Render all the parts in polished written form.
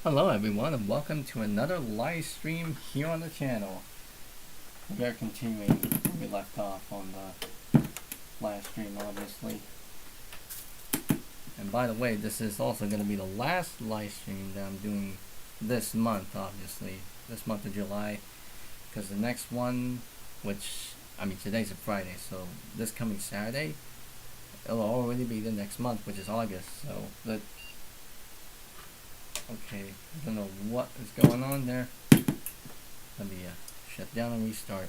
Hello everyone and welcome to another live stream here on the channel. We are continuing where we left off on the last stream, obviously. And by the way, this is also going to be the last live stream that I'm doing this month, obviously. This month of July. Because the next one, today's a Friday, so this coming Saturday, it'll already be the next month, which is August. So, okay, I don't know what is going on there. Let me shut down and restart.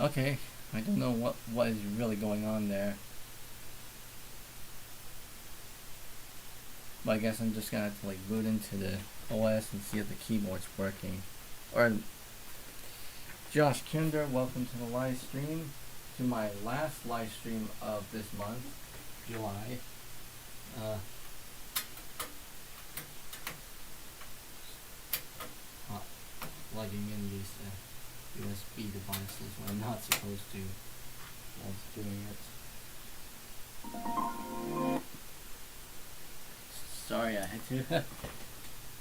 Okay, I don't know what is really going on there. But I guess I'm just gonna have to boot into the OS and see if the keyboard's working. Or Josh Kinder, welcome to the live stream. To my last live stream of this month, July. Plugging in these USB devices when I'm not supposed to while it's doing it. Sorry, I had to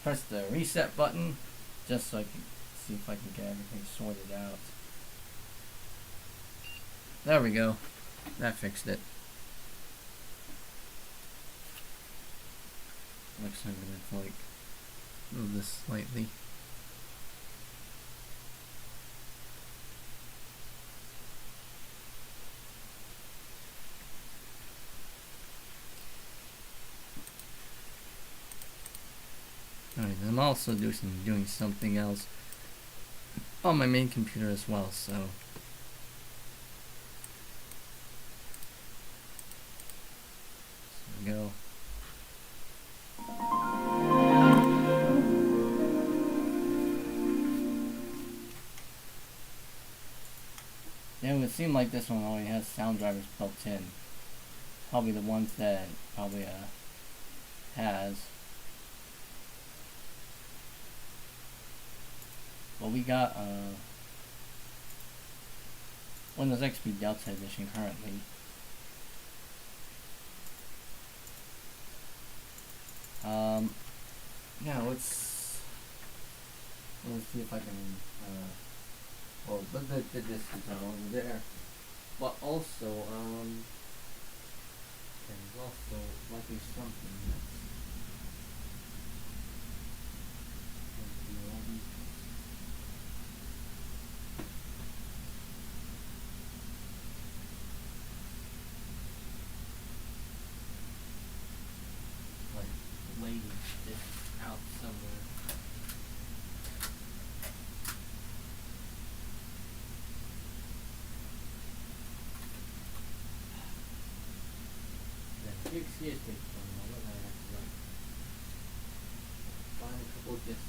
press the reset button just so I can see if I can get everything sorted out. There we go. That fixed it. Looks like I'm gonna move this slightly. Alright, I'm also doing something else on my main computer as well, so there we go. Yeah, it would seem like this one already has sound drivers built in. Probably the ones that has. Well, we got Windows XP Delta Edition currently. Yeah, let's see if I can well, the disk is over there. But also, there's also likely something that's laying this out somewhere. That big CS tape from the moment I have to find a couple of discs.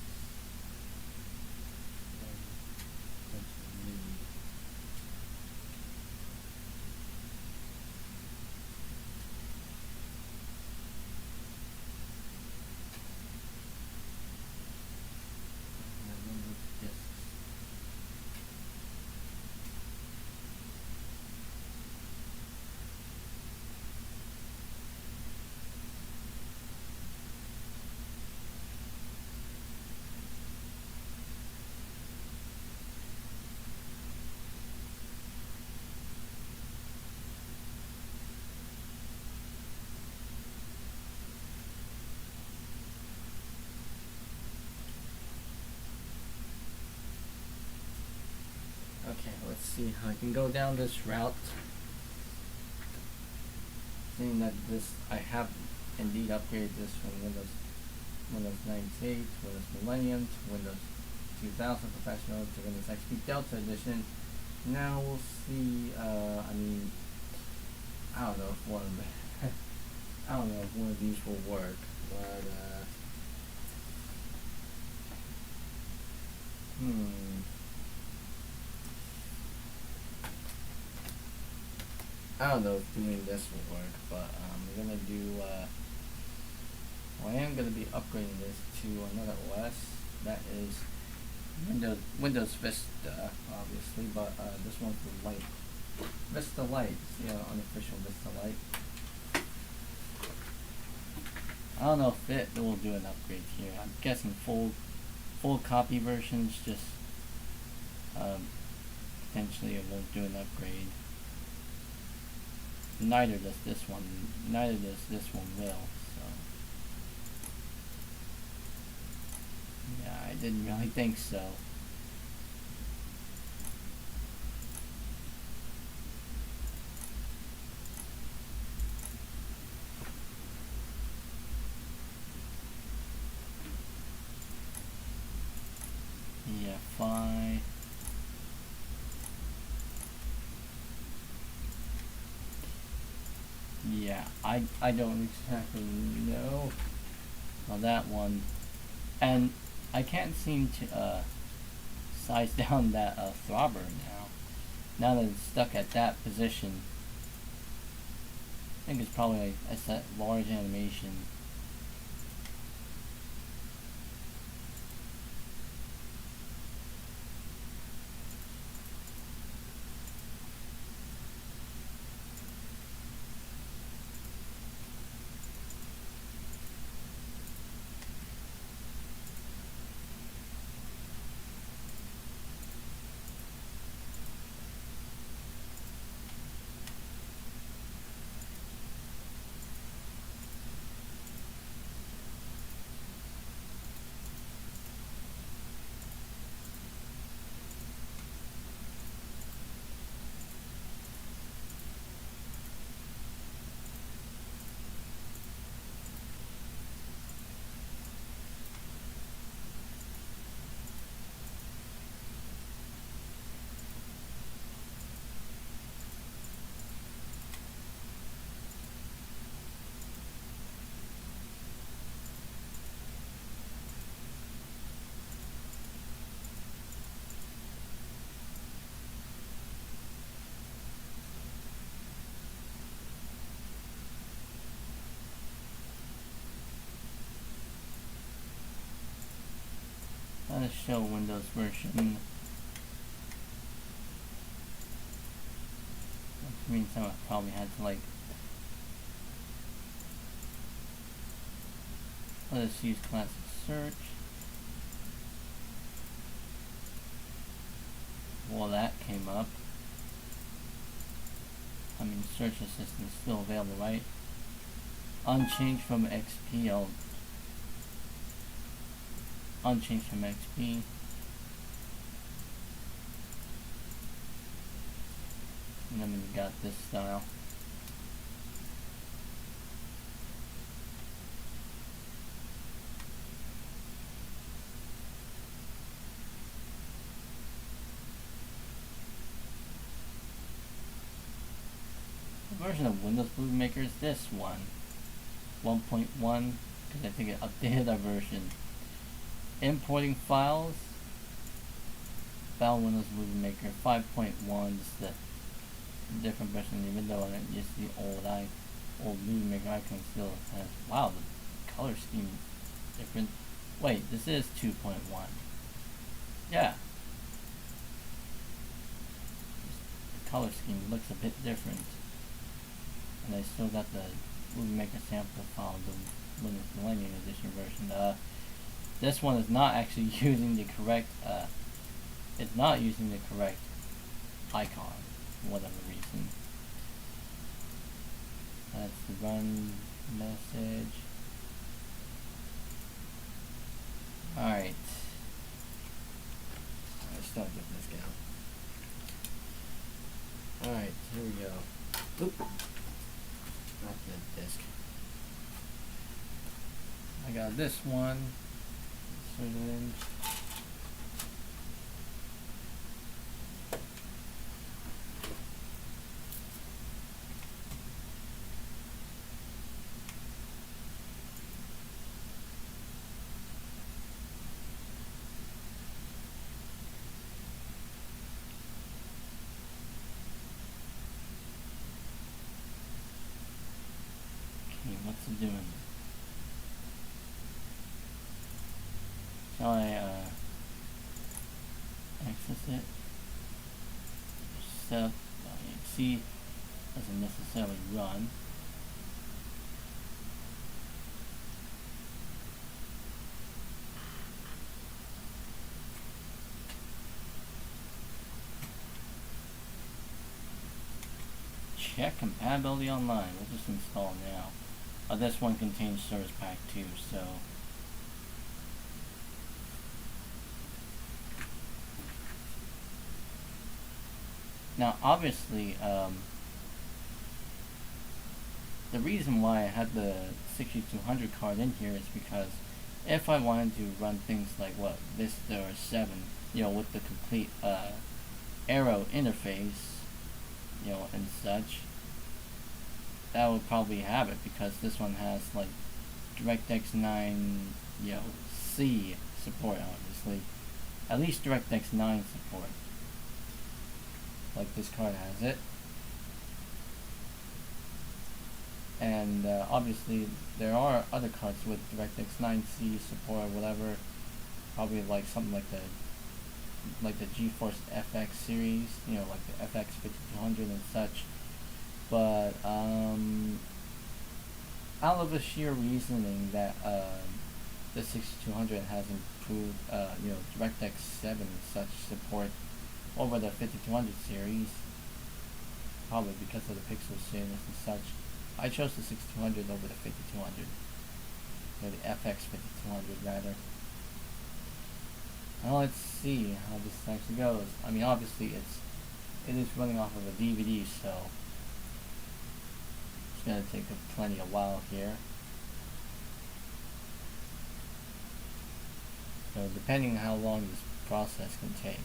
Okay, let's see how I can go down this route. Seeing that I have indeed upgraded this from Windows 98, Windows Millennium, to Windows 2000 Professional, to Windows XP Delta Edition. Now we'll see. I don't know if one of these will work, but I don't know if doing this will work, but we're gonna do. I am gonna be upgrading this to another OS that is Windows Vista, obviously, but this one's the Lite. Vista Lite, it's the unofficial Vista Lite. I don't know if it will do an upgrade here. I'm guessing full copy versions just potentially it won't do an upgrade. Neither does this one. Neither does this one will. So yeah, I didn't really think so. Yeah, fine. Yeah, I don't exactly know on that one, and I can't seem to size down that throbber now. Now that it's stuck at that position, I think it's probably like a set large animation. Let's show Windows version. Which means I probably had to like let us use classic search. Well, that came up. I mean, search assistant is still available, right? Unchanged from XP. Unchanged from XP. And then we got this style. The version of Windows Movie Maker is this one. 1.1, because I think it updated our version. Importing files. File Windows Movie Maker 5.1 is the different version, even though it used the old Movie Maker icon still has. Wow, the color scheme is different. Wait, this is 2.1. Yeah. The color scheme looks a bit different. And I still got the Movie Maker sample file, the Windows Millennium Edition version. This one is not actually using the correct, it's not using the correct icon for whatever reason. That's the run message. Alright. Let's start getting this down. Alright, here we go. Oop. Not the disk. I got this one. So then okay, what's it doing? Shall I access it. Setup .exe doesn't necessarily run. Check compatibility online. We'll just install now. This one contains Service Pack 2, so now obviously the reason why I had the 6200 card in here is because if I wanted to run things like what Vista or 7, with the complete Arrow interface, and such, that would probably have it, because this one has like DirectX 9, C support, obviously. At least DirectX 9 support. Like this card has it. And obviously there are other cards with DirectX 9C support or whatever. Probably like something like the GeForce FX series, like the FX 5200 and such. But out of the sheer reasoning that the 6200 has improved, DirectX 7 and such support over the 5200 series, probably because of the pixel shaders and such, I chose the 6200 over the 5200, or the FX 5200 rather. Now let's see how this actually goes. I mean, obviously it is running off of a DVD, so it's gonna take plenty a while here. So depending on how long this process can take.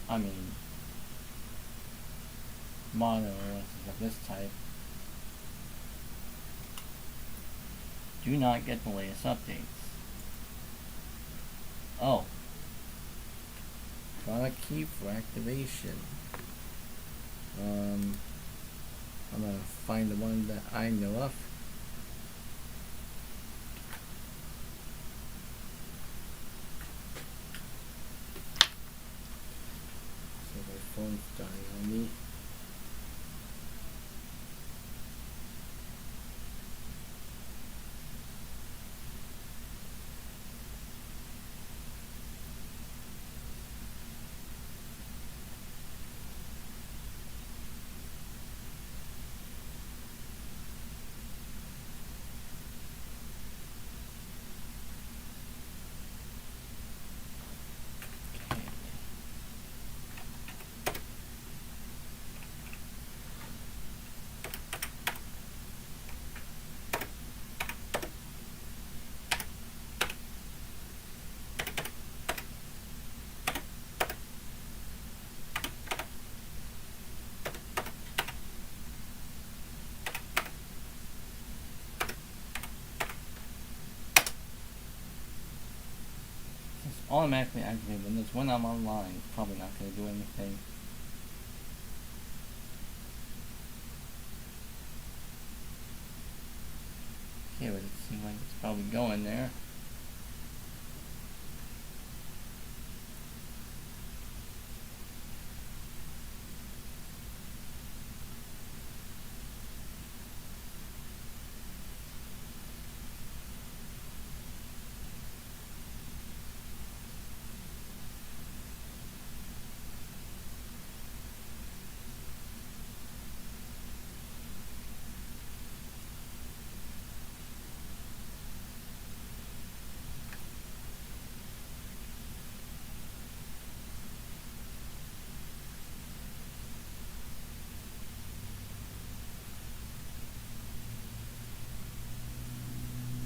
I mean, modern OSs of this type do not get the latest updates. Oh, product key for activation. I'm gonna find the one that I know of. So my phone's dying on me. Automatically activate Windows when I'm online. It's probably not going to do anything. Okay, but it seems like it's probably going there.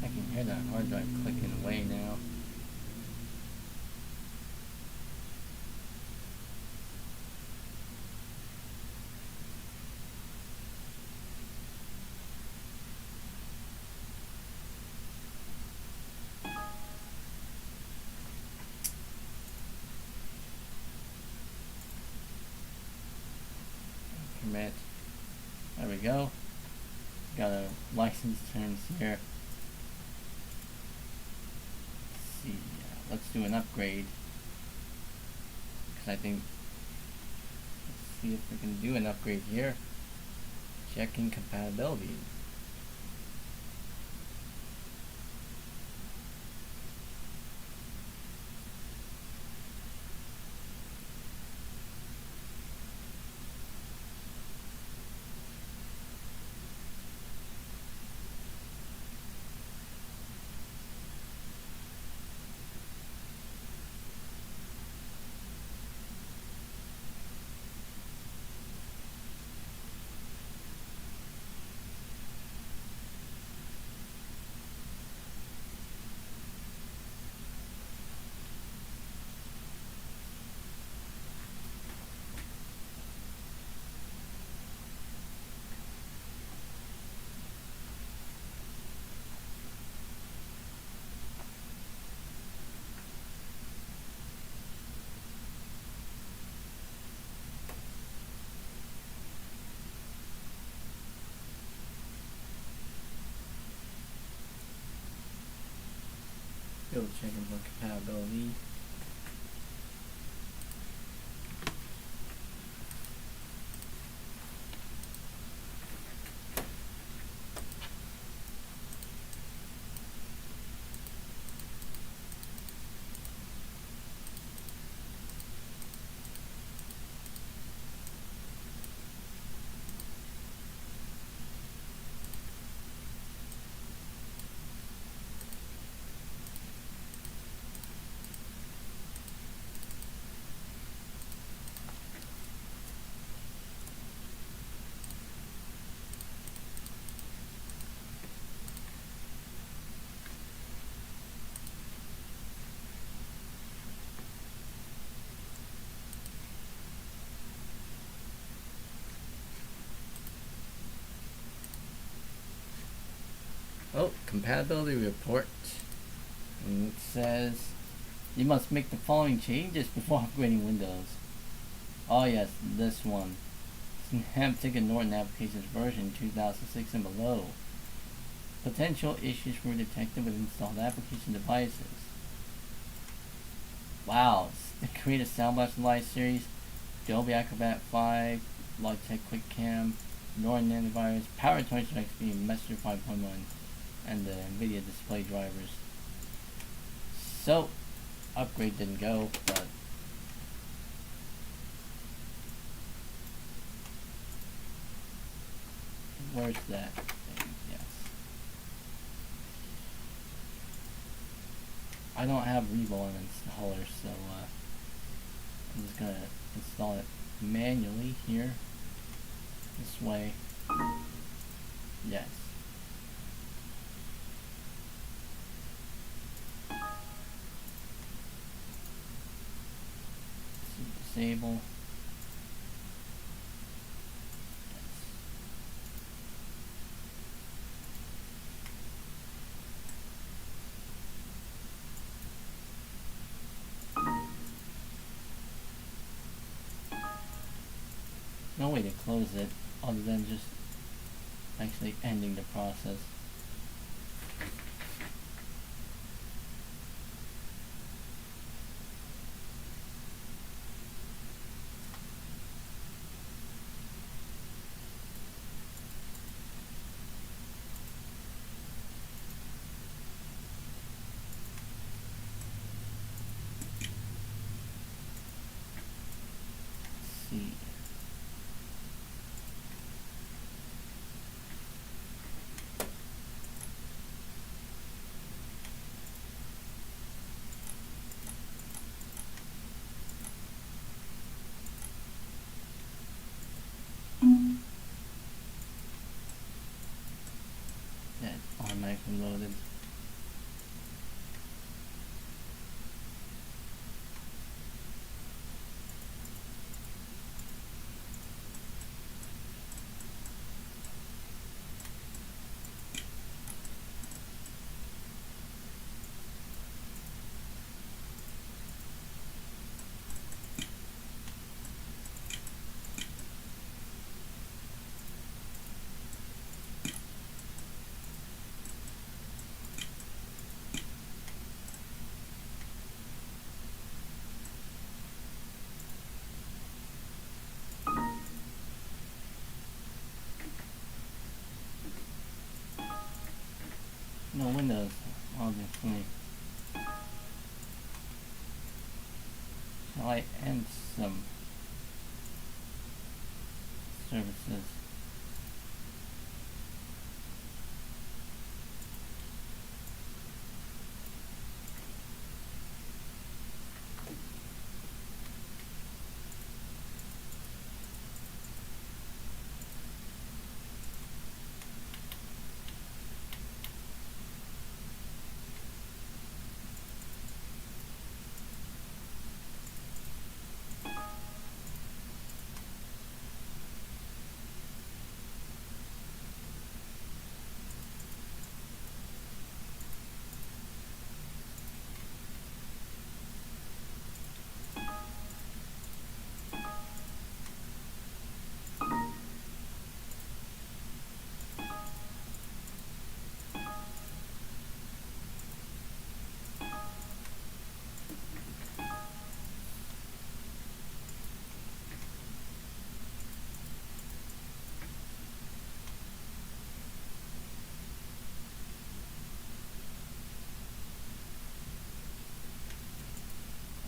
I can hear that hard drive clicking away now. Commit. There we go. Got a license terms here. let's do an upgrade. Because I think, let's see if we can do an upgrade here. Checking compatibility. Still checking for compatibility. Oh, compatibility report. And it says you must make the following changes before upgrading Windows. Oh yes, this one. Snaptic and Norton applications version 2006 and below. Potential issues were detected with installed application devices. Wow, create a soundblast live series, Dolby Acrobat 5, Logitech QuickCam, Norton antivirus, PowerTouch XP, Messenger 5.1, and the NVIDIA display drivers. So, upgrade didn't go, but where's that thing? Yes. I don't have Revo on installer, so I'm just gonna install it manually here. This way. Yes. Disable. No way to close it other than just actually ending the process. Let's see. That automatically loaded. Windows, obviously. Shall I end some services?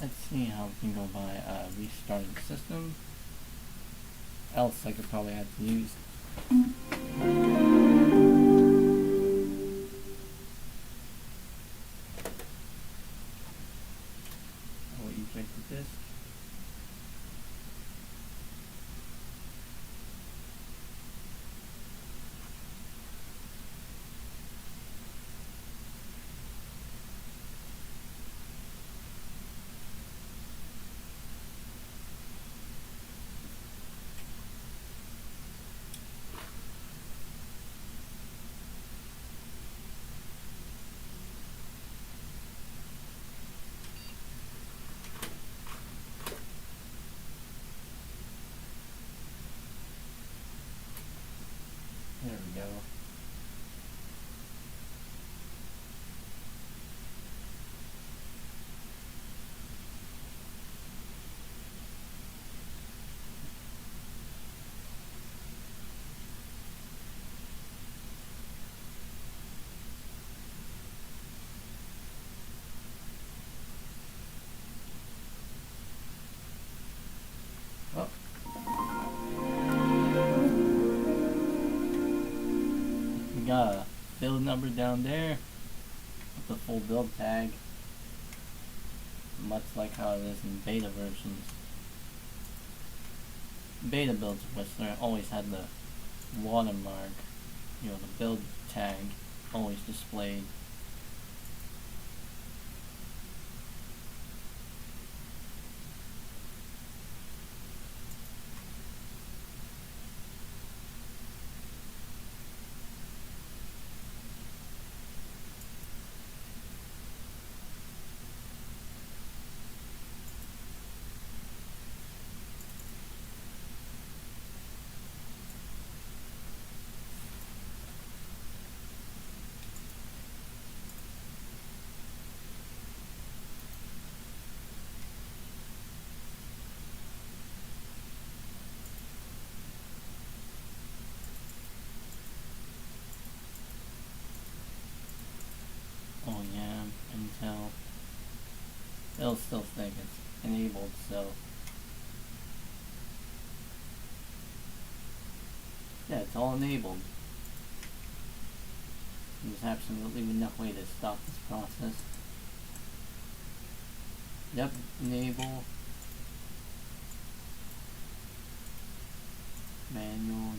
Let's see how we can go by restarting the system. Else I could probably have to use eject the disk. There we go. Oh. We got a build number down there with the full build tag, much like how it is in beta versions. Beta builds of Whistler always had the watermark, the build tag always displayed. Oh yeah, Intel. They'll still think it's enabled, so yeah, it's all enabled. There's absolutely no way to stop this process. Yep, enable. Manual.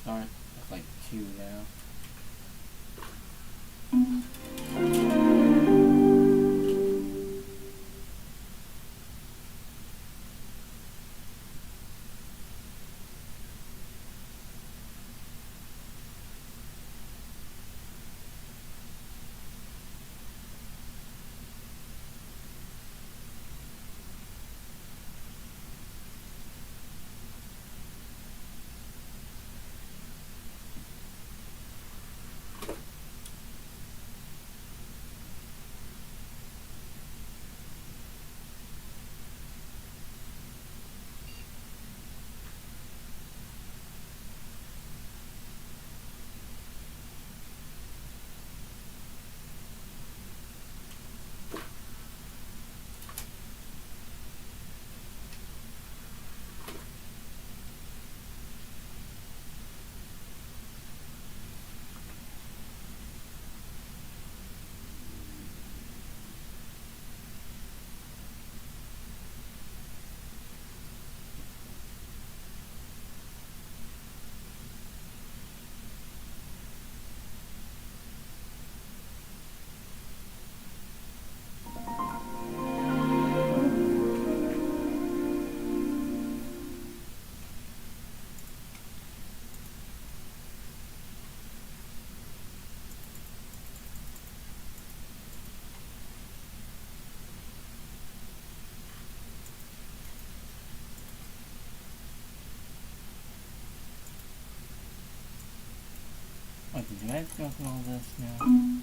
restart. It's like 2 now. What, did you guys go through all this now?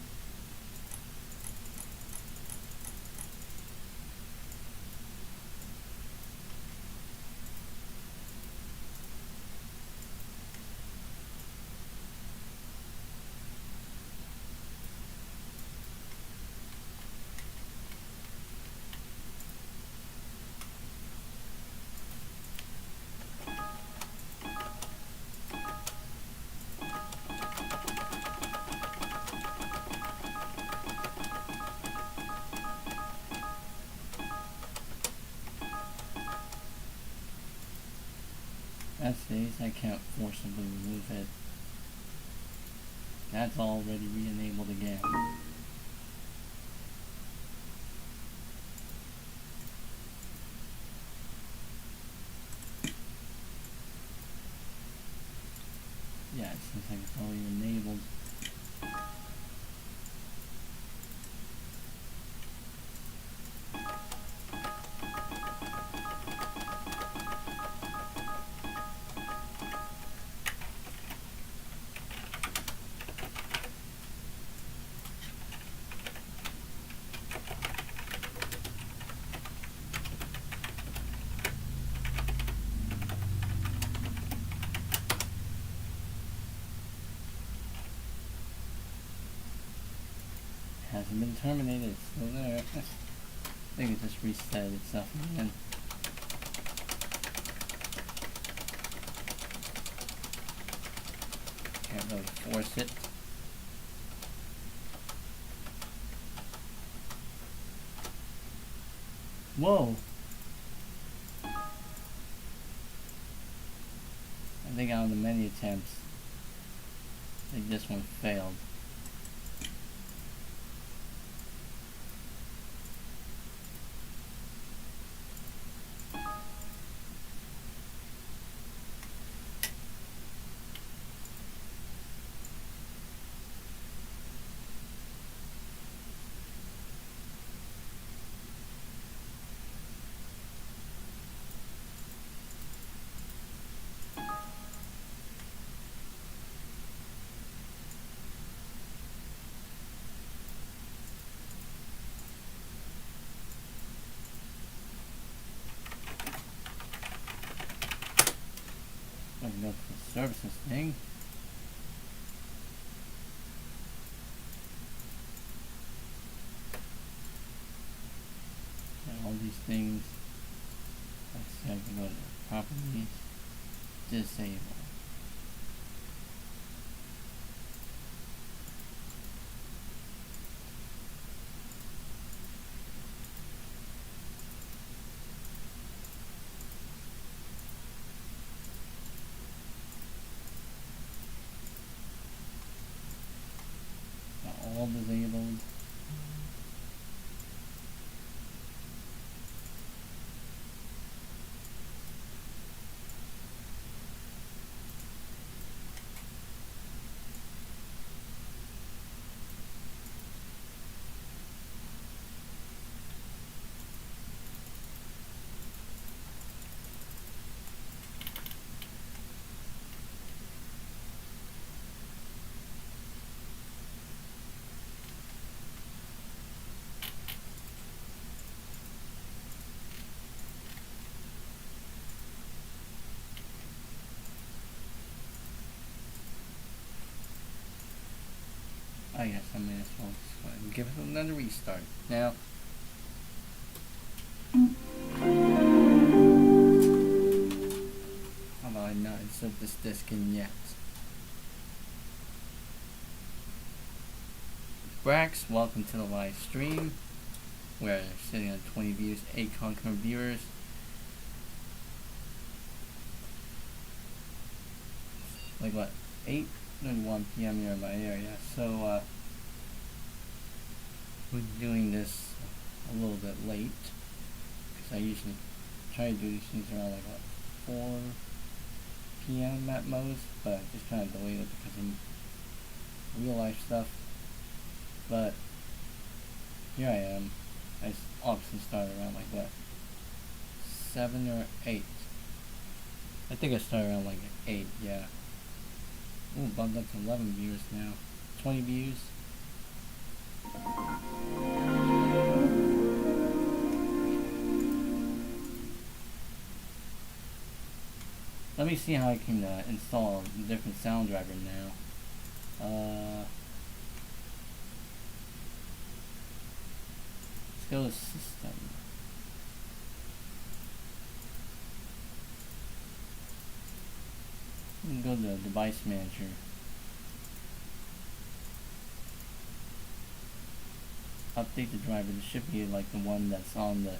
That's days, I can't forcibly remove it. That's already re-enabled again. Yeah, it seems like it's already enabled. Hasn't been terminated, it's still there. I think it just reset itself again. Can't really force it. Whoa! I think out of the many attempts, I think this one failed. I can go to the services thing. And all these things. Let's see, I can go to properties, disable. I guess I may as well just go ahead and give it another restart. Now, how about I not insert this disk in yet? Brax, welcome to the live stream. We're sitting on 20 views, 8 concurrent viewers. Like what? 8:31 p.m. here in my area. So we're doing this a little bit late because I usually try to do these things around like what, 4 p.m. at most, but I just kind of delayed it because of real life stuff. But here I am. I obviously started around like what, 7 or 8. I think I started around like 8, yeah. Ooh, bumped up to 11 views now. 20 views. Let me see how I can install a different sound driver now. Let's go to system. We can go to device manager. Update the driver. This should be like the one that's on the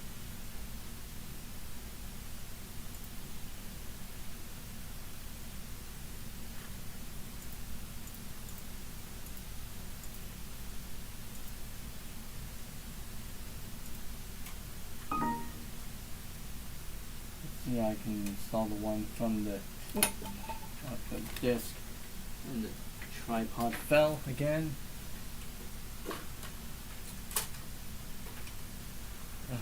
yeah, I can install the one from the disk, and the tripod fell again. So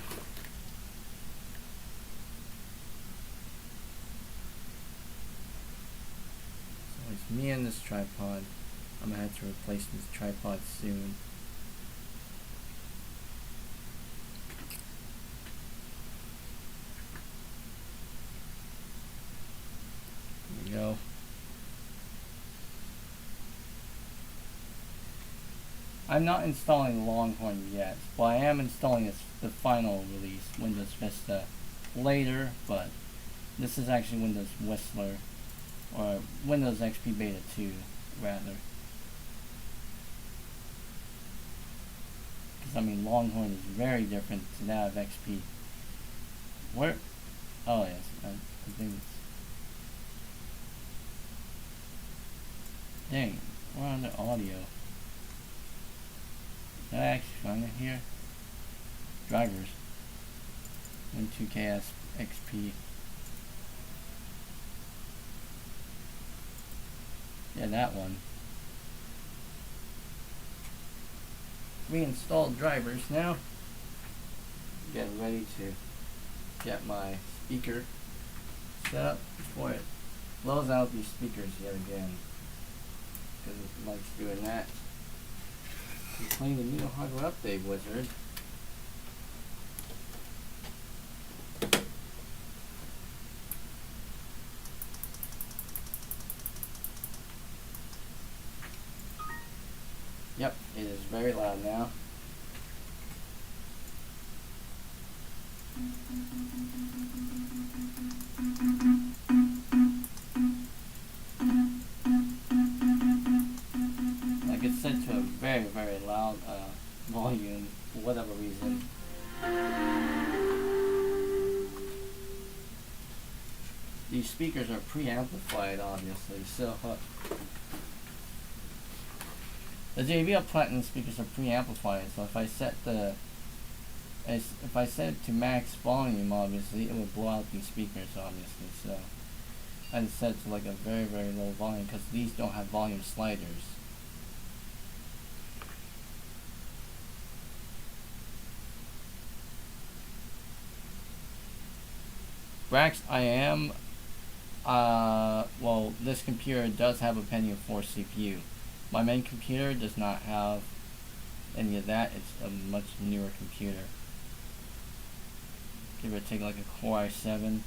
it's me and this tripod. I'm gonna have to replace this tripod soon. There we go. I'm not installing Longhorn yet, but I am installing the final release, Windows Vista, later, but this is actually Windows Whistler, or Windows XP Beta 2, rather. Because, I mean, Longhorn is very different to that of XP. Where? Oh, yes, I think it's... Dang, we're on the audio. Did I actually find it here? Drivers. Win2KS XP. Yeah, that one. Reinstalled drivers now. Getting ready to get my speaker set up before it blows out these speakers yet again. Because it likes doing that. I'm playing the new hardware update wizard. Yep, it is very loud now. Like it's set to a very, very loud volume for whatever reason. These speakers are preamplified, obviously, so the JBL Platinum speakers are preamplified. So if I set it to max volume, obviously it would blow out these speakers, obviously. So I just set it to like a very, very low volume because these don't have volume sliders. Brax, I am. Well, this computer does have a Pentium 4 CPU. My main computer does not have any of that. It's a much newer computer. Give or take like a Core i7.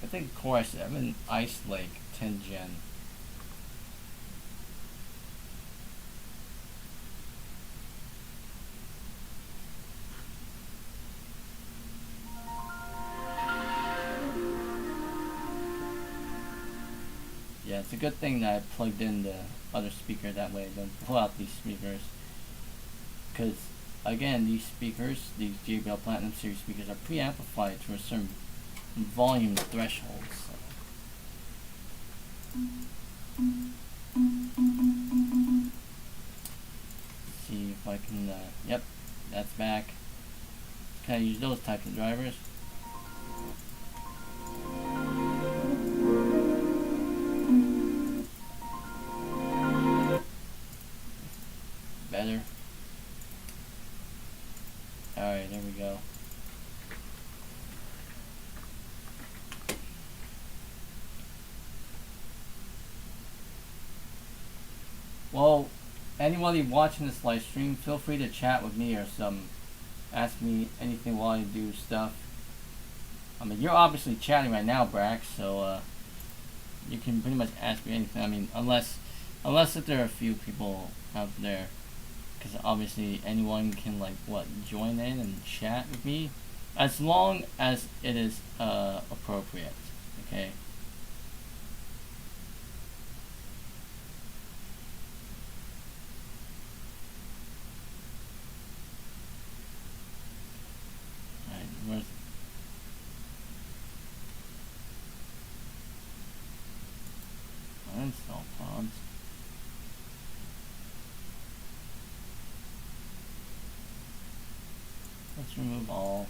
I think Core i7 Ice Lake 10 Gen. Yeah, it's a good thing that I plugged in the other speaker, that way I don't pull out these speakers. Because, again, these speakers, these JBL Platinum Series speakers, are pre-amplified to a certain volume threshold. So. See if I can, yep, that's back. Can I use those types of drivers? Better. Alright, there we go. Well, anybody watching this live stream, feel free to chat with me or ask me anything while I do stuff. I mean, you're obviously chatting right now, Brax, so you can pretty much ask me anything. I mean, unless if there are a few people out there, because obviously anyone can join in and chat with me, as long as it is appropriate. Okay. Where's install pods? Let's remove all.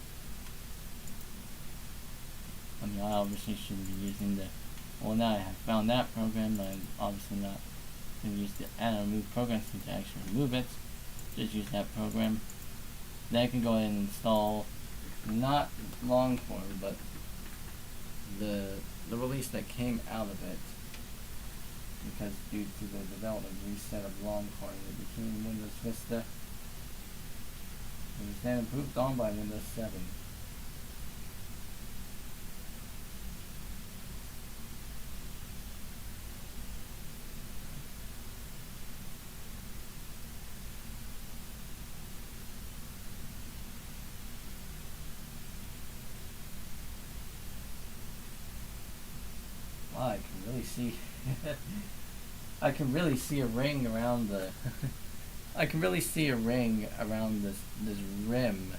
I mean, I obviously shouldn't be using the. Well, now I have found that program. I'm obviously not going to use the add and remove program to actually remove it. Just use that program. Then I can go ahead and install. Not Longform, but the release that came out of it, because due to the development reset of Longform, it became Windows Vista. It was then improved on by Windows 7. Wow, I can really see. I can really see a ring around the. I can really see a ring around this rim.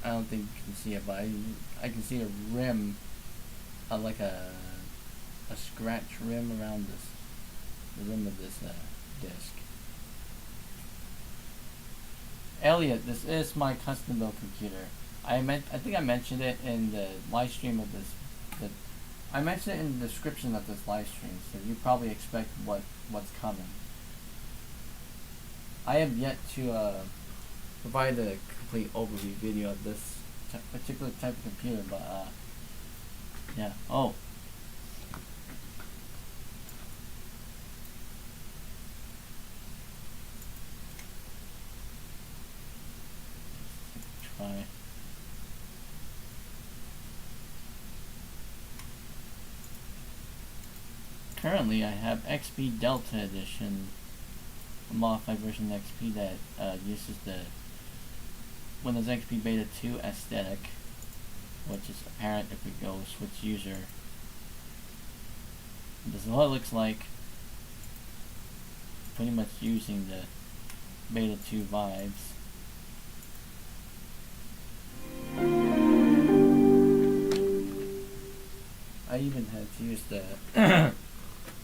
I don't think you can see it, but I can see a rim, like a scratch rim around the rim of this disc. Elliot, this is my custom built computer. I think I mentioned it in the live stream of this. I mentioned it in the description of this live stream, so you probably expect what's coming. I have yet to provide a complete overview video of this particular type of computer, but yeah. Oh. Try. Currently, I have XP Delta Edition, a modified version of XP that uses the Windows XP Beta 2 aesthetic, which is apparent if we go switch user. This is what it looks like, pretty much using the Beta 2 vibes. I even had to use the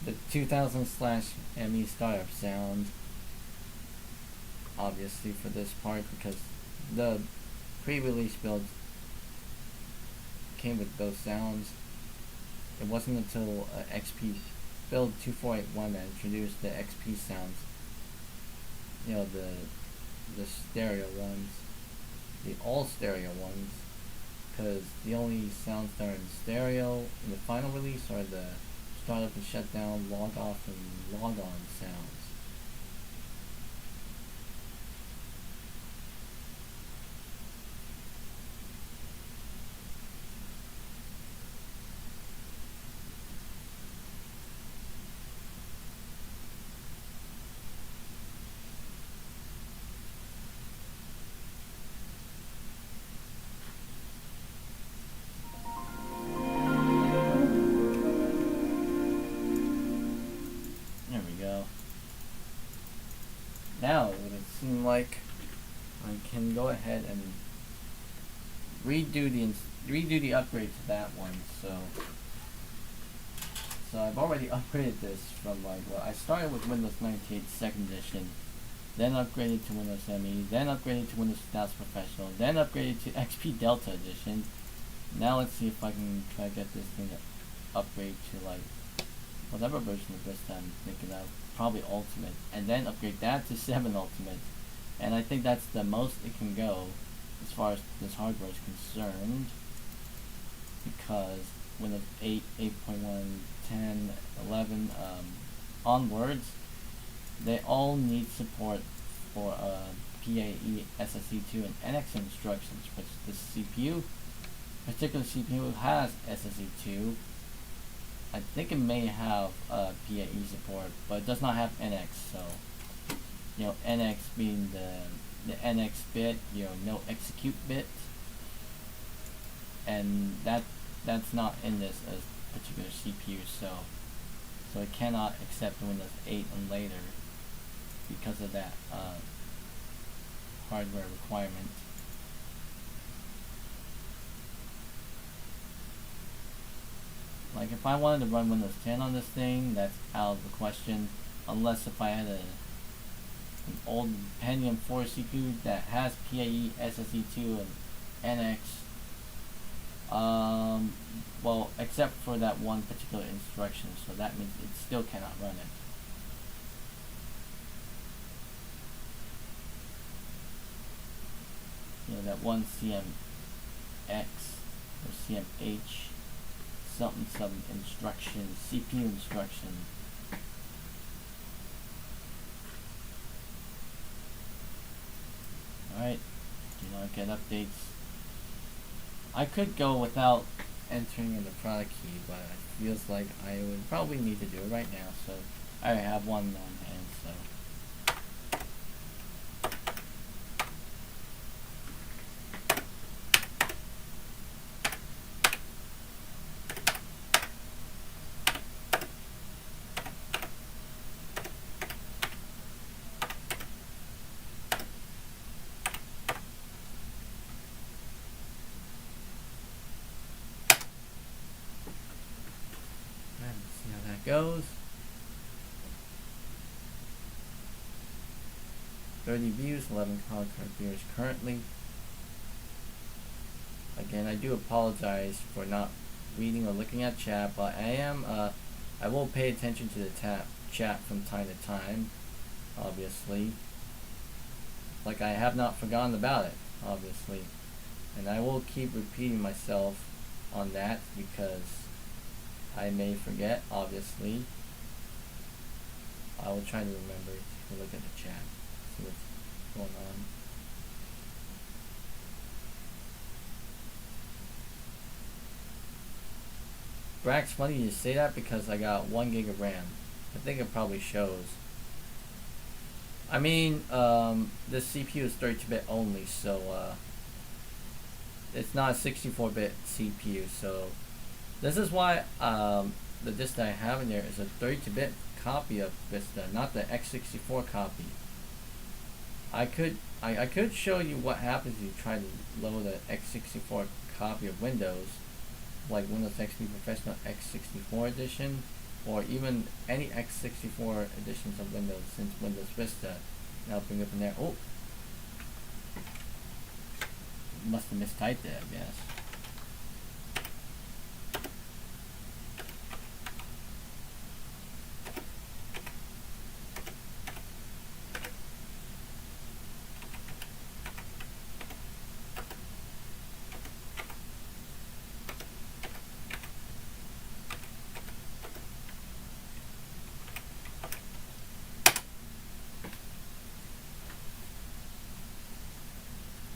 the 2000/ME startup sound, obviously, for this part, because the pre-release build came with those sounds. It wasn't until XP build 2481 that introduced the XP sounds. You know, the stereo ones, the all stereo ones, because the only sounds that are in stereo in the final release are the startup and shutdown, log off, and log on sounds. now it would seem like I can go ahead and redo the upgrade to that one. So I've already upgraded this from I started with Windows 98 2nd edition, then upgraded to Windows ME, then upgraded to Windows 2000 Professional, then upgraded to XP Delta edition. Now let's see if I can try to get this thing to upgrade to whatever version of Vista I'm thinking of, probably Ultimate, and then upgrade that to 7 Ultimate. And I think that's the most it can go as far as this hardware is concerned, because Windows 8, 8.1, 10, 11 onwards, they all need support for PAE, SSE2, and NX instructions, which this particular CPU has SSE2. I think it may have PAE support, but it does not have NX, so NX being the NX bit, no execute bit, and that's not in this particular CPU, so it cannot accept Windows 8 and later because of that hardware requirement. Like if I wanted to run Windows 10 on this thing, that's out of the question, unless if I had an old Pentium 4 CPU that has PAE, SSE2, and NX. Well, except for that one particular instruction, so that means it still cannot run it. That one CMX or CMH something instruction, CPU instruction. Alright, do not get updates. I could go without entering in the product key, but it feels like I would probably need to do it right now, so I have one on hand, so. Goes 30 views, 11 card viewers currently. Again, I do apologize for not reading or looking at chat, but I will pay attention to the chat from time to time, obviously. Like I have not forgotten about it, obviously, and I will keep repeating myself on that because I may forget, obviously. I will try to remember to look at the chat, see what's going on. Brax, funny you say that because I got 1 gig of RAM. I think it probably shows. I mean, this CPU is 32-bit only, so it's not a 64-bit CPU, so this is why the disk that I have in there is a 32-bit copy of Vista, not the x64 copy. I could show you what happens if you try to load the x64 copy of Windows, like Windows XP Professional x64 edition, or even any x64 editions of Windows since Windows Vista. And I'll bring it up in there. Oh, must have mistyped it, I guess.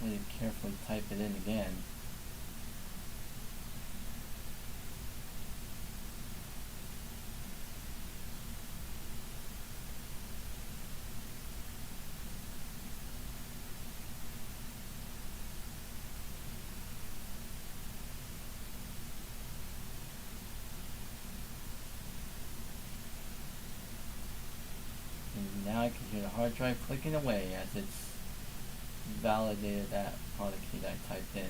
Really carefully type it in again. And now I can hear the hard drive clicking away as it's validated that product key that I typed in.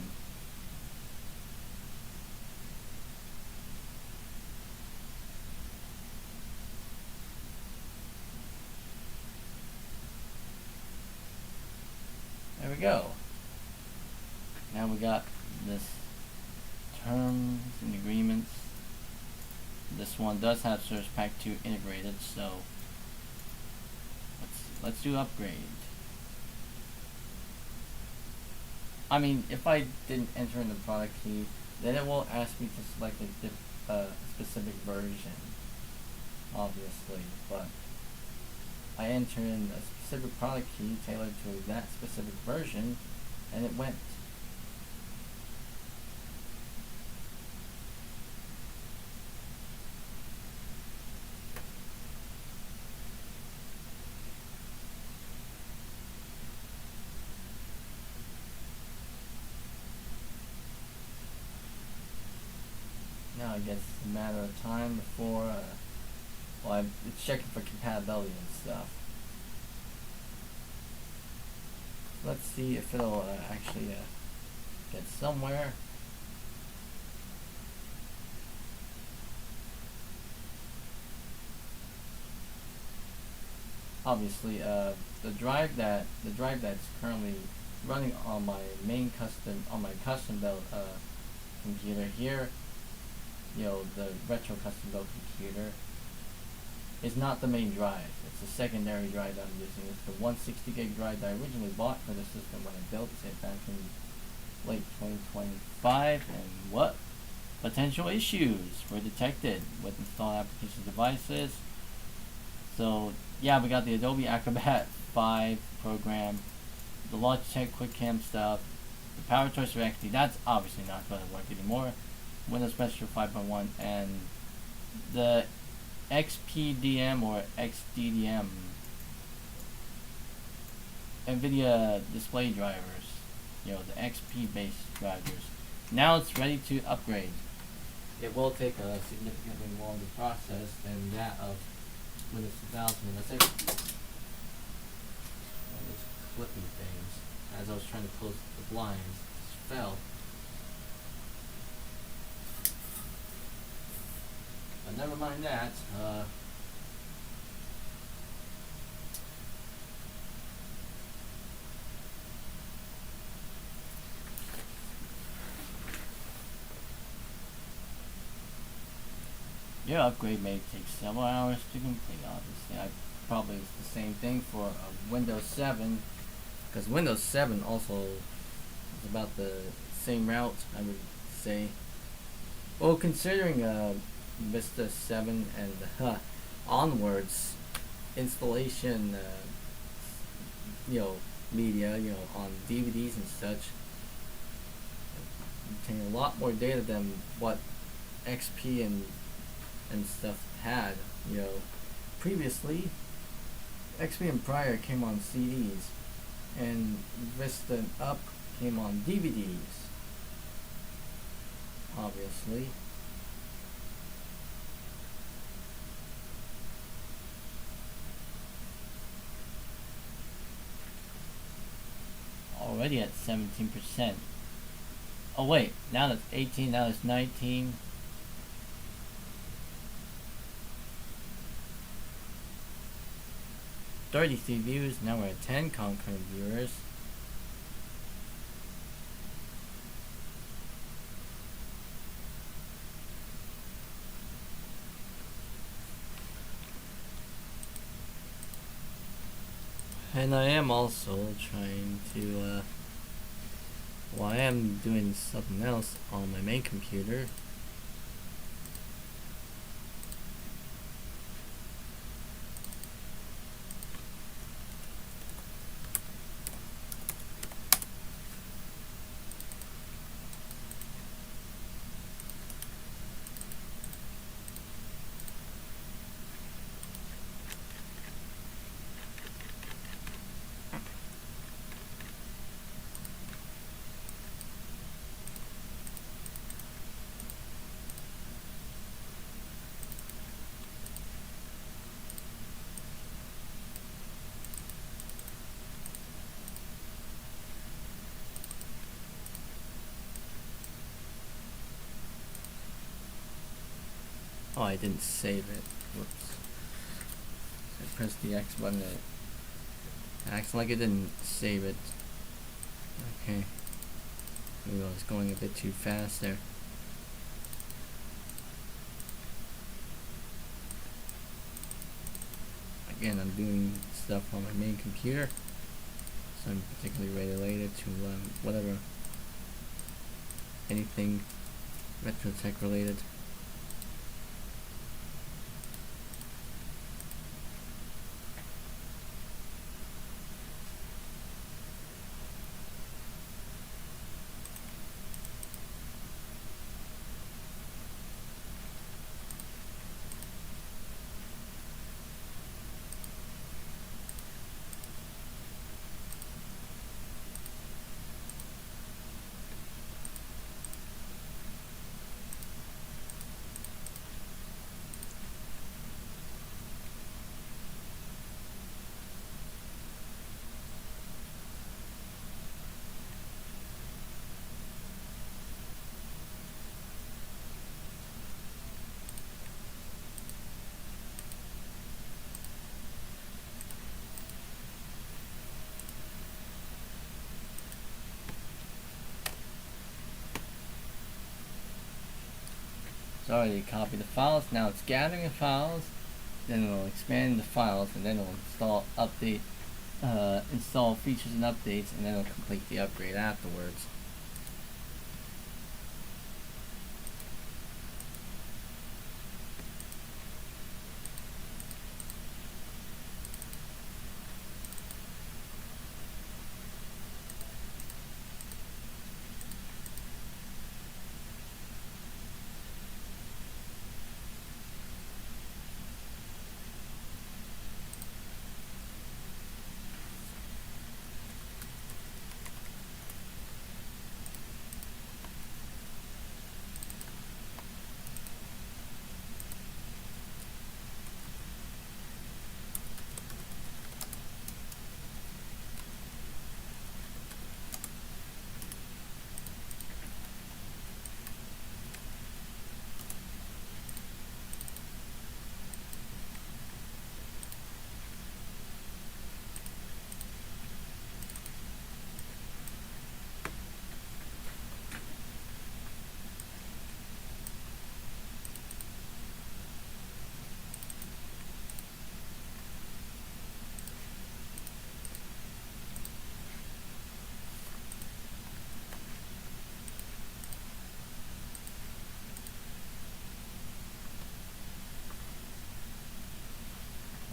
There we go. Now we got this terms and agreements. This one does have Service Pack 2 integrated, so let's do upgrade. I mean, if I didn't enter in the product key, then it will ask me to select a specific version, obviously, but I entered in a specific product key tailored to that specific version, and it went. Now I guess it's a matter of time before, it's checking for compatibility and stuff. Let's see if it'll actually get somewhere. Obviously, the drive that's currently running on my custom built computer here, the retro custom built computer, is not the main drive. It's a secondary drive that I'm using. It's the 160 gig drive that I originally bought for the system when I built it back in late 2025, and what potential issues were detected with installed application devices. So yeah, we got the Adobe Acrobat 5 program, the Logitech QuickCam stuff, the PowerTouch XD, that's obviously not going to work anymore, Windows Messenger 5.1, and the XPDM or XDDM NVIDIA display drivers, the XP based drivers. Now it's ready to upgrade. It will take a significantly longer process than that of Windows 2000. Let's say those clipping things, as I was trying to close the blinds, just fell. But never mind that. Your upgrade may take several hours to complete, obviously. Probably it's the same thing for Windows 7, because Windows 7 also is about the same route, I would say. Well, considering Vista 7 and onwards installation, media, on DVDs and such, contain a lot more data than what XP and stuff had. Previously, XP and prior came on CDs, and Vista and Up came on DVDs, obviously. Already at 17%. Oh wait, now that's 18, now it's 19. .33 views, now we're at 10 concurrent viewers. And I am also trying to, I am doing something else on my main computer. Oh, I didn't save it. Whoops. I pressed the X button and it acts like it didn't save it. Okay. Maybe I was going a bit too fast there. Again, I'm doing stuff on my main computer, so I'm particularly related to whatever, anything retro tech related. It's already copied the files. Now it's gathering the files, then it'll expand the files, and then it'll install features and updates, and then it'll complete the upgrade afterwards.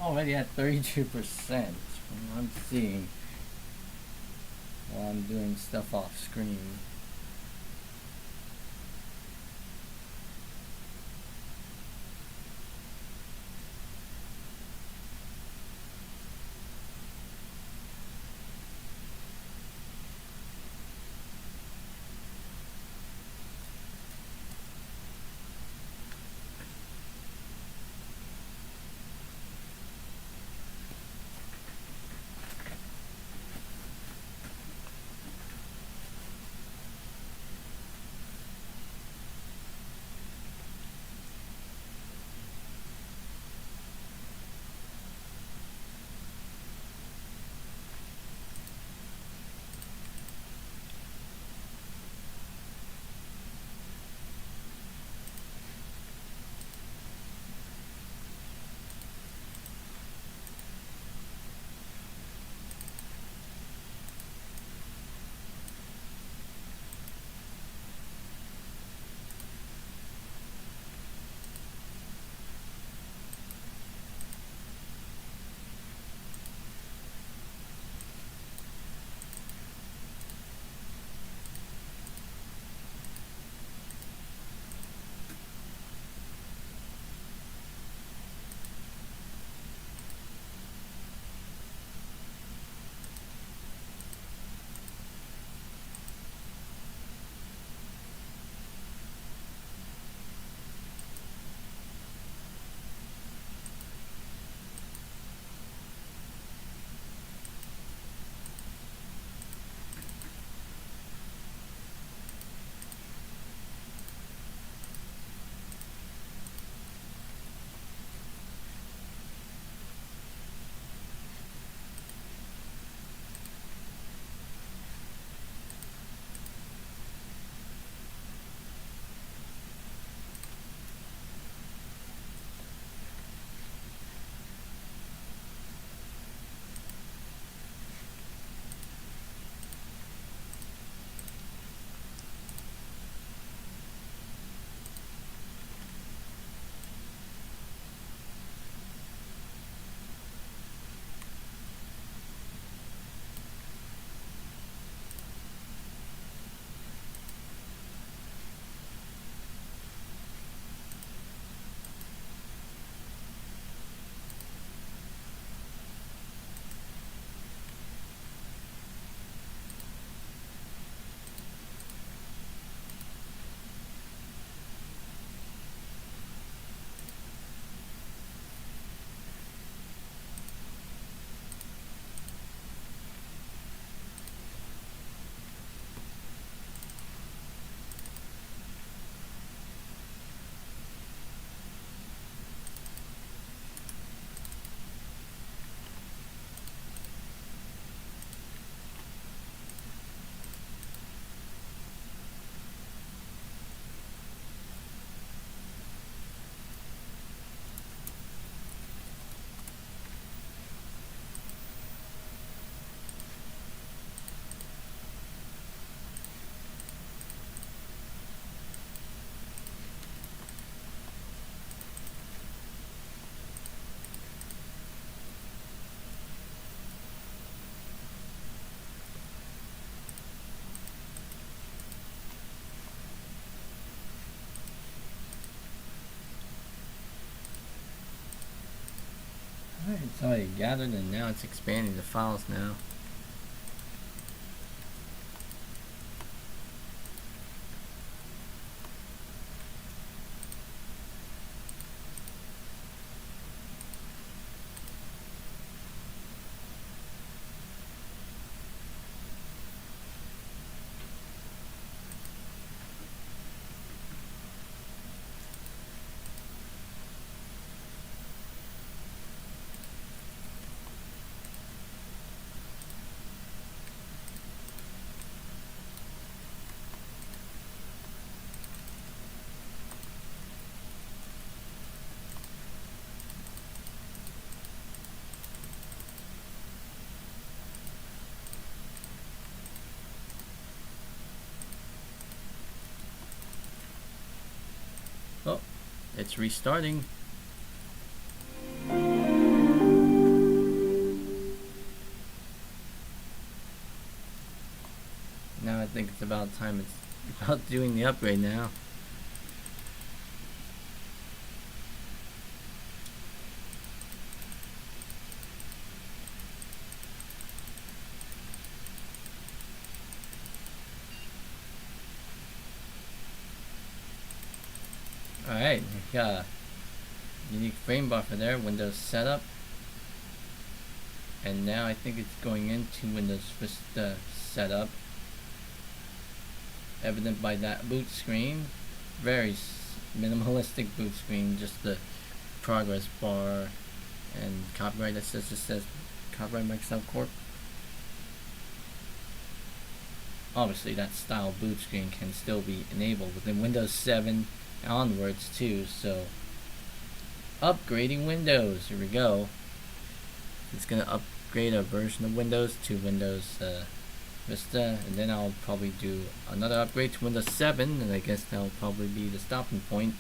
Already at 32% from what I'm seeing while I'm doing stuff off screen. So I gathered, and now it's expanding the files now. Oh, it's restarting. Now I think it's about time. It's about doing the upgrade now. Alright, we got a unique frame buffer there, Windows setup. And now I think it's going into Windows Vista setup. Evident by that boot screen. Very minimalistic boot screen, just the progress bar and copyright that just says copyright Microsoft Corp. Obviously that style boot screen can still be enabled within Windows 7 onwards too, so upgrading Windows, here we go. It's gonna upgrade a version of Windows to Windows Vista, and then I'll probably do another upgrade to Windows 7, and I guess that'll probably be the stopping point.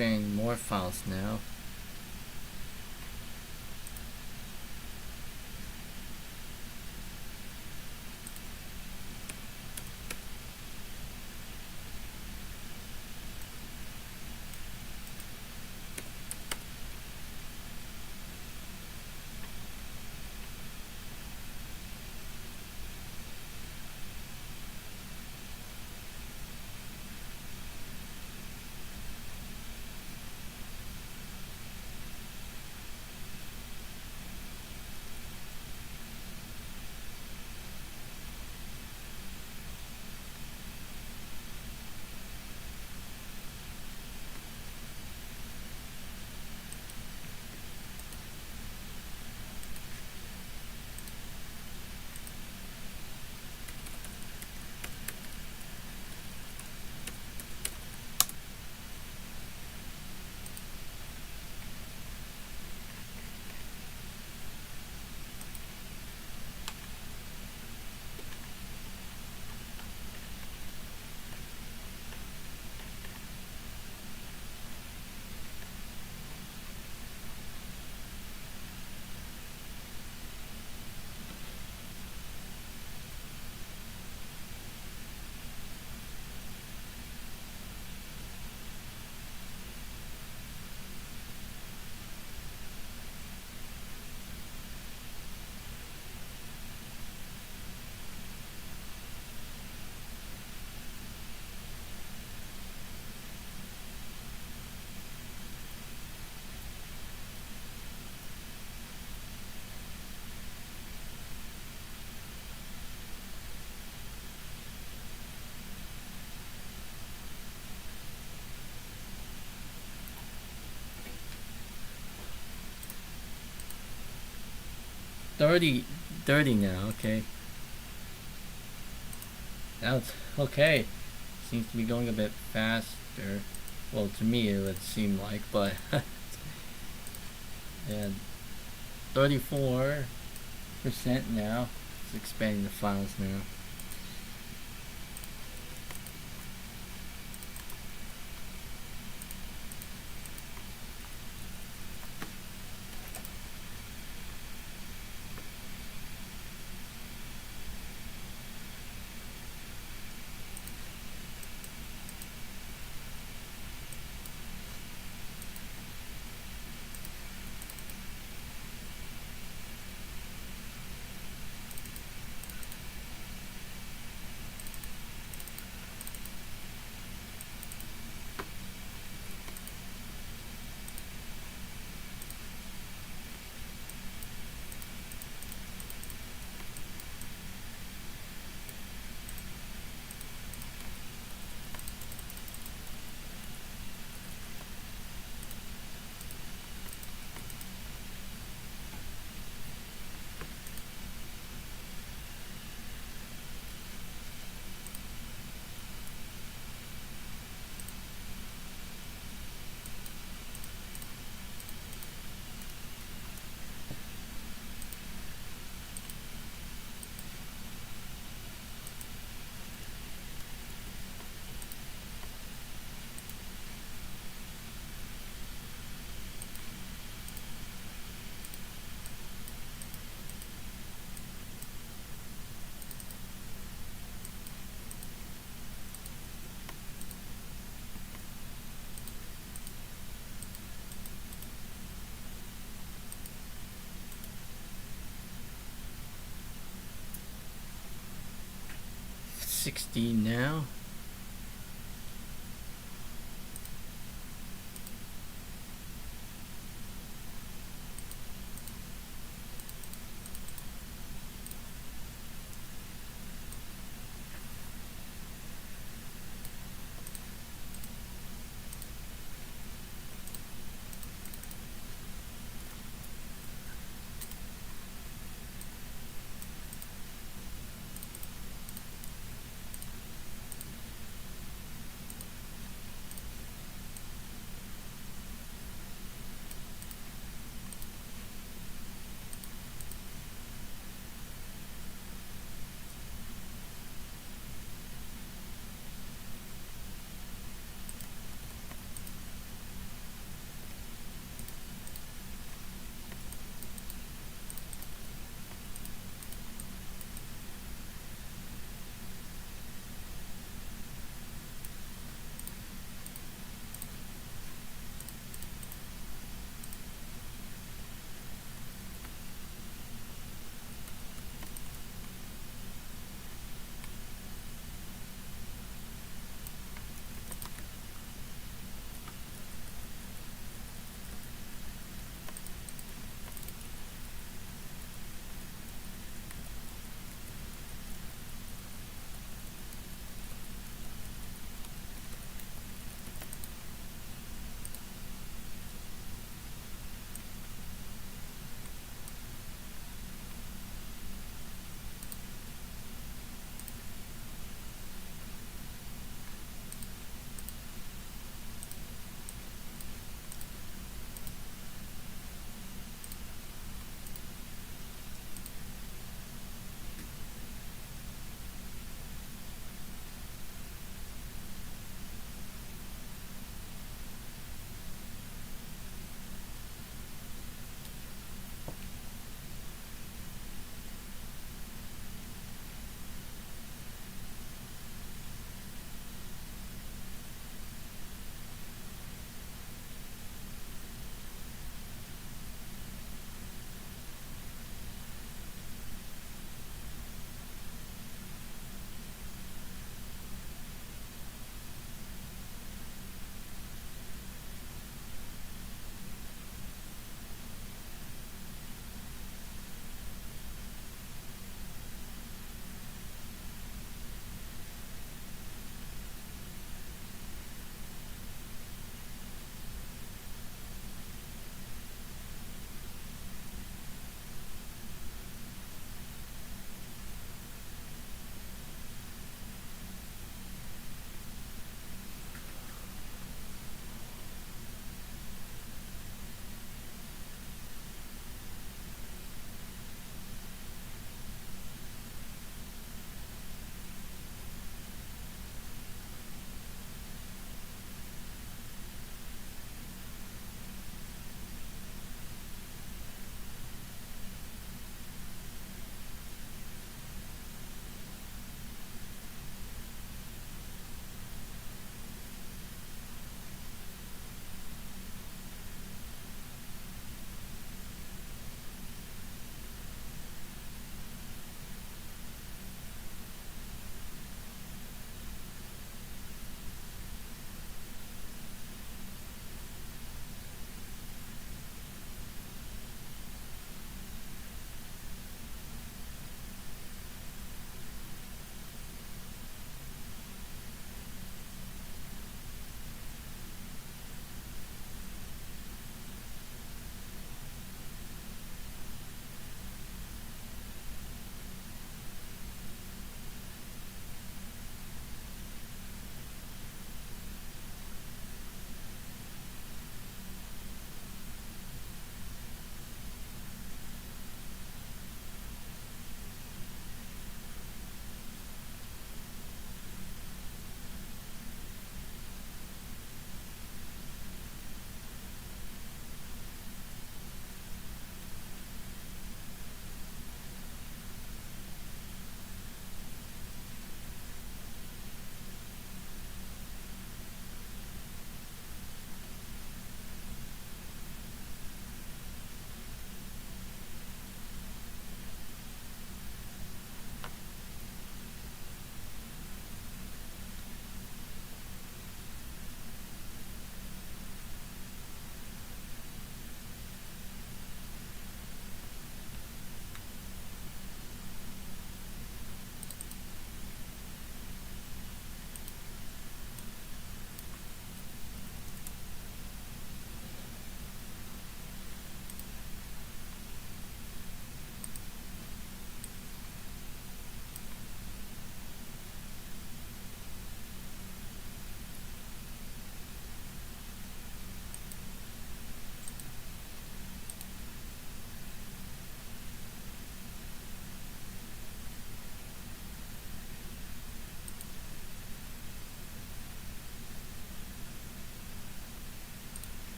Expanding more files now. Thirty now, okay. That's okay. Seems to be going a bit faster. Well, to me it would seem like, but and 34% now. It's expanding the files now. $16 now.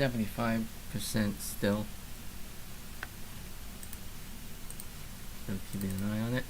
75% still. So keeping an eye on it.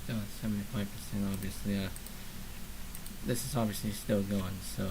Still at 75%, obviously. This is obviously still going, so.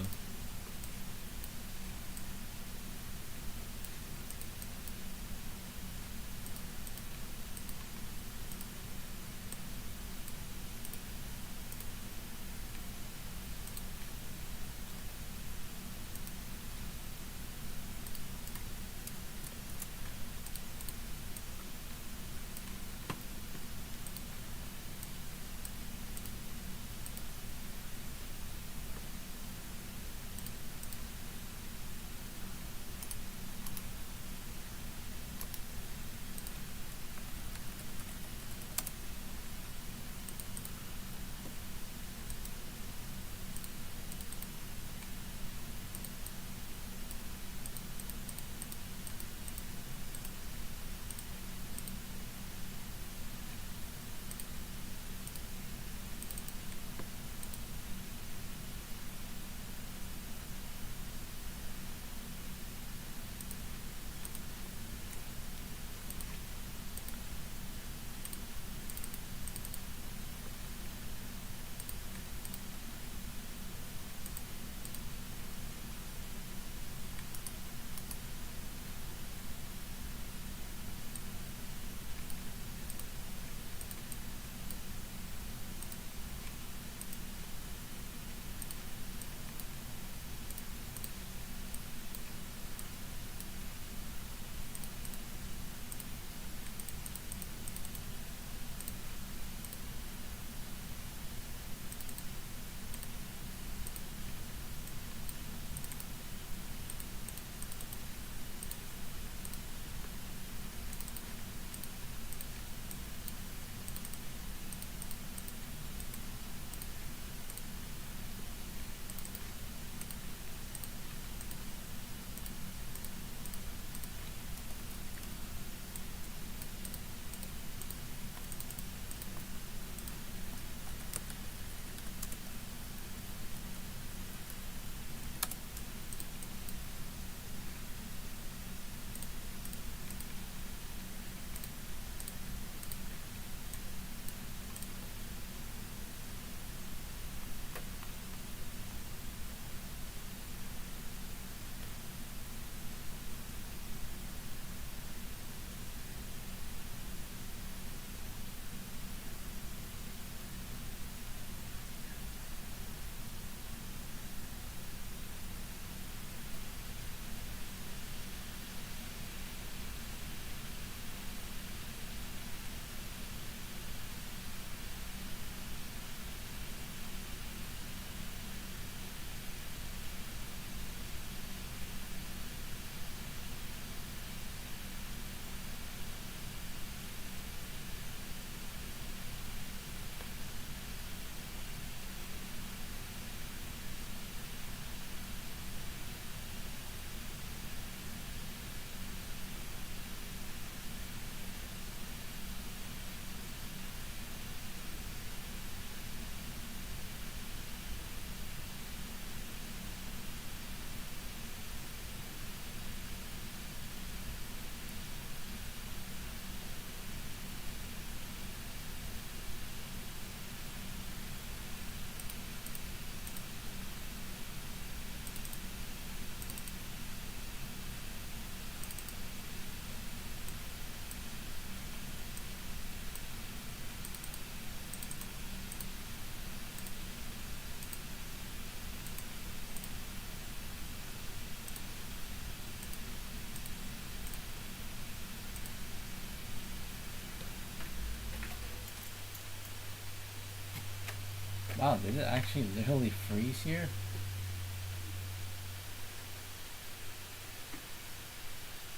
Wow, did it actually literally freeze here?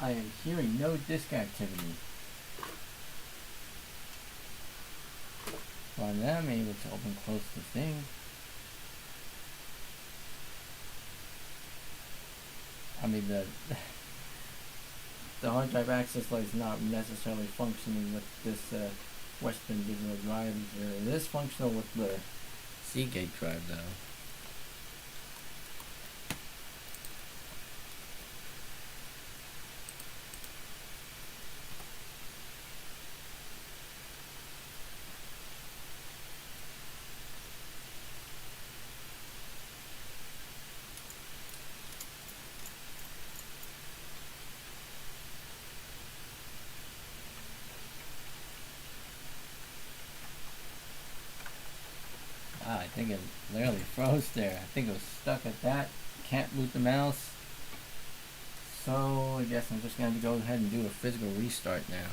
I am hearing no disk activity. Well, then I'm able to open close the thing. I mean, the hard drive access light is not necessarily functioning with this Western digital drive. It is functional with the Seagate drive though. Wow, I think it literally froze there. I think it was stuck at that. Can't boot the mouse. So I guess I'm just going to go ahead and do a physical restart now.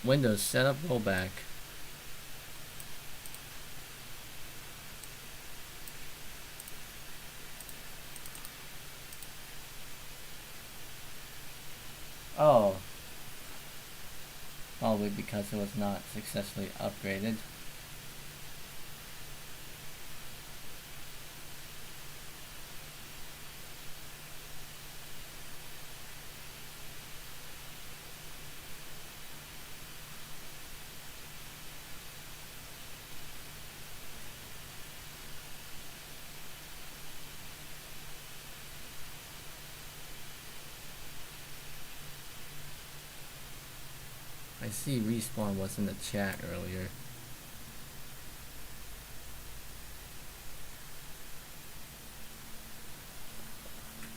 Windows setup rollback. Oh. Probably because it was not successfully upgraded. I see Respawn was in the chat earlier.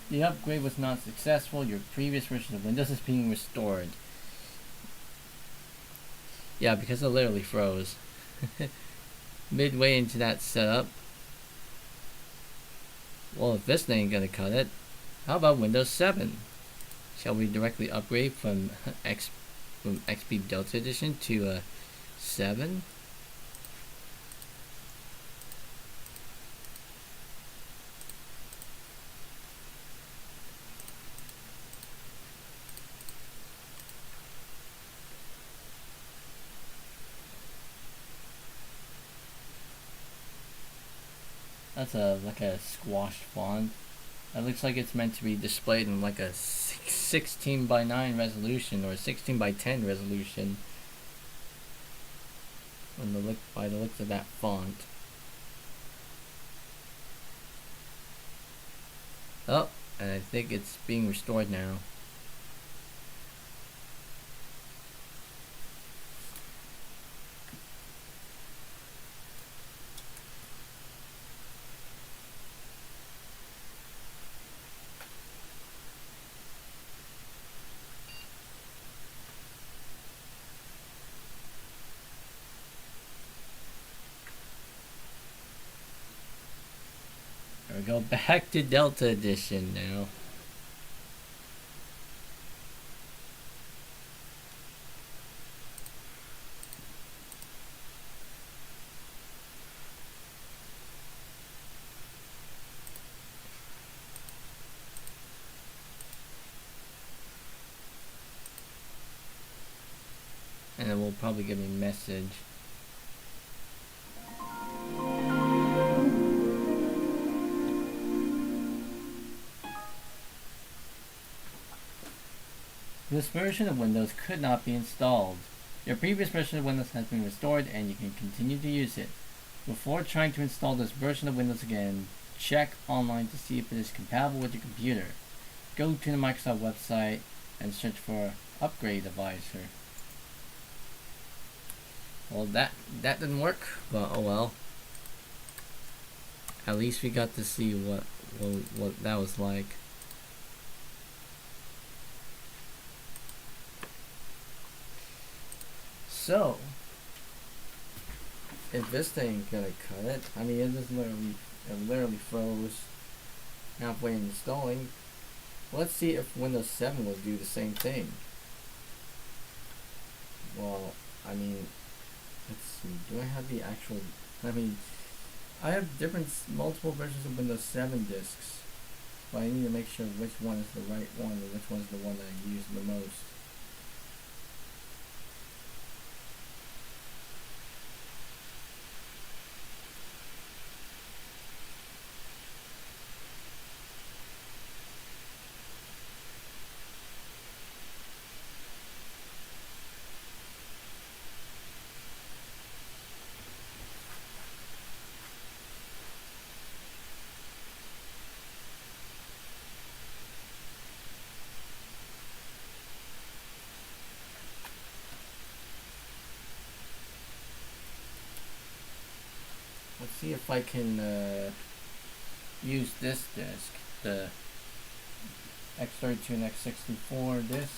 The upgrade was not successful. Your previous version of Windows is being restored. Yeah, because it literally froze. Midway into that setup. Well, if this ain't gonna cut it, how about Windows 7? Shall we directly upgrade from XP Delta Edition to 7? That's like a squashed font. That looks like it's meant to be displayed in like a 16 by 9 resolution or 16 by 10 resolution. By the looks of that font. Oh, and I think it's being restored now. We go back to Delta Edition now. And it will probably give me a message. This version of Windows could not be installed. Your previous version of Windows has been restored and you can continue to use it. Before trying to install this version of Windows again, check online to see if it is compatible with your computer. Go to the Microsoft website and search for Upgrade Advisor. Well, that didn't work, but oh well. At least we got to see what that was like. So, if this thing's gonna cut it, I mean, it is literally It literally froze halfway installing. Let's see if Windows 7 will do the same thing. Well, I mean, let's see. Do I have the actual? I mean, I have multiple versions of Windows 7 disks, but I need to make sure which one is the right one and which one is the one that I use the most. Let's see if I can use this disk, the X32 and X64 disk.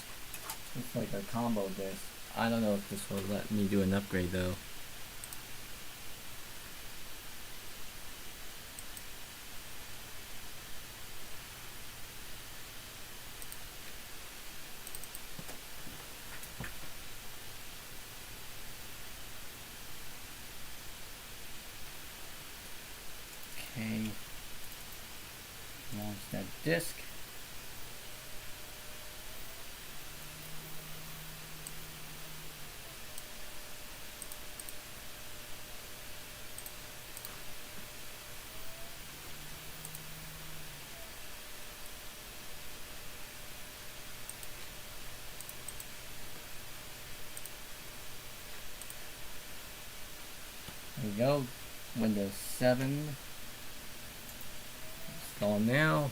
It's like a combo disk. I don't know if this will let me do an upgrade though. Okay, launch that disk. There we go, Windows 7. Install now.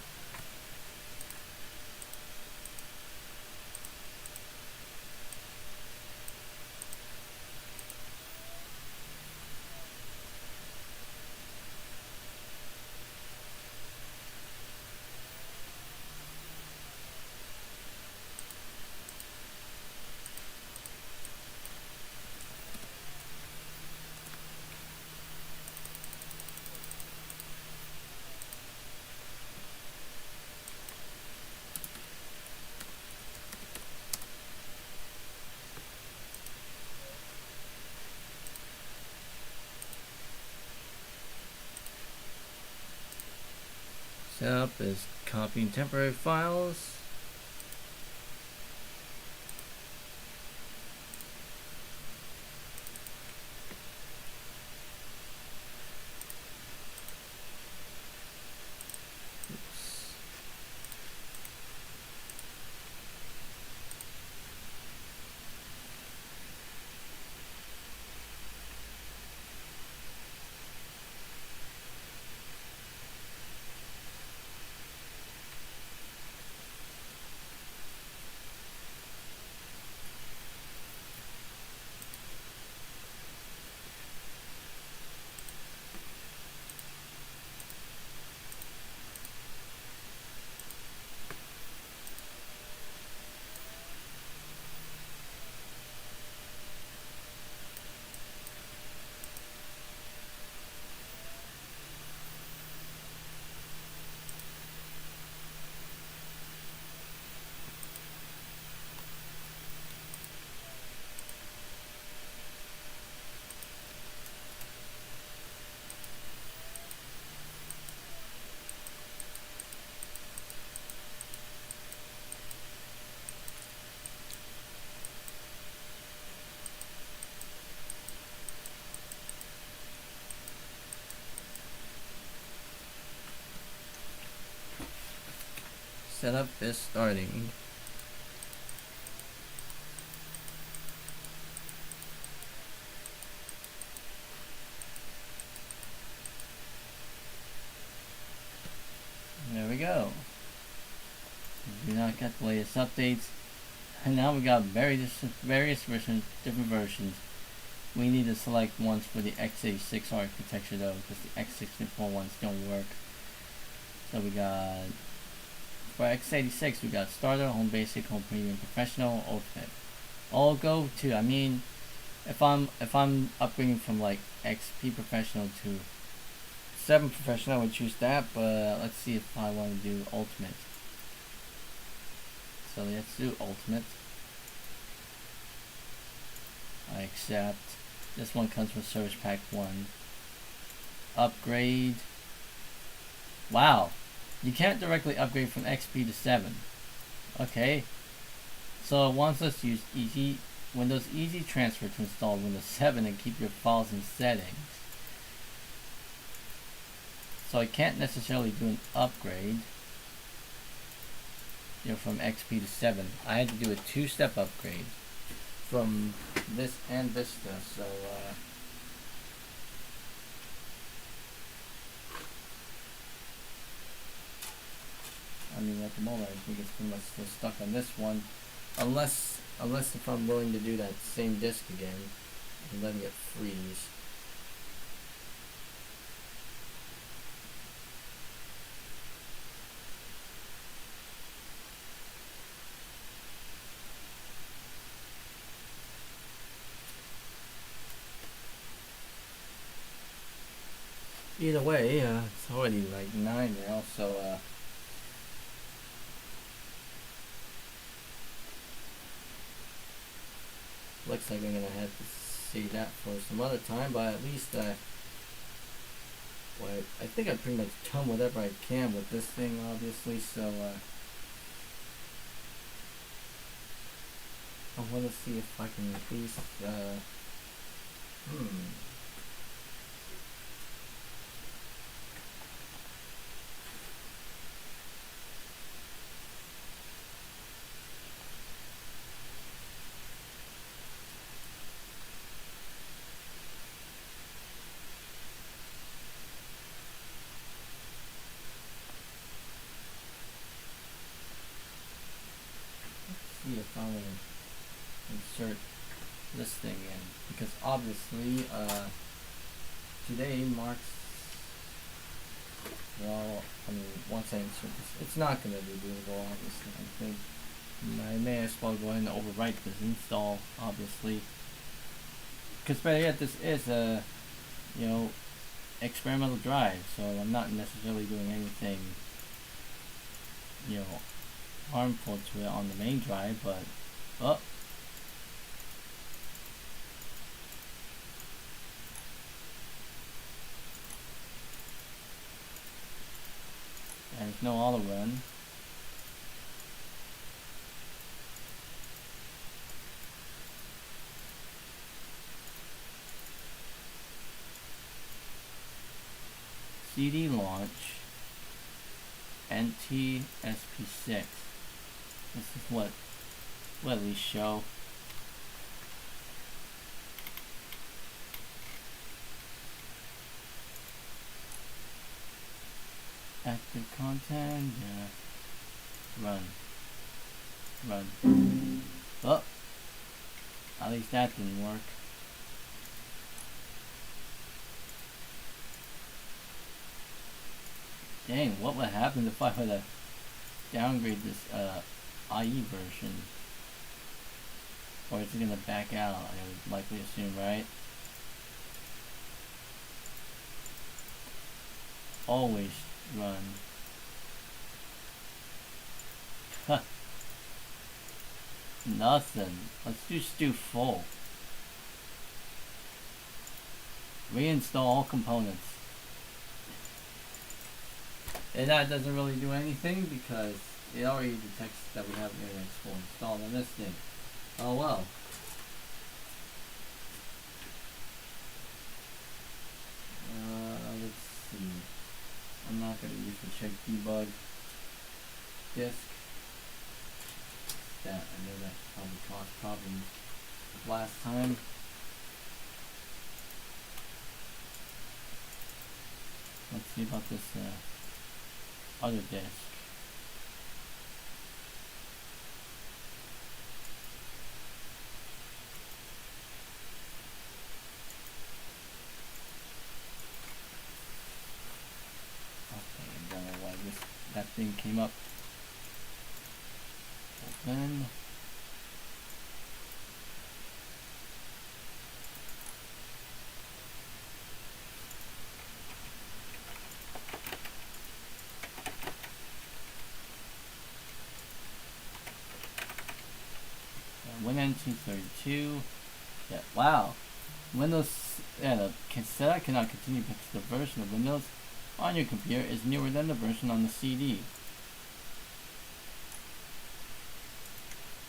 Setup is copying temporary files. Setup is starting. There we go. We do not get the latest updates. And now we got various versions, different versions. We need to select ones for the x86 architecture though, because the x64 ones don't work. So we got, for x86 we got Starter, Home Basic, Home Premium, Professional, Ultimate. All go to, I mean, if I'm upgrading from like XP Professional to 7 Professional, I would choose that, but let's see if I want to do Ultimate. So let's do Ultimate. I accept. This one comes with Service Pack 1. Upgrade. Wow. You can't directly upgrade from XP to 7. Okay. So it wants us to use Windows Easy Transfer to install Windows 7 and keep your files and settings. So I can't necessarily do an upgrade, from XP to 7. I had to do a 2-step upgrade from this and Vista. So I mean, at the moment, I think it's pretty much still stuck on this one, unless if I'm willing to do that same disk again and letting it freeze. Either way, it's already like 9 now, so looks like I'm gonna have to see that for some other time, but at least well, I think I've pretty much done whatever I can with this thing, obviously, so I want to see if I can at least see if I want to insert this thing in, because obviously today marks, well, I mean, once I insert this, it's not going to be doable, obviously. I think I may as well go ahead and overwrite this install, obviously, because better yet, this is a experimental drive, so I'm not necessarily doing anything harmful to it on the main drive, but there's no auto run. CD launch NTSP6. This is what at least show. Active content, yeah. Run. Oh, at least that didn't work. Dang, what would happen if I were to downgrade this IE version? Or is it gonna back out? I would likely assume, right? Always run. Huh. Nothing. Let's do full. Reinstall all components. And that doesn't really do anything because it already detects that we have Internet Explorer installed on this thing. Oh well. Let's see. I'm not going to use the check debug disk. I know that probably caused problems last time. Let's see about this other disk. Okay, I don't know why that thing came up. Open. WinNT32. Yeah, wow. Windows, the cassette cannot continue because the version of Windows on your computer is newer than the version on the CD.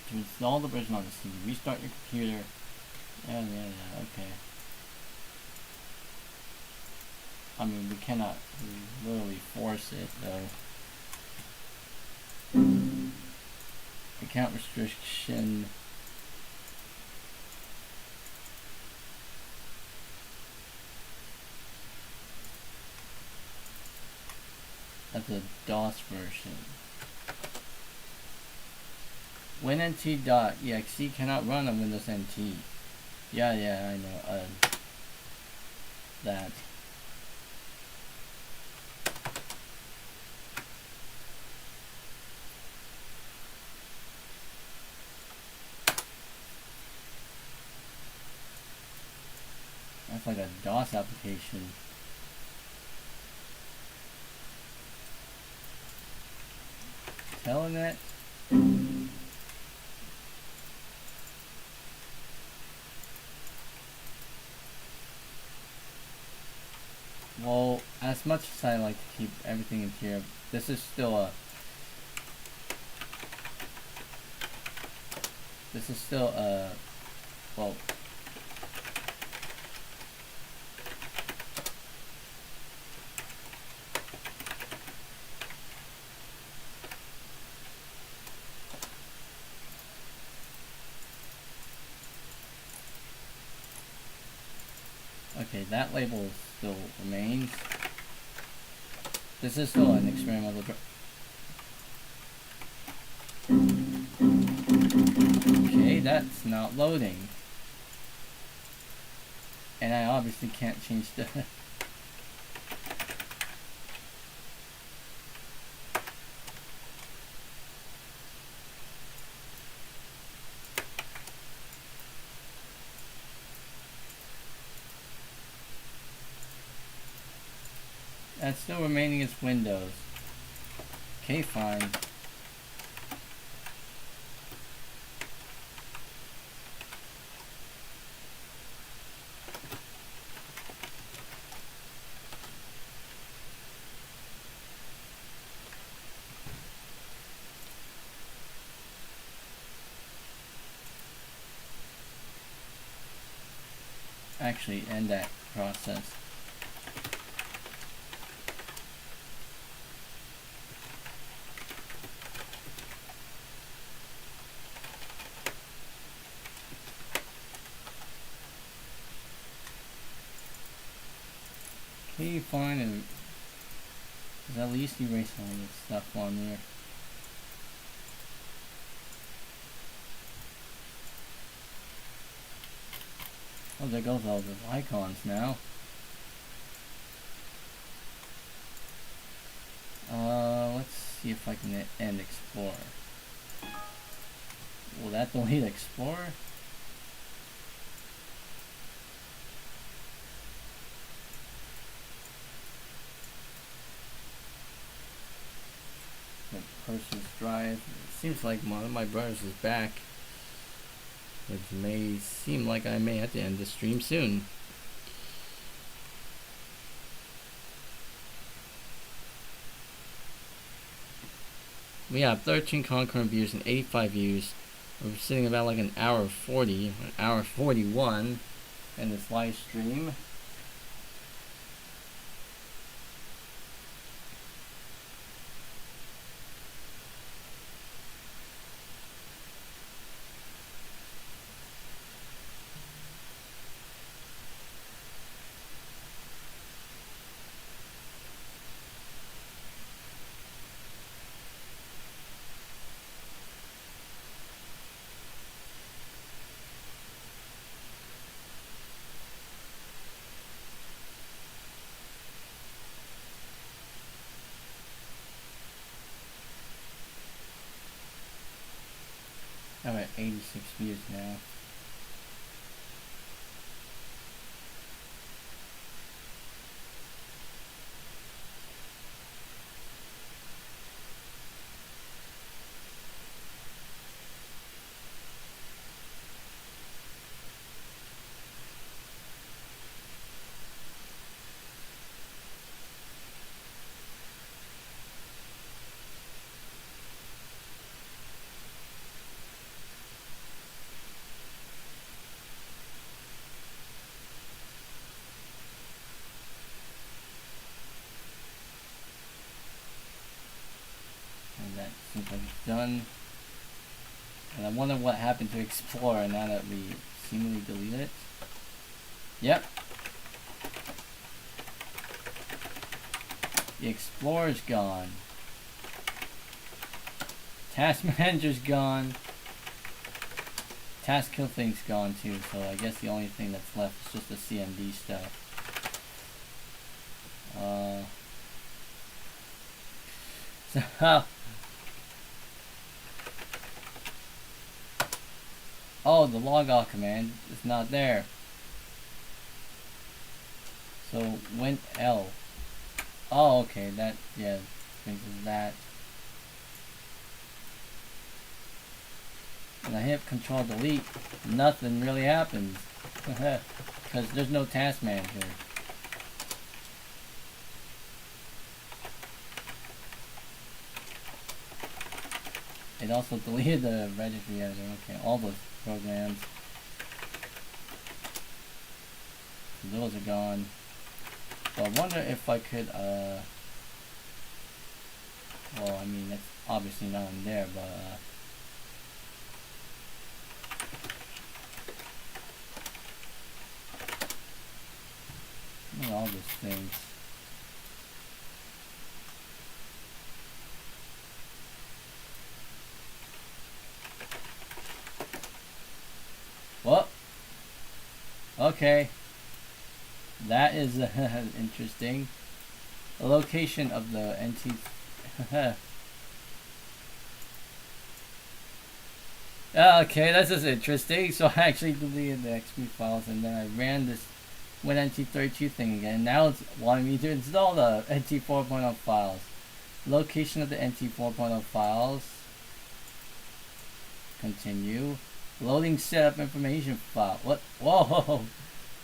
To install the version on the CD, restart your computer. Yeah, okay. I mean, we cannot literally force it, though. Account restriction. That's a DOS version. WinNT.exe cannot run on Windows NT. Yeah, I know. That. That's like a DOS application. Telnet. Well, as much as I like to keep everything in here, this is still a well, okay, that label still remains. This is still an experimental. Okay, that's not loading. And I obviously can't change the that's still remaining as Windows. Okay, fine. Actually end that process. Okay, fine, and at least erase all this stuff on there. Oh, there goes all the icons now. Let's see if I can end Explorer. Will that delete Explorer? The person's drive. It seems like one of my brothers is back. It may seem like I may have to end the stream soon. We have 13 concurrent views and 85 views. We're sitting about like an hour 40, an hour 41 in this live stream. I'm at 86 views now. done. And I wonder what happened to Explorer now that we seemingly deleted it. Yep. The Explorer's gone. Task Manager's gone. Task Kill thing's gone too, so I guess the only thing that's left is just the CMD stuff. So, oh, the logout command is not there. So when L. Oh, okay, that, yeah, brings us that. And I hit Control Delete, nothing really happens. Because there's no task manager. It also deleted the registry editor. Okay, all those programs. Those are gone. So I wonder if I could, well, I mean, that's obviously not in there, but, all these things. Well, okay. That is interesting. The location of the NT. Okay, this is interesting. So I actually deleted the XP files and then I ran this WinNT32 thing again. Now it's wanting me to install the NT 4.0 files. Location of the NT 4.0 files. Continue. Loading setup information file. What? Whoa!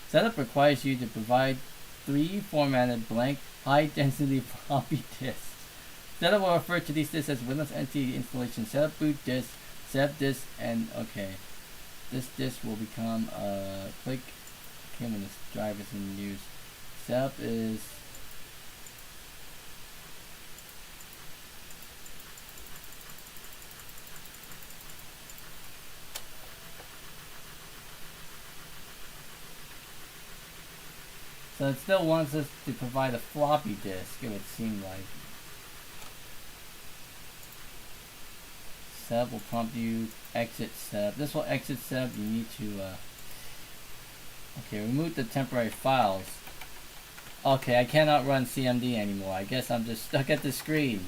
Setup requires you to provide 3 formatted blank high-density floppy disks. Setup will refer to these disks as Windows NT installation setup boot disk, setup disk, and okay. This disk will become click. Okay, when this drive is in use. Setup is. So it still wants us to provide a floppy disk, it would seem like. Setup will prompt you exit setup. This will exit setup. You need to okay, remove the temporary files. Okay, I cannot run CMD anymore. I guess I'm just stuck at the screen.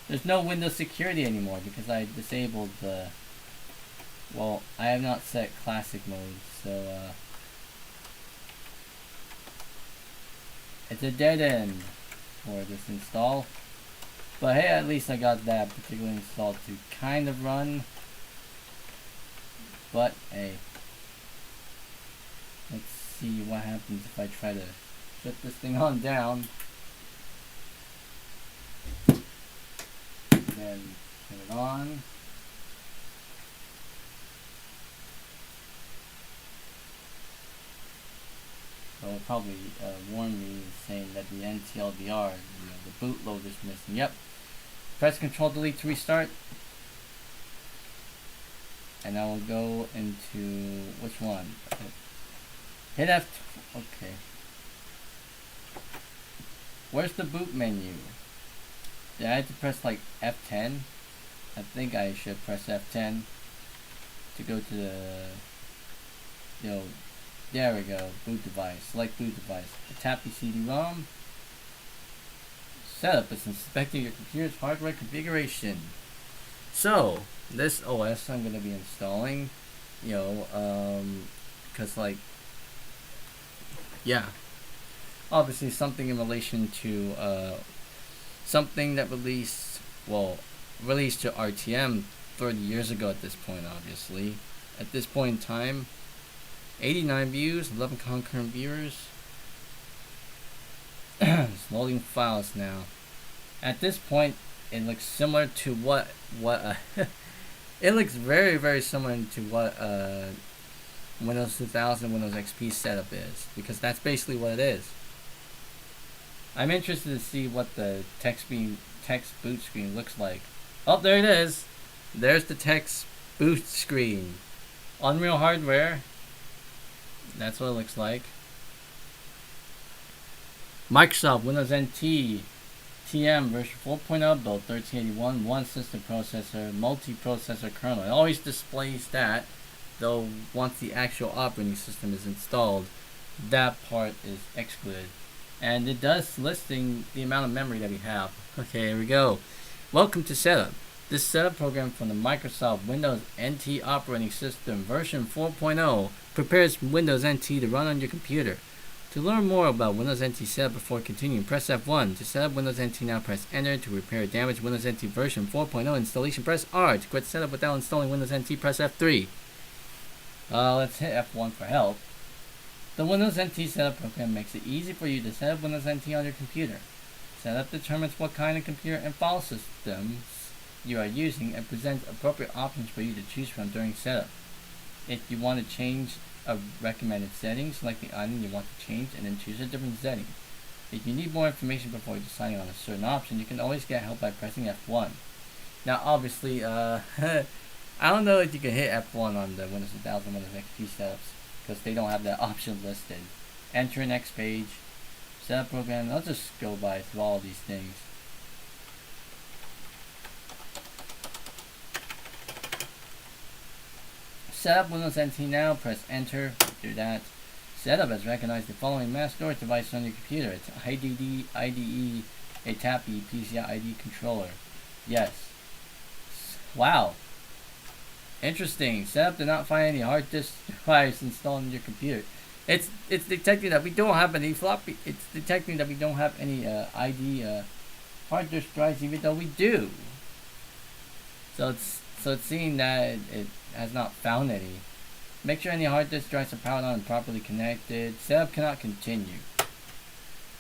There's no Windows security anymore because I disabled the, well, I have not set classic mode, so it's a dead end for this install. But hey, at least I got that particular install to kind of run. But hey, let's see what happens if I try to shut this thing on down. Then turn it on. So it'll probably warn me saying that the NTLDR, the bootloader is missing. Yep. Press Control Delete to restart. And I will go into which one? Hit F. Okay. Where's the boot menu? Did I have to press like F10? I think I should press F10 to go to the, there we go, boot device, select boot device. Tap the CD-ROM. Setup is inspecting your computer's hardware configuration. So, this OS I'm going to be installing, because like, yeah, obviously something in relation to, something that released to RTM 30 years ago at this point, obviously. At this point in time, 89 views, 11 concurrent viewers. It's loading files now. At this point, it looks similar to what it looks very, very similar to what Windows 2000, Windows XP setup is, because that's basically what it is. I'm interested to see what the text boot screen looks like Oh, there it is. There's the text boot screen. Unreal hardware. That's what it looks like. Microsoft Windows NT TM version 4.0 build 1381, one system processor, multi-processor kernel. It always displays that, though once the actual operating system is installed, that part is excluded. And it does listing the amount of memory that we have. Okay, here we go. Welcome to Setup. This setup program from the Microsoft Windows NT operating system version 4.0 prepares Windows NT to run on your computer. To learn more about Windows NT setup before continuing, press F1. To set up Windows NT now, press Enter. To repair damaged Windows NT version 4.0 installation, press R. To quit setup without installing Windows NT, press F3. Let's hit F1 for help. The Windows NT setup program makes it easy for you to set up Windows NT on your computer. Setup determines what kind of computer and file systems you are using and presents appropriate options for you to choose from during setup. If you want to change a recommended setting, select the item you want to change and then choose a different setting. If you need more information before deciding on a certain option, you can always get help by pressing F1. Now obviously, I don't know if you can hit F1 on the Windows 1000 Windows XP setups because they don't have that option listed. Enter next page, setup program. I'll just go by through all these things. Setup Windows NT now, press Enter, do that. Setup has recognized the following mass storage device on your computer. It's IDD, IDE, a TAPI, PCI ID controller. Yes. Wow. Interesting. Setup did not find any hard disk drives installed in your computer. It's detecting that we don't have any floppy. It's detecting that we don't have any ID hard disk drives, even though we do. So it's seeing that it has not found any. Make sure any hard disk drives are powered on and properly connected. Setup cannot continue.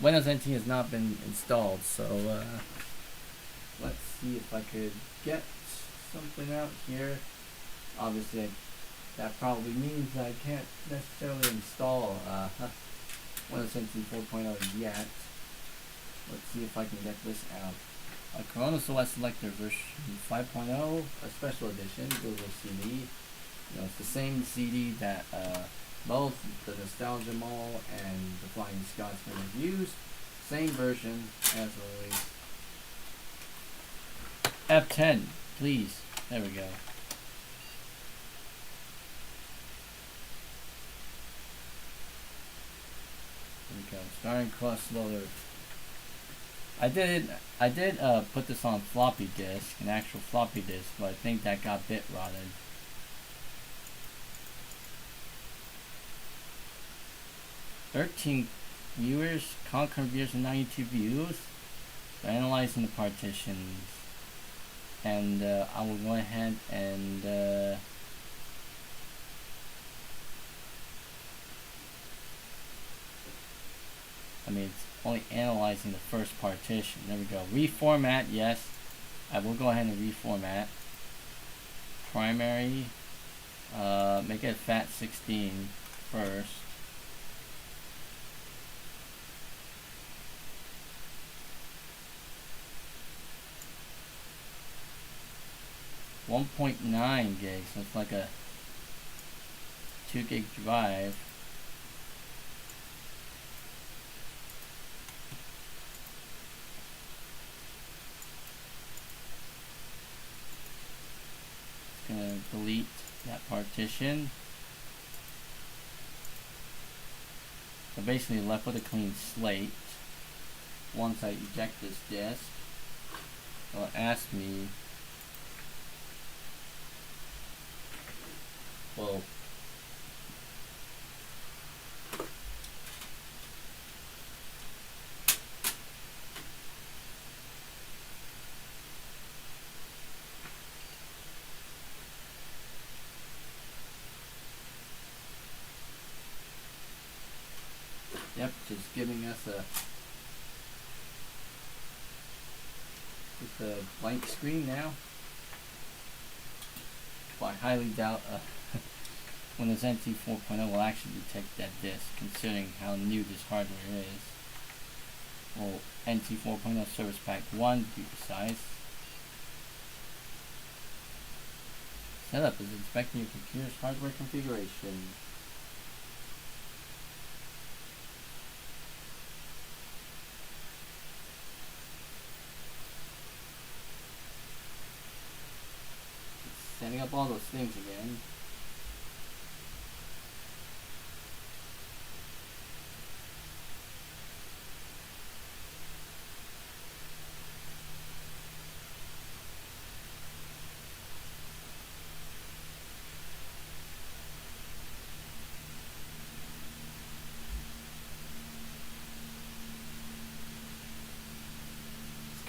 Windows NT has not been installed, so let's see if I could get something out here. Obviously, that probably means I can't necessarily install Windows NT 4.0 yet. Let's see if I can get this out. A Corona OS Selector version 5.0, a special edition, Google CD. You know, it's the same CD that both the Nostalgia Mall and the Flying Scotsman have used. Same version as always. F10, please. There we go. There we go. Starting cross-loader. I did put this on floppy disk, an actual floppy disk, but I think that got bit rotted. viewers, concurrent viewers and 92 views. So analyzing the partitions, and I will go ahead and it's only analyzing the first partition. There we go. Reformat, yes. I will go ahead and reformat. Primary, make it FAT16 first. .9 gigs, so it's like a 2 gig drive. Gonna delete that partition. So basically left with a clean slate. Once I eject this disk, it'll ask me, well, yep, just giving us just a blank screen now. Well, I highly doubt Windows NT 4.0 will actually detect that disk, considering how new this hardware is. Well, NT 4.0 Service Pack 1 to be precise. Setup is inspecting your computer's hardware configuration. It's setting up all those things again.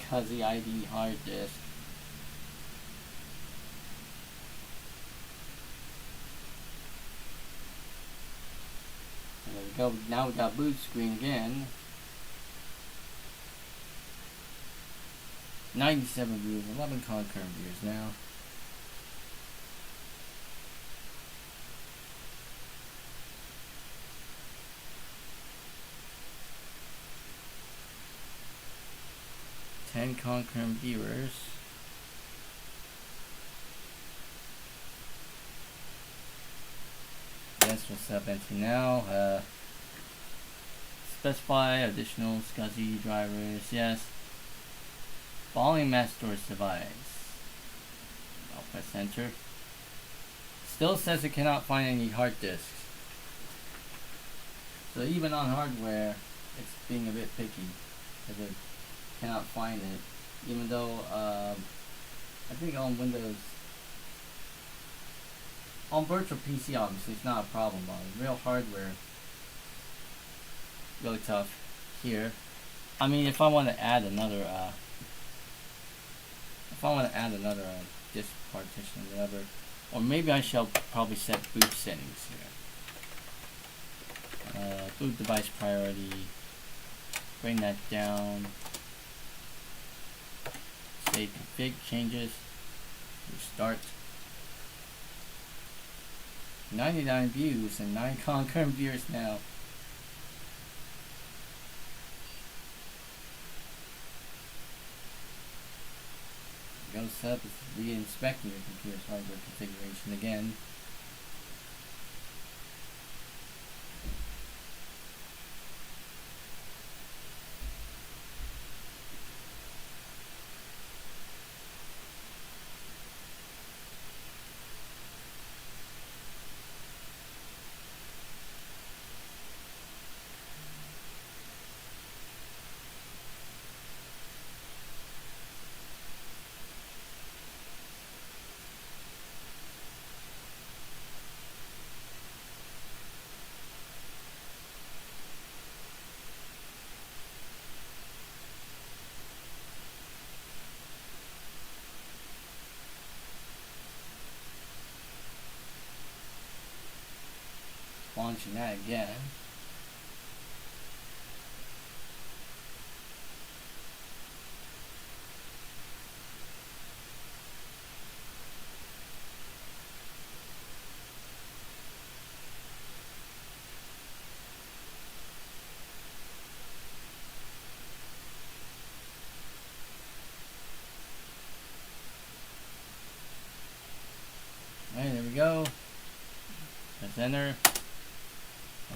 SCSI ID hard disk. And there we go. Now we got boot screen again. 97 views, 11 concurrent views now. Concurrent viewers. Yes, we'll set up entry now. Specify additional SCSI drivers. Yes. Following mass storage device. I'll press enter. Still says it cannot find any hard disks. So even on hardware, it's being a bit picky because it cannot find it, even though I think on Windows, on virtual PC obviously it's not a problem, but on real hardware, really tough here. I mean, if I want to add another disk partition or whatever, or maybe I shall probably set boot settings here. Boot device priority, bring that down. Save config changes, restart. 99 views and 9 concurrent viewers now. Go setup is re-inspecting your computer's hardware configuration again. Launching that again. Alright, there we go. Press enter.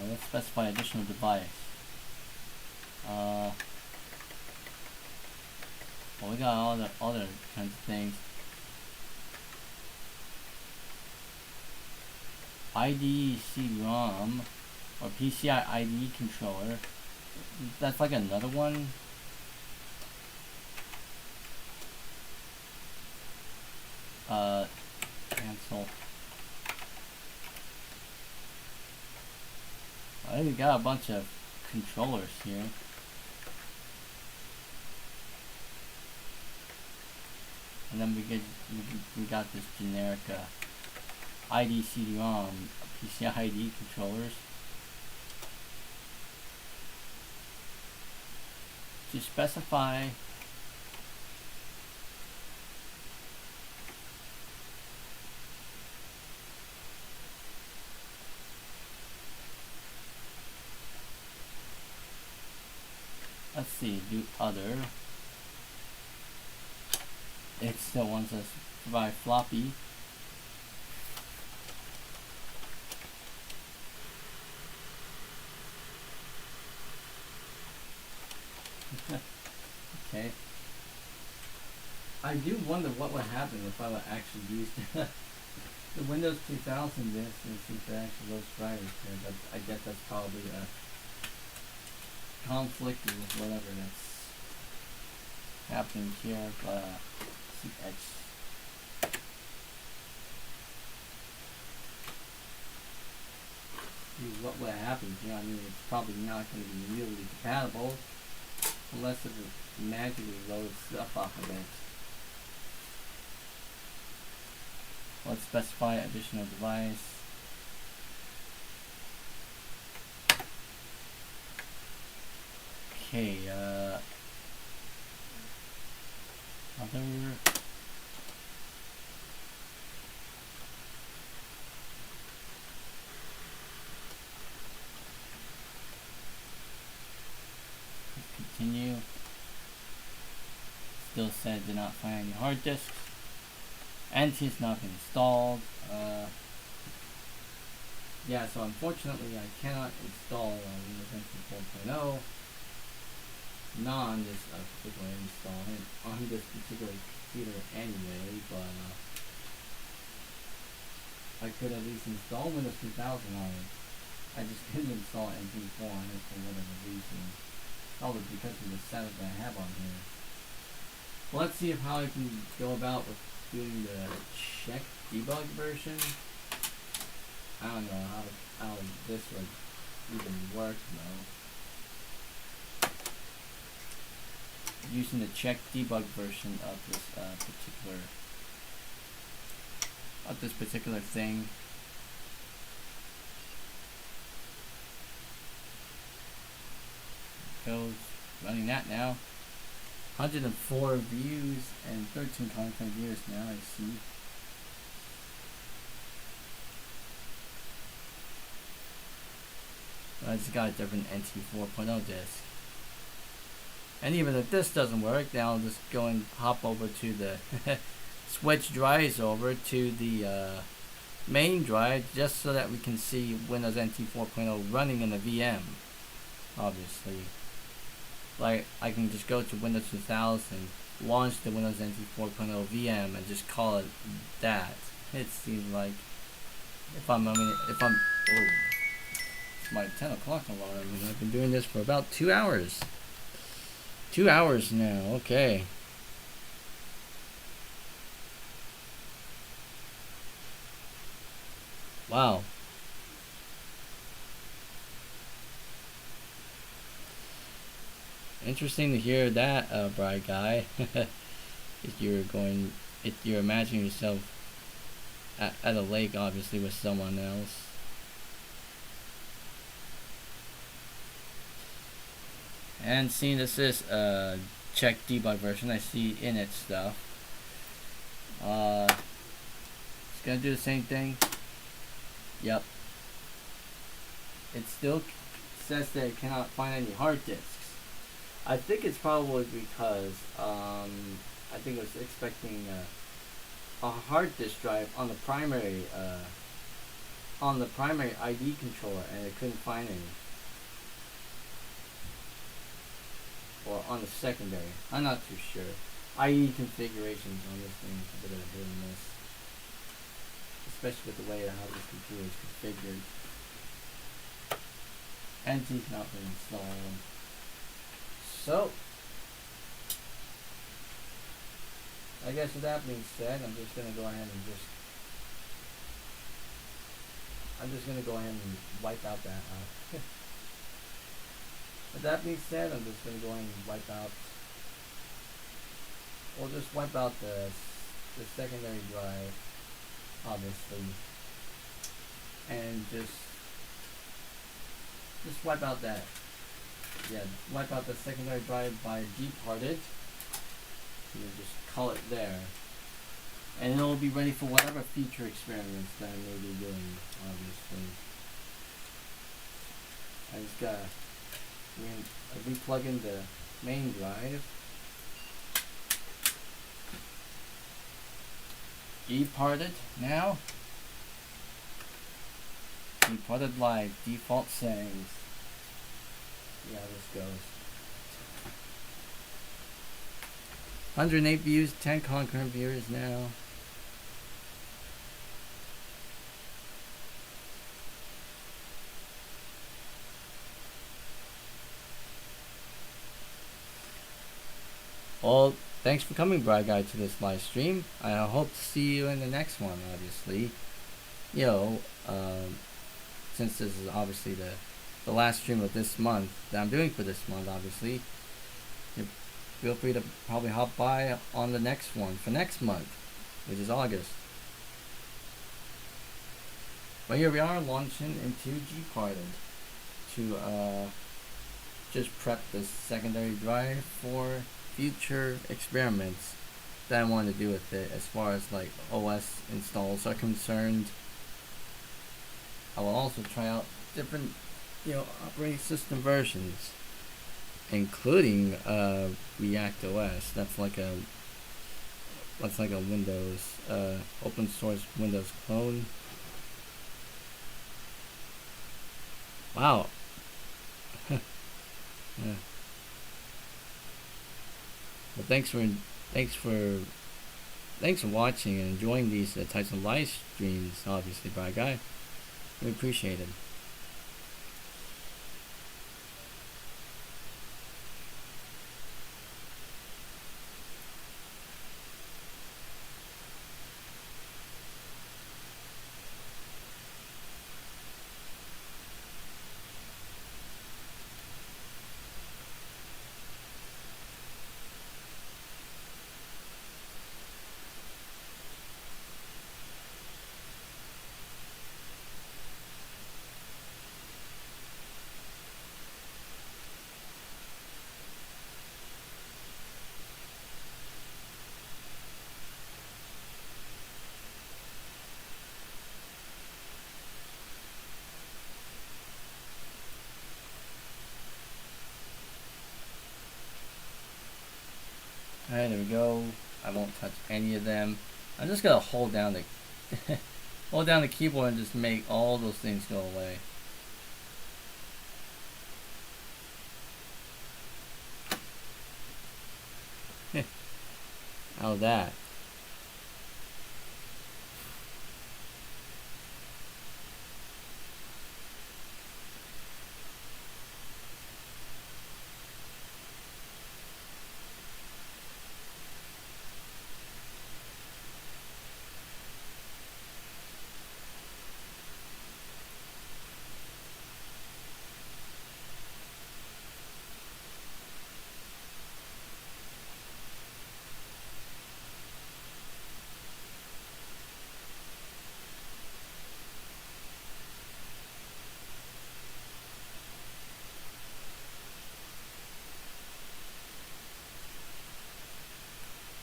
Let's specify additional device. Well, we got all the other kinds of things. ID CD-ROM or PCI ID controller. That's like another one. Cancel. I think we got a bunch of controllers here. And then we got this generic ID CD-ROM PCI ID controllers. To specify let's see, do other. It still wants us to provide floppy. Okay. I do wonder what would happen if I would actually use the Windows 2000 disk and see if it actually loads drivers there, but I guess that's probably conflicting with whatever that's happening here, but what would happen here? I mean, it's probably not going to be really compatible unless it magically loads stuff off of it. Let's specify additional device. Okay, other. Continue. Still said did not find any hard disks. NT has not been installed. Yeah, so unfortunately I cannot install Windows NT 4.0 on this particular installment on this particular computer anyway, but I could at least install Windows 2000 on it. I just couldn't install NT4 on it for whatever reason. Probably because of the setup that I have on here. Well, let's see how I can go about with doing the check debug version. I don't know how this would even work though. Using the check debug version of this particular thing. Goes running that now. 104 views and 13 content viewers now, I see. I just got a different NT 4.0 disk. And even if this doesn't work, then I'll just go and hop over to the switch drives over to the main drive just so that we can see Windows NT 4.0 running in the VM, obviously. Like, I can just go to Windows 2000, launch the Windows NT 4.0 VM, and just call it that. It seems like if I'm it's my 10 o'clock alarm, and I've been doing this for about 2 hours. 2 hours now, okay. Wow. Interesting to hear that, bright guy. if you're imagining yourself at a lake, obviously with someone else. And seeing this is check debug version, I see init stuff. It's gonna do the same thing. Yep. It still says that it cannot find any hard disks. I think it's probably because I think it was expecting a hard disk drive on the primary ID controller, and it couldn't find any. Or on the secondary. I'm not too sure. ID configurations on this thing is a bit of a hit and miss, especially with the way how this computer is configured. NT's not been installed. So, I guess with that being said, I'm just gonna go ahead and wipe out that. With that being said, I'm just gonna go ahead and wipe out the secondary drive, obviously, and just wipe out that. Yeah, wipe out the secondary drive by departed. You can just call it there, and it'll be ready for whatever future experiments that I may be doing. Obviously, I just gotta replug in the main drive. Departed now. Departed live. Default settings. See how this goes. 108 views, 10 concurrent viewers now. Well, thanks for coming, Bride Guy, to this live stream. I hope to see you in the next one, obviously. You know, since this is obviously the last stream of this month that I'm doing for this month, obviously, you feel free to probably hop by on the next one for next month, which is August. But here we are launching into Gparted to just prep the secondary drive for future experiments that I want to do with it as far as like OS installs are concerned. I will also try out different, you know, operating system versions, including React OS. That's like a Windows open source Windows clone. Wow. Yeah. Well, thanks for watching and enjoying these types of live streams. Obviously, Bride Guy, we appreciate it. Alright, there we go. I won't touch any of them. I'm just gonna hold down the hold down the keyboard and just make all those things go away. How that?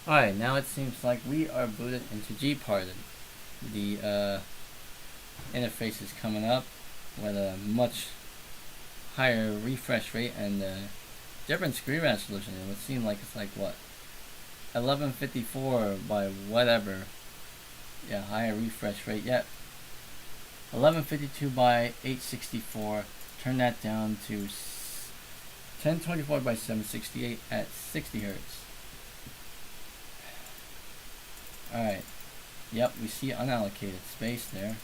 Alright, now it seems like we are booted into Gparted. The interface is coming up with a much higher refresh rate and different screen resolution. It would seem like it's like what, 1154 by whatever. Yeah, higher refresh rate. Yep. 1152 by 864. Turn that down to 1024 by 768 at 60 hertz. Alright. Yep, we see unallocated space there.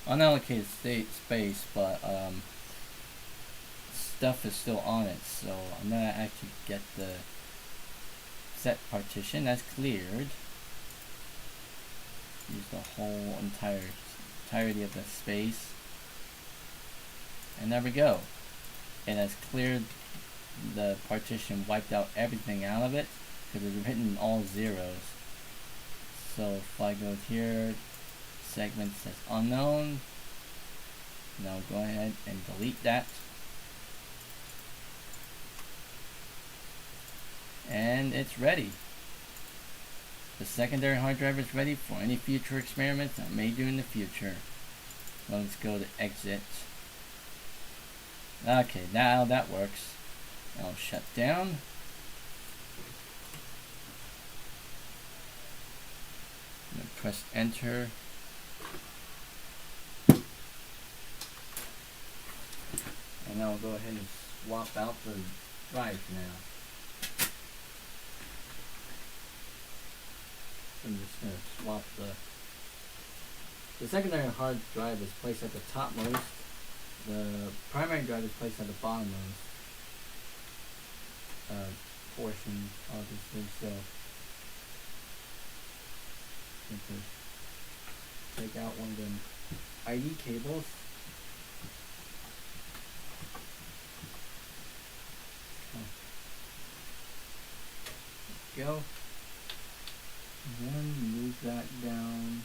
Unallocated space, but stuff is still on it, so I'm gonna actually get the set partition that's cleared. Use the whole entirety of the space. And there we go. It has cleared the partition, wiped out everything out of it, because it's written all zeros. So if I go here, segment says unknown. Now go ahead and delete that. And it's ready. The secondary hard drive is ready for any future experiments I may do in the future. Let's go to exit. Okay, now that works. I'll shut down. I'm gonna press enter. And I'll go ahead and swap out the drive now. I'm just gonna swap the secondary hard drive is placed at the topmost. The primary drive is placed at the bottommost portion, obviously. So I'm going to take out one of them ID cables. Go. And then move that down.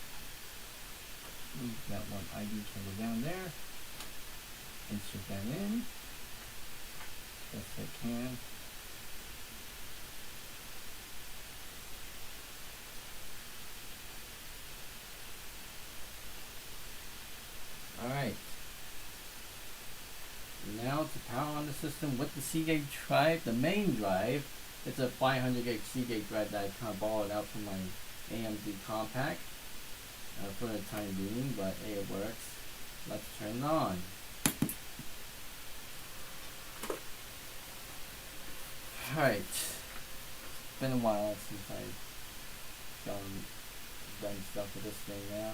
Move that one ID cable down there. Insert that in. Best I can. Alright. Now to power on the system with the Seagate drive, the main drive. It's a 500 gig Seagate drive that I kind of borrowed out from my AMD compact for the time being, but hey, it works. Let's turn it on. Alright. It's been a while since I've done stuff with this thing now.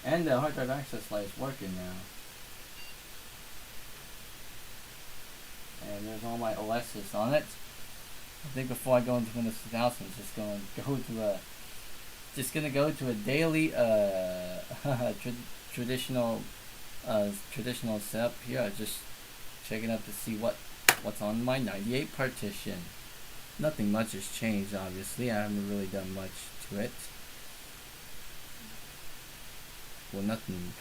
And the hard drive access light is working now. And there's all my OSs on it. I think before I go into Windows 2000, I'm just gonna go to a daily traditional setup here. Just checking up to see what's on my 98 partition. Nothing much has changed, obviously. I haven't really done much to it. Well, nothing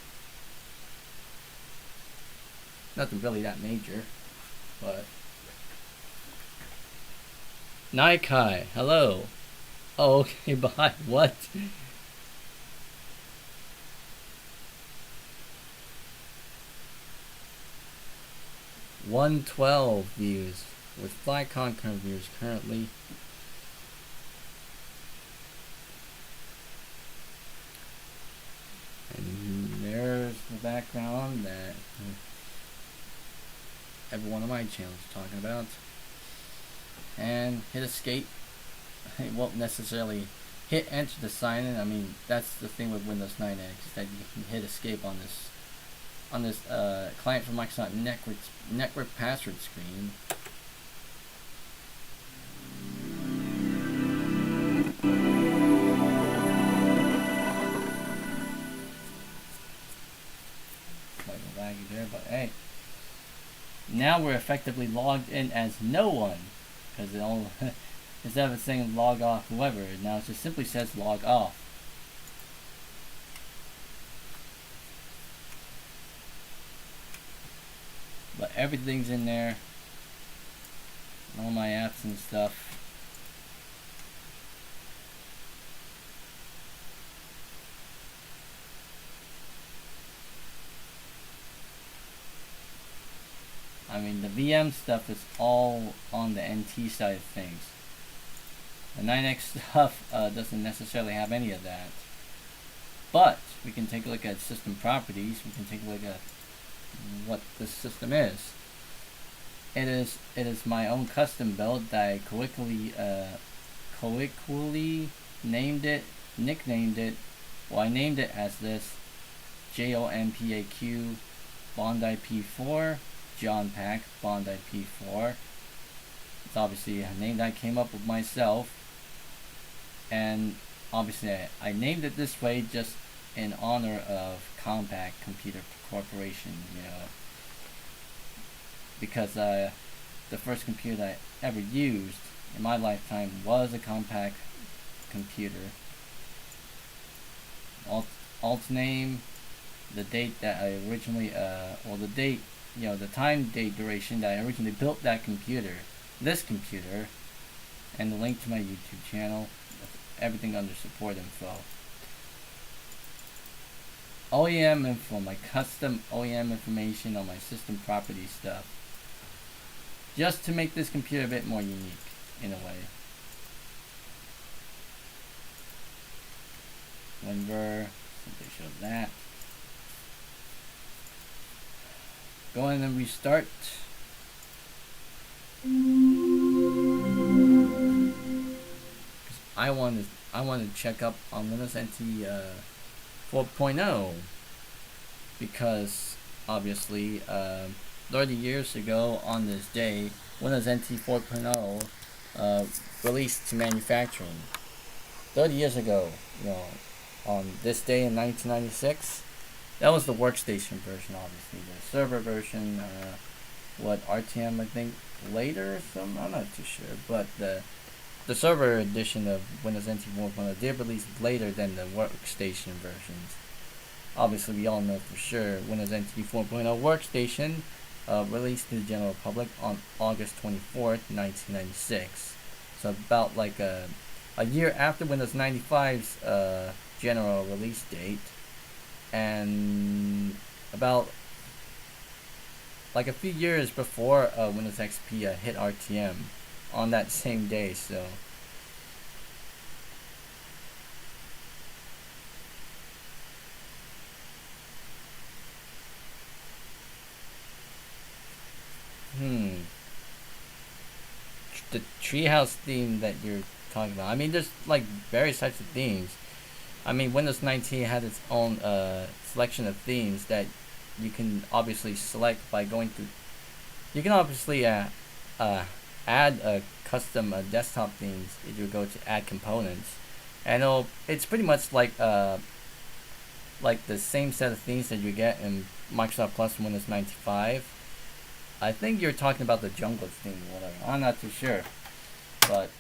really that major. But Naikai, hello. Oh, okay, bye. What? $112 views with 5 concurrent views currently. And there's the background that every one of my channels is talking about. And hit escape. It won't necessarily hit enter to sign in. I mean, that's the thing with Windows 9X, that you can hit escape on this client from Microsoft network password screen. Quite laggy there, but hey. Now we're effectively logged in as no one, because it all instead of it saying log off whoever, now it just simply says log off. But everything's in there, all my apps and stuff. I mean, the VM stuff is all on the NT side of things. The 9X stuff doesn't necessarily have any of that. But we can take a look at system properties. We can take a look at what this system is. It is my own custom build that I colloquially nicknamed it. Well, I named it as this JOMPAQ Bondi P4. John Pack Bondi P4. It's obviously a name that I came up with myself, and obviously I named it this way just in honor of Compaq Computer Corporation, you know, because the first computer I ever used in my lifetime was a Compaq computer. Alt name, the date that I originally the date, you know, the time, date, duration that I originally built that computer, this computer, and the link to my YouTube channel, everything under support info. OEM info, my custom OEM information on my system property stuff, just to make this computer a bit more unique in a way. WinVer, simply shows that. Go in and restart. I wanted to check up on Windows NT 4.0 because obviously 30 years ago on this day, Windows NT 4.0 released to manufacturing. 30 years ago, on this day in 1996, that was the workstation version, obviously. The server version, RTM, I think, later or something? I'm not too sure. But the server edition of Windows NT 4.0 did release later than the workstation versions. Obviously, we all know for sure Windows NT 4.0 workstation released to the general public on August 24th, 1996. So about like a year after Windows 95's general release date, and about like a few years before Windows XP hit RTM on that same day. So the treehouse theme that you're talking about, I mean, there's like various types of themes. I mean, Windows 19 had its own selection of themes that you can obviously select by going through. You can obviously add custom desktop themes if you go to add components, and it's pretty much like the same set of themes that you get in Microsoft Plus Windows 95. I think you're talking about the jungle theme or whatever. I'm not too sure, but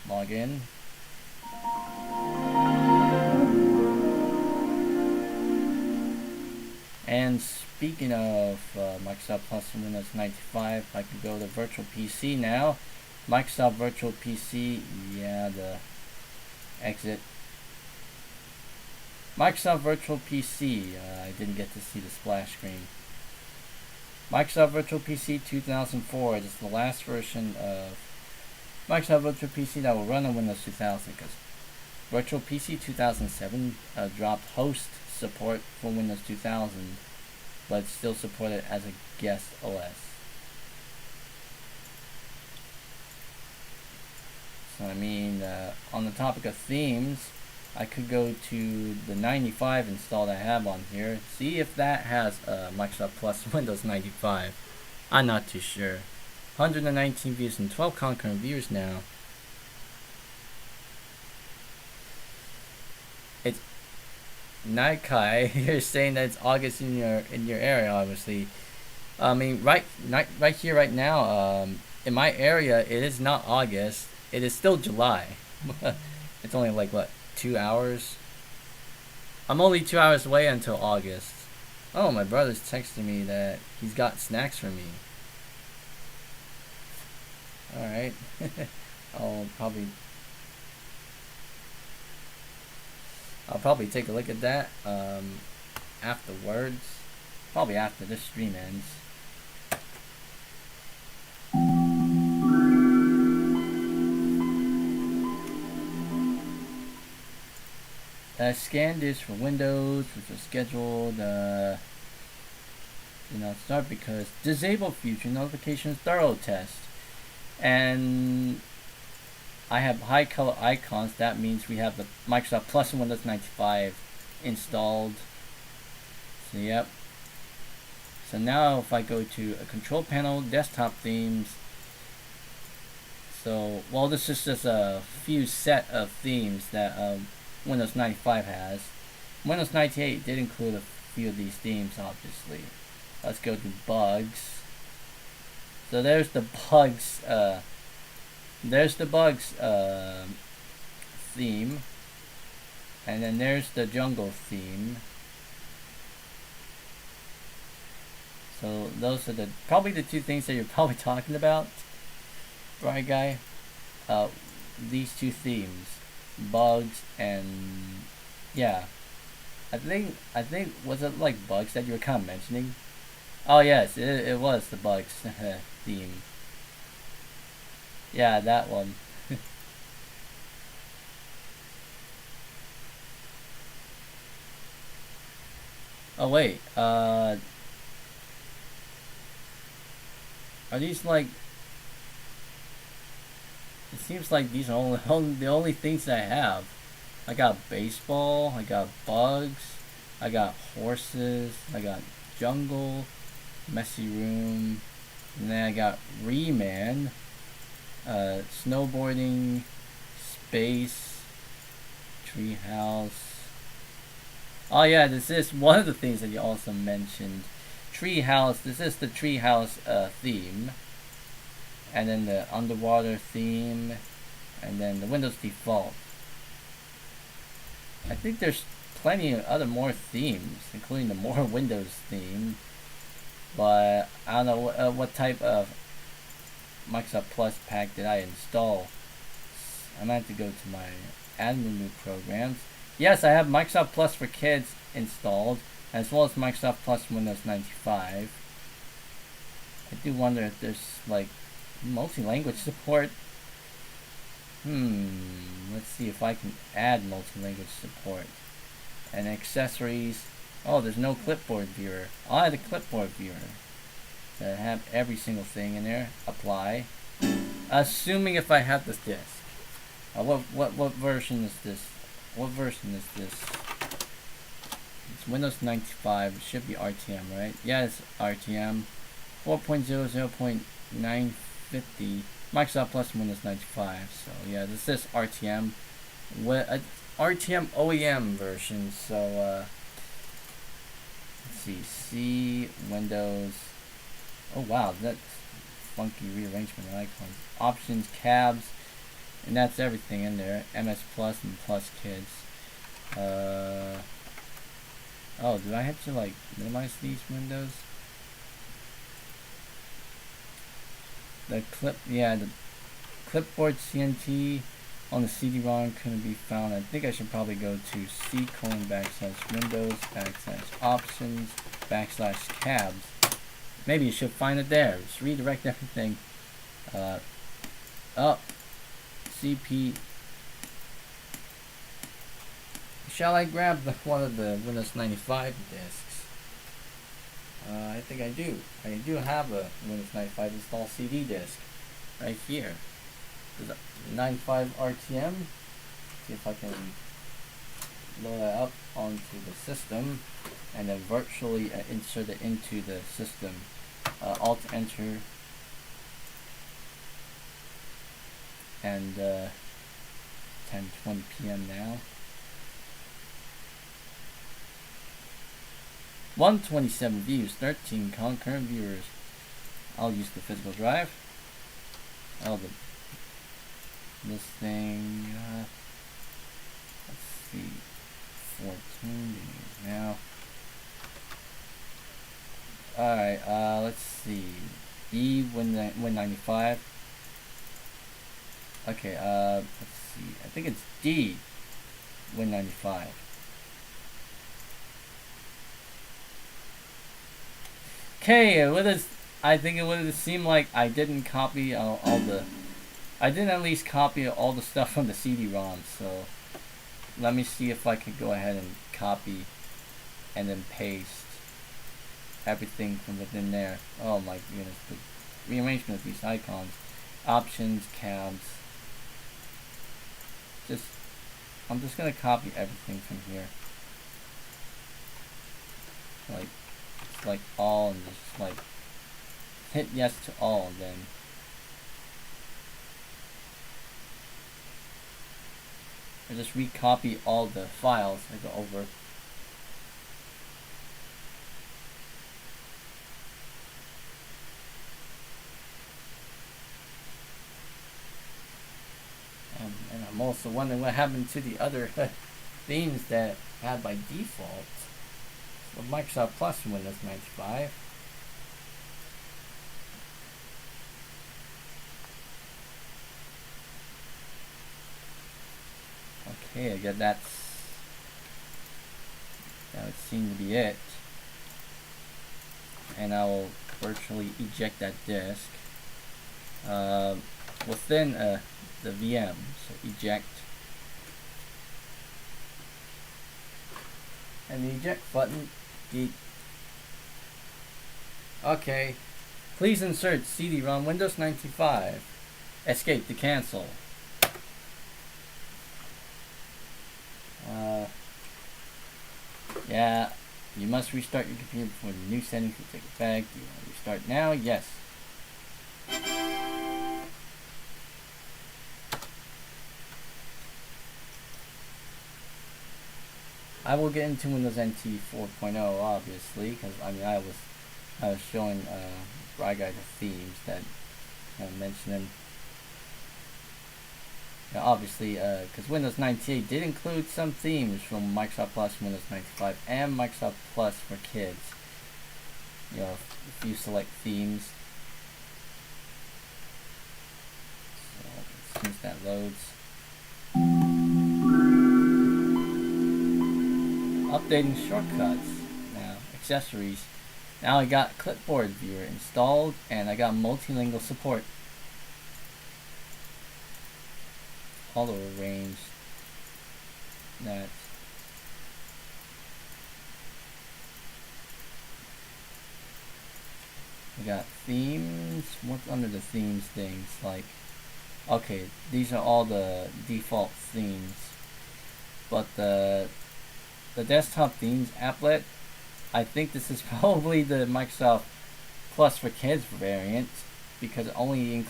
log in. And speaking of Microsoft Plus and Windows 95, I can go to Virtual PC now. Microsoft Virtual PC, yeah, the exit. Microsoft Virtual PC, I didn't get to see the splash screen. Microsoft Virtual PC 2004, this is the last version of Microsoft Virtual PC that will run on Windows 2000, because Virtual PC 2007 dropped host support for Windows 2000, but still supported as a guest OS. So I mean, on the topic of themes, I could go to the 95 install that I have on here, see if that has Microsoft Plus Windows 95. I'm not too sure. 119 views and 12 concurrent viewers now. It's Naikai. You're saying that it's August in your area, obviously. I mean, right here, right now, in my area, it is not August. It is still July. It's only like what, 2 hours? I'm only 2 hours away until August. Oh, my brother's texting me that he's got snacks for me. Alright. I'll probably take a look at that afterwards. Probably after this stream ends. Scan this for Windows, which was scheduled. Did not start because disable future notifications thorough test. And I have high color icons. That means we have the Microsoft Plus and Windows 95 installed. So yep. So now if I go to a control panel, desktop themes. So, well, this is just a few set of themes that Windows 95 has. Windows 98 did include a few of these themes, obviously. Let's go to bugs. So there's the bugs. Theme, and then there's the jungle theme. So those are probably the two things that you're probably talking about, right, guy? These two themes, bugs and yeah. I think was it like bugs that you were kind of mentioning? Oh yes, it was the bugs theme. Yeah, that one. Oh wait, are these like It seems like these are the only things I have. I got baseball, I got bugs, I got horses, I got jungle, messy room, and then I got Reman, snowboarding, space, treehouse. Oh yeah, this is one of the things that you also mentioned. Treehouse. This is the treehouse theme, and then the underwater theme, and then the Windows default. I think there's plenty of other more themes, including the more Windows theme. But I don't know what type of Microsoft Plus pack did I install. I'm going to have to go to my admin new programs. Yes, I have Microsoft Plus for Kids installed, as well as Microsoft Plus Windows 95. I do wonder if there's like multi-language support. Let's see if I can add multi-language support. And accessories. Oh, there's no clipboard viewer. I'll add a clipboard viewer. To have every single thing in there. Apply. Assuming if I have this disk. What version is this? What version is this? It's Windows 95. It should be RTM, right? Yeah, it's RTM. 4.00.950. Microsoft Plus Windows 95. So yeah, this is RTM. RTM OEM version. So let's see. C Windows. Oh wow, that's funky rearrangement of icons. Options, cabs, and that's everything in there. MS Plus and Plus Kids. Oh, do I have to like minimize these windows? The clipboard CNT on the CD-ROM couldn't be found. I think I should probably go to C:\Windows\options\cabs. Maybe you should find it there. Just redirect everything. CP. Shall I grab one of the Windows 95 disks? I think I do. I do have a Windows 95 install CD disk right here. There's a 95 RTM. See if I can load that up onto the system and then virtually insert it into the system. Alt Enter and 10:20 p.m. now. 127 views, 13 concurrent viewers. I'll use the physical drive. This thing. Let's see. 14 now. Alright, let's see. E Win95. Okay, let's see. I think it's D Win95. Okay, I think it would have seemed like I didn't copy all the. I didn't at least copy all the stuff from the CD-ROM. So let me see if I can go ahead and copy and then paste everything from within there. Oh my goodness, the rearrangement of these icons, options, cabs. I'm just gonna copy everything from here. Like all, and just like hit yes to all, then I just recopy all the files I go over. And I'm also wondering what happened to the other themes that I had by default. So Microsoft Plus Windows 95. Okay, I guess that would seem to be it. And I will virtually eject that disk within the VM. So eject. And the eject button. Okay. Please insert CD-ROM Windows 95. Escape to cancel. Yeah, you must restart your computer before the new settings will take effect. Do you want to restart now? Yes. I will get into Windows NT 4.0 obviously, because I mean I was showing Bry Guy the themes that I mentioned them. Now, obviously, because Windows 98 did include some themes from Microsoft Plus, Windows 95, and Microsoft Plus for Kids. You know, if you select themes. So, as soon as that loads. Updating shortcuts. Now, accessories. Now I got Clipboard Viewer installed, and I got multilingual support. Auto arrange that. We got themes. What's under the themes things? Like, okay, these are all the default themes, but the desktop themes applet, I think this is probably the Microsoft Plus for Kids variant, because it only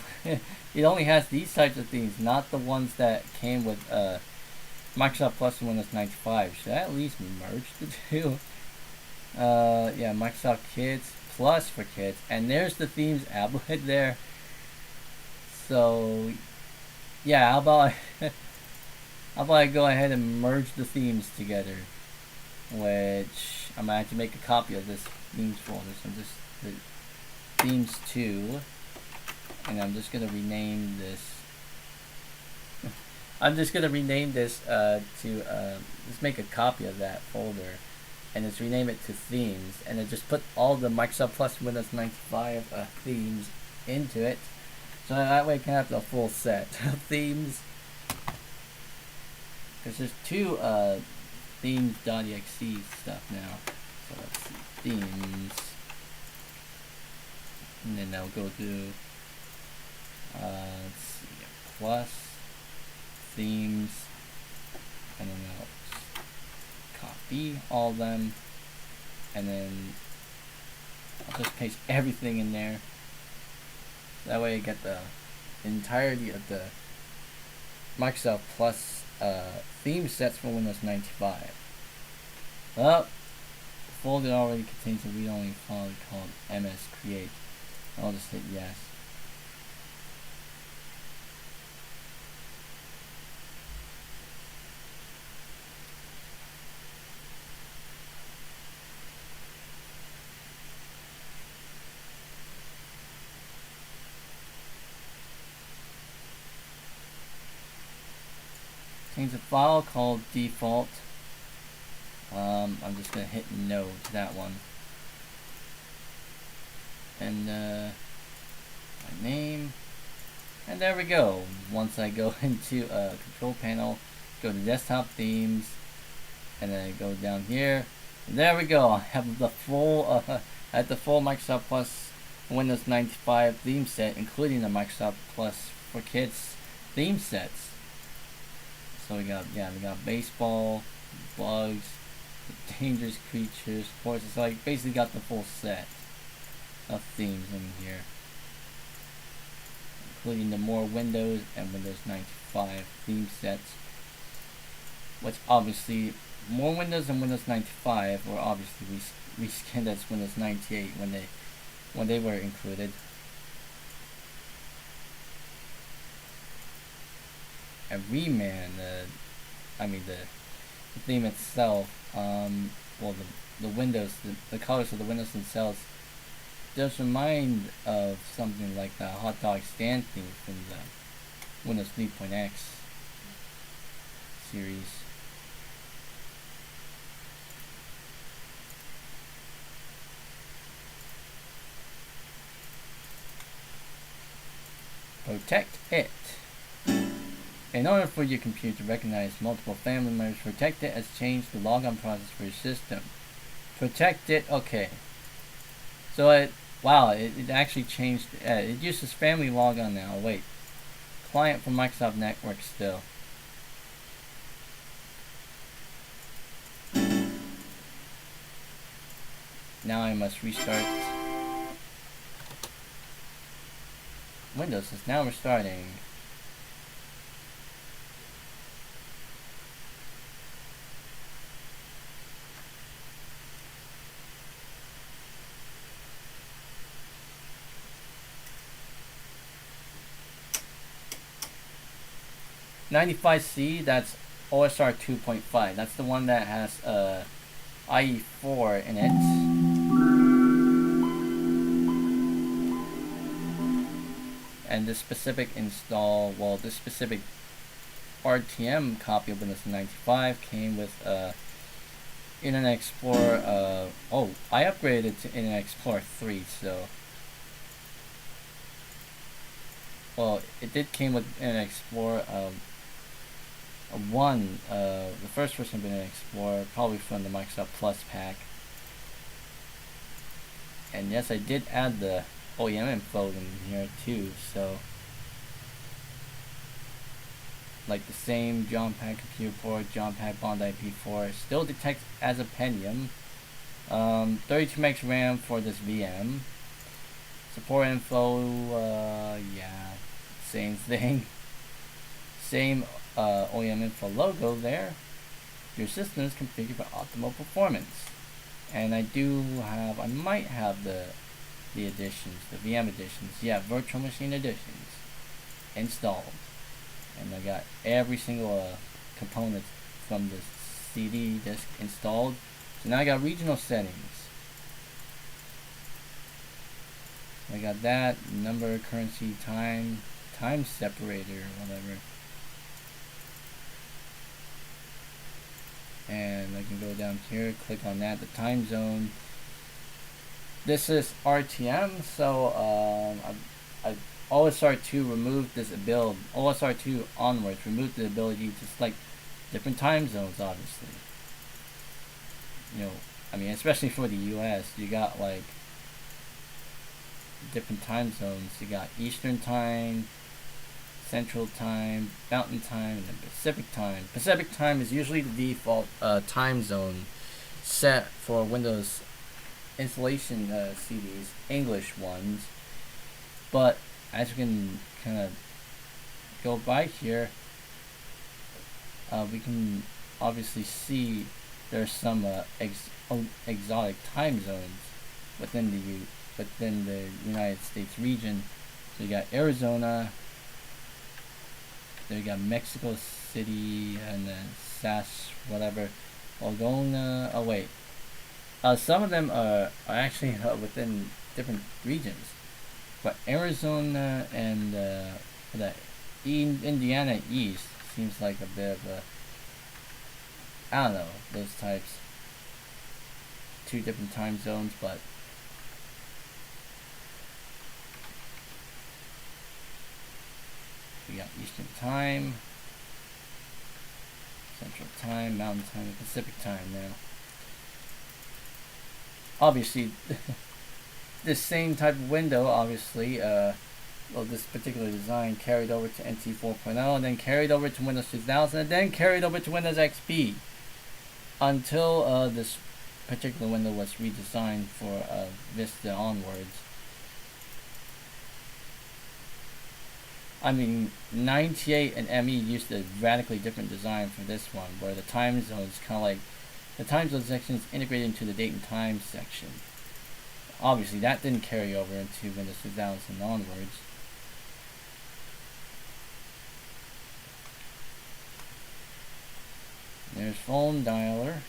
it only has these types of themes, not the ones that came with Microsoft Plus and Windows 95. Should I at least merge the two? Yeah, Microsoft Kids Plus for Kids, and there's the themes applet there. So yeah, how about I go ahead and merge the themes together, which I'm gonna have to make a copy of this themes folder. So just the themes 2, and I'm just gonna rename this. I'm just gonna rename this to just make a copy of that folder, and just rename it to themes, and then just put all the Microsoft Plus Windows 95 themes into it, so that way I can have the full set of themes. Because there's 2 themes.exe stuff now. So let's see, themes, and then I'll go to let's see, plus themes, and then I'll copy all of them, and then I'll just paste everything in there. That way I get the entirety of the Microsoft Plus theme sets for Windows 95. Well, the folder already contains a read-only file called MS Create. I'll just hit yes. Contains a file called default. I'm just gonna hit no to that one, and my name, and there we go. Once I go into control panel, go to desktop themes, and then I go down here, and there we go. I have the full Microsoft Plus Windows 95 theme set, including the Microsoft Plus for Kids theme sets. So we got baseball, bugs, dangerous creatures, horses. So I basically got the full set of themes in here, including the more Windows and Windows 95 theme sets. Which obviously more Windows and Windows 95 were obviously reskinned as Windows 98 when they were included. A reman, the theme itself, well, the windows, the colors of the windows themselves does remind of something like the hot dog stand theme from the Windows 3.x series. Protect it. In order for your computer to recognize multiple family members, Protect It has changed the logon process for your system. Protect It, okay. So it actually changed. It uses family logon now. Wait, client for Microsoft Network still. Now I must restart. Windows is now restarting. .95C, that's OSR 2.5. That's the one that has IE4 in it. And this specific install, well, this specific RTM copy of Windows 95 came with Internet Explorer. Oh, I upgraded to Internet Explorer 3, so. Well, it did came with Internet Explorer 1, the first version of Internet Explorer, probably from the Microsoft Plus pack. And yes, I did add the OEM info in here too, so like the same John Pack computer port, John Pack Bond IP4, still detects as a Pentium. 32 megs RAM for this VM. Support info, yeah, same thing. Same OEM info logo there. Your system is configured for optimal performance. And I might have the editions, the VM editions, yeah, virtual machine editions installed. And I got every single component from the CD disk installed. So now I got regional settings. I got that, number, currency, time separator, whatever. And I can go down here, click on that, the time zone. This is RTM, so OSR2 removed this ability. OSR2 onwards removed the ability to select different time zones, obviously. You know, I mean, especially for the US, you got like different time zones. You got Eastern time, Central time, Mountain time, and then Pacific time. Pacific time is usually the default time zone set for Windows installation CDs, English ones. But as you can kind of go by here, we can obviously see there's some exotic time zones within the United States region. So you got Arizona, then you got Mexico City, and then SAS, whatever, Algona. Oh wait, some of them are actually within different regions. But Arizona and Indiana East seems like a bit of a, I don't know, those types. Two different time zones, but we got Eastern time, Central time, Mountain time, and Pacific time now. Obviously, this same type of window, obviously, well, this particular design carried over to NT 4.0, and then carried over to Windows 2000, and then carried over to Windows XP, until this particular window was redesigned for Vista onwards. I mean, 98 and ME used a radically different design for this one, where the time zone is kind of like, the time zone section is integrated into the date and time section. Obviously, that didn't carry over into Windows 2000 onwards. There's phone dialer.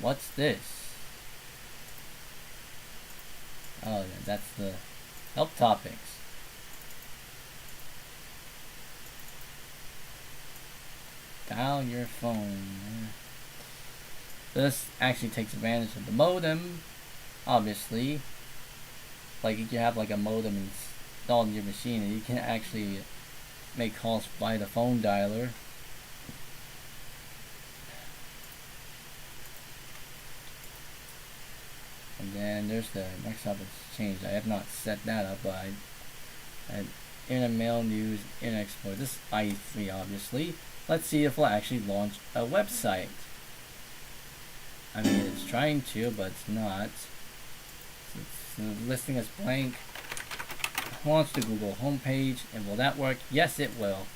What's this? Oh, that's the help topics. Dial your phone. This actually takes advantage of the modem, obviously. Like, if you have like a modem installed in your machine, and you can actually make calls by the phone dialer. And then there's the Microsoft Exchange. I have not set that up, but I Internet Mail News, Internet Explorer. This is IE3 obviously. Let's see if we'll actually launch a website. I mean, it's trying to, but it's not. So the listing is blank. Launch the Google homepage, and will that work? Yes, it will.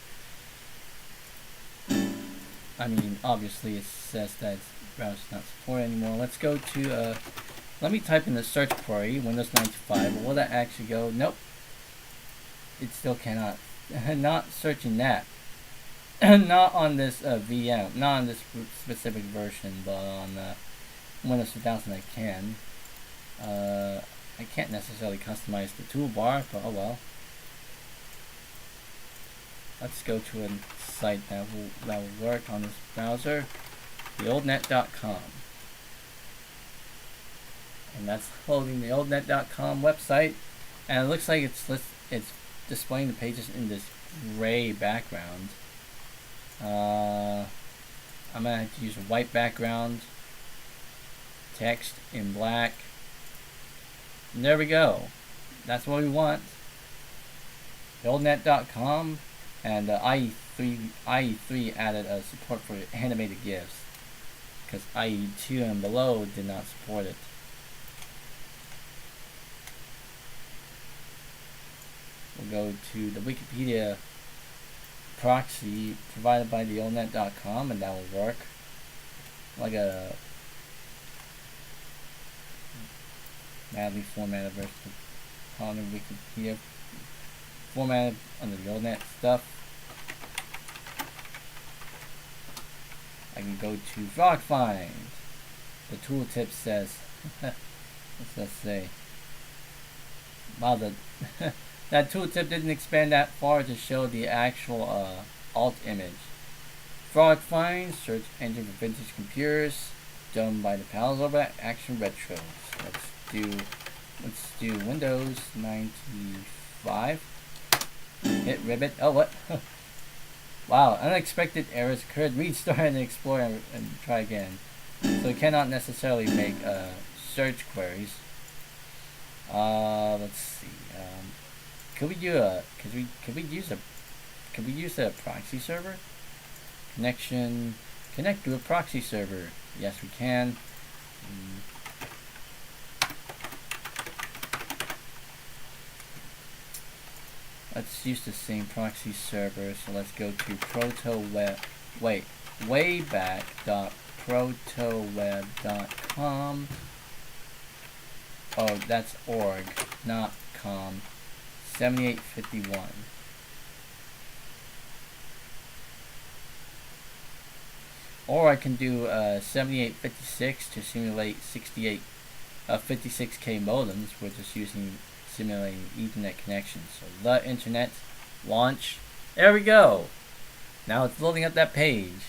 I mean, obviously it says that browser's not supported anymore. Let's go to, let me type in the search query, Windows 95. Will that actually go? Nope. It still cannot. Not searching that. Not on this VM, not on this specific version, but on Windows 2000 I can. I can't necessarily customize the toolbar, but oh well. Let's go to a site that will work on this browser, theoldnet.com. And that's holding the oldnet.com website, and it looks like it's displaying the pages in this gray background. I'm gonna have to use a white background, text in black, and there we go. That's what we want. Theoldnet.com, and IE3 added support for animated GIFs, because IE2 and below did not support it. We'll go to the Wikipedia proxy provided by theoldnet.com, and that will work. Like a badly formatted version of Wikipedia, formatted under the oldnet stuff. I can go to Frog Find. The tooltip says, what's that say? Wow, that tooltip didn't expand that far to show the actual alt image. Frog Find, search engine for vintage computers, done by the pals over at Action Retro. So let's do Windows 95. Hit ribbit. Oh, what? Wow, unexpected errors occurred. Restart and explore and try again. So it cannot necessarily make search queries. Let's see. Could we use a proxy server? Connect to a proxy server. Yes, we can. Let's use the same proxy server. So let's go to wayback.protoweb.com. Oh, that's org, not com. 7851. Or I can do 7856 to simulate 56K modems. We're just simulating Ethernet connections. So the internet launch. There we go. Now it's loading up that page.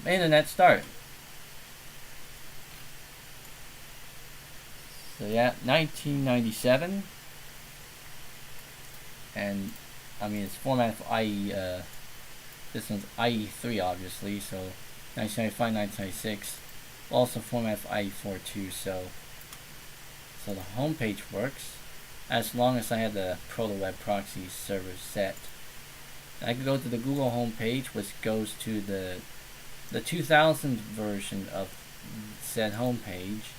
Internet start. So yeah, 1997. And I mean it's formatted for IE. This one's IE3 obviously. So 1995, 1996. Also formatted for IE4 too. So the home page works as long as I have the ProtoWeb proxy server set. I can go to the Google home page, which goes to the 2000 version of said home page.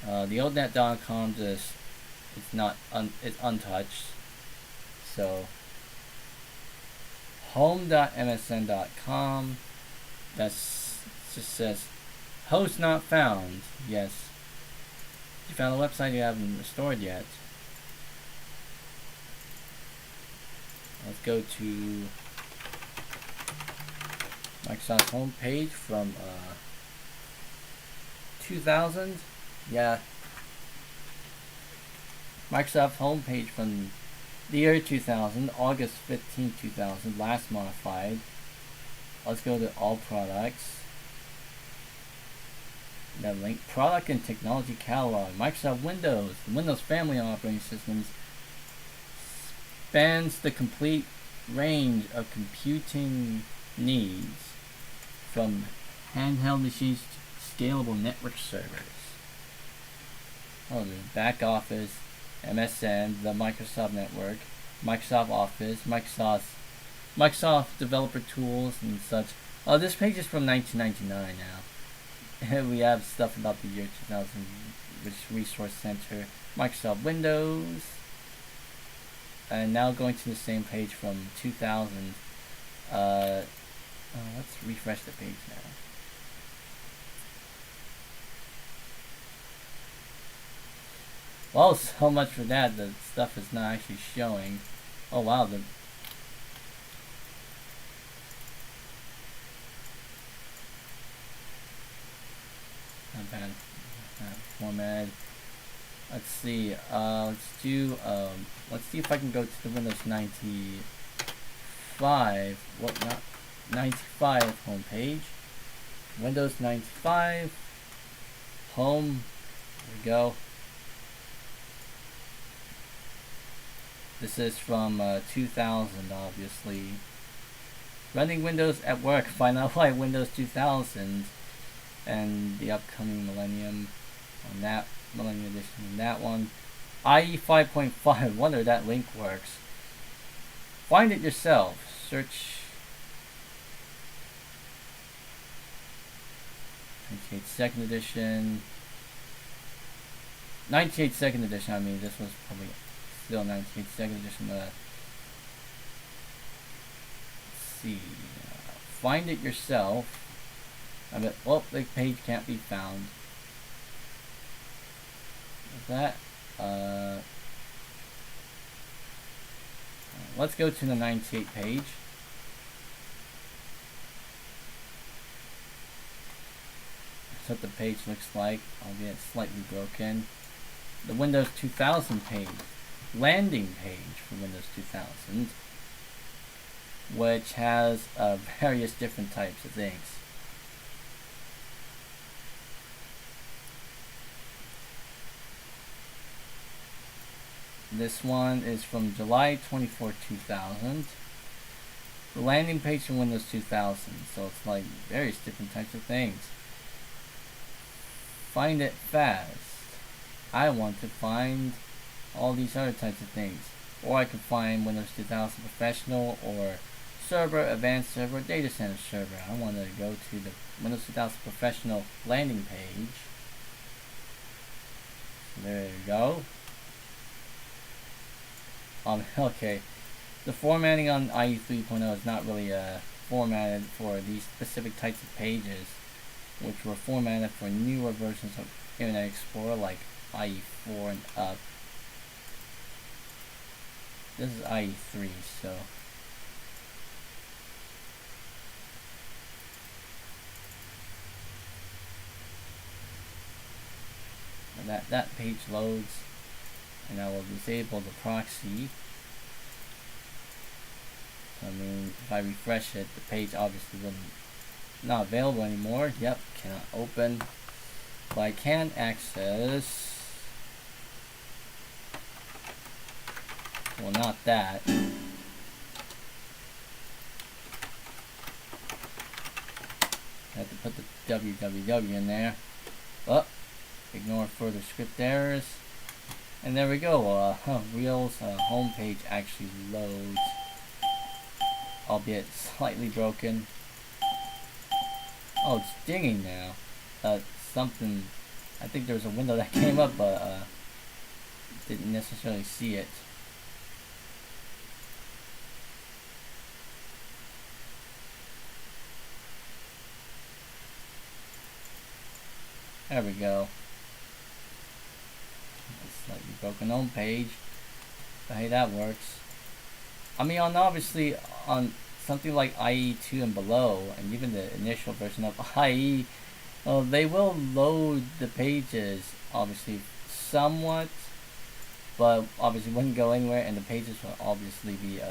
The oldnet.com it's untouched. So home.msn.com, that's just says host not found. Yes, you found a website you haven't restored yet. Let's go to Microsoft homepage from 2000. Yeah, Microsoft homepage from the year 2000, August 15, 2000, last modified. Let's go to all products. That link, product and technology catalog. Microsoft Windows, the Windows family of operating systems, spans the complete range of computing needs, from handheld machines to scalable network servers. oh, the back office, MSN, the Microsoft Network, Microsoft Office, Microsoft Developer Tools, and such. Oh, this page is from 1999 now. We have stuff about the year 2000, which Resource Center, Microsoft Windows, and now going to the same page from 2000. Let's refresh the page now. Well, so much for that. The stuff is not actually showing. Oh wow, the not bad. Formatted. Let's see. Let's see if I can go to the Windows 95. What not? 95 homepage. Windows 95 home. There we go. This is from 2000, obviously. Running Windows at work. Find out why Windows 2000 and the upcoming Millennium on that Millennium Edition on that one. IE 5.5. Wonder that link works. Find it yourself. Search 98 second edition. 98 second edition. I mean, this was probably still 98 second edition. Let's see. Find it yourself. I bet. Well, the page can't be found. Is that? Let's go to the 98 page. That's what the page looks like, albeit slightly broken. The Windows 2000 page, landing page for Windows 2000, which has various different types of things. This one is from July 24, 2000. The landing page for Windows 2000, so it's like various different types of things. Find it fast. I want to find all these other types of things. Or I can find Windows 2000 Professional or Server, Advanced Server, Data Center Server. I want to go to the Windows 2000 Professional landing page. There you go. Okay, the formatting on IE 3.0 is not really formatted for these specific types of pages, which were formatted for newer versions of Internet Explorer, like IE 4 and up. This is IE 3, so when that page loads, and I will disable the proxy. I mean, if I refresh it, the page obviously not available anymore. Yep, cannot open. But I can access. Well, not that. I have to put the www in there. Oh, ignore further script errors. And there we go. Real's homepage actually loads, albeit slightly broken. Oh, it's dinging now. Something. I think there was a window that came up, but didn't necessarily see it. There we go. Slightly broken home page, but hey, that works. I mean, obviously on something like IE2 and below, and even the initial version of IE, they will load the pages obviously somewhat, but obviously wouldn't go anywhere, and the pages will obviously be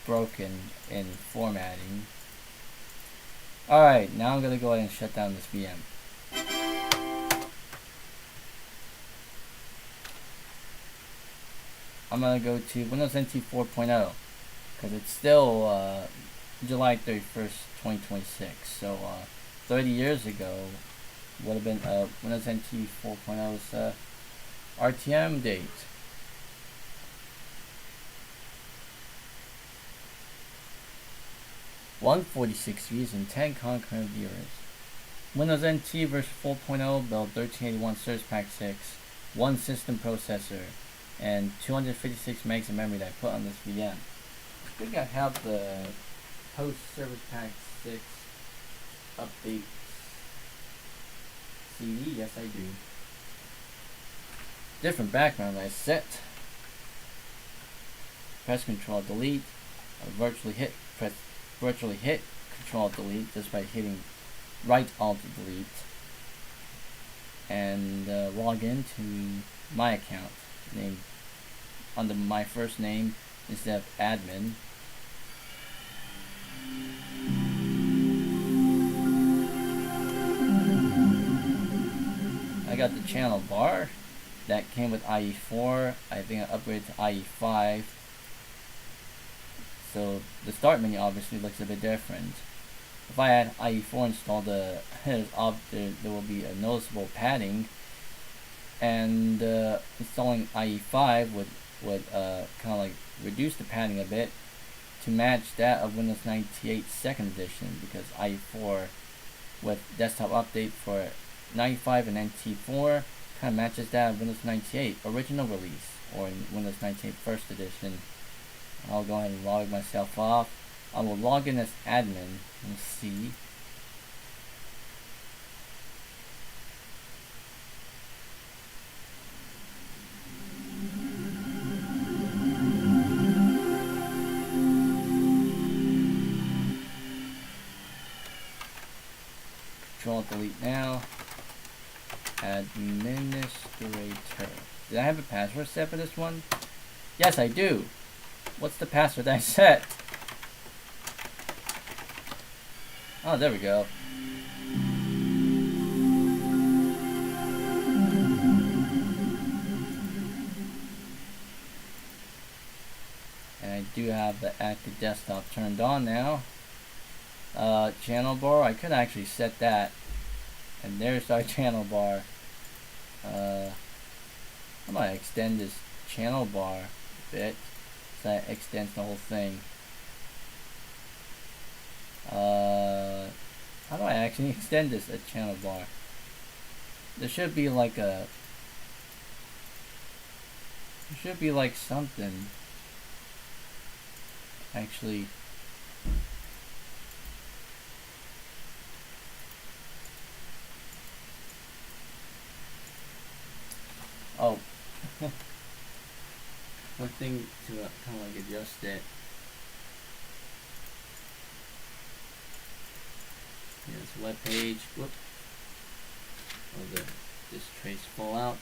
broken in formatting. Alright, now I'm gonna go ahead and shut down this VM. I'm gonna go to Windows NT 4.0 because it's still July 31st, 2026. So 30 years ago would have been Windows NT 4.0's RTM date. (146 views and 10 concurrent viewers). Windows NT version 4.0 build 1381 Surge Pack 6, 1 system processor, and 256 megs of memory that I put on this VM. I think I have the post Surge Pack 6 update CD. Yes, I do. Different background I set. Press Control Delete. Press virtually hit Control Delete just by hitting right Alt Delete, and log into my account named under my first name instead of admin. I got the channel bar that came with IE4. I think I upgraded to IE5. So the start menu obviously looks a bit different. If I had IE4 installed, there will be a noticeable padding, and installing IE5 would kind of like reduce the padding a bit to match that of Windows 98 2nd edition, because IE4 with desktop update for 95 and NT4 kind of matches that of Windows 98 original release, or in Windows 98 1st edition. I'll go ahead and log myself off. I will log in as admin and see. Control Delete now. Administrator. Did I have a password set for this one? Yes, I do. What's the password I set? Oh, there we go. And I do have the active desktop turned on now. Channel bar, I could actually set that. And there's our channel bar. I might extend this channel bar a bit, so that extends the whole thing. How do I actually extend this channel bar? There should be like something actually. Oh, one thing to kind of like adjust it. Here's web page. Whoop. Oh, this trace fall out.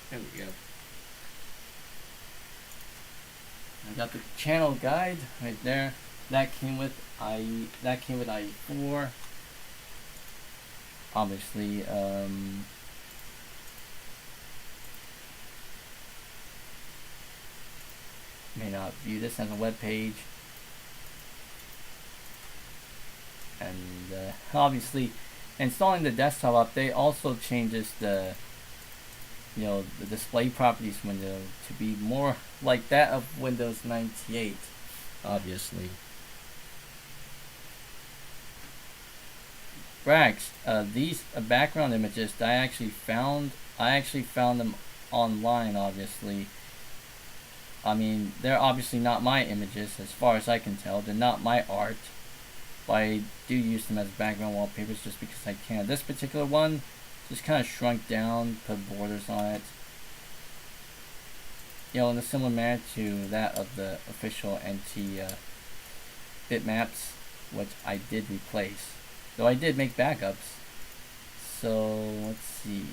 There we go. I got the channel guide right there. That came with IE4. Obviously, may not view this as a web page, and obviously, installing the desktop update also changes the display properties window to be more like that of Windows 98, obviously. Brags, these background images that I actually found them online, obviously. I mean, they're obviously not my images as far as I can tell. They're not my art, but I do use them as background wallpapers just because I can. This particular one just kind of shrunk down, put borders on it. In a similar manner to that of the official NT bitmaps, which I did replace. Though I did make backups. So, let's see.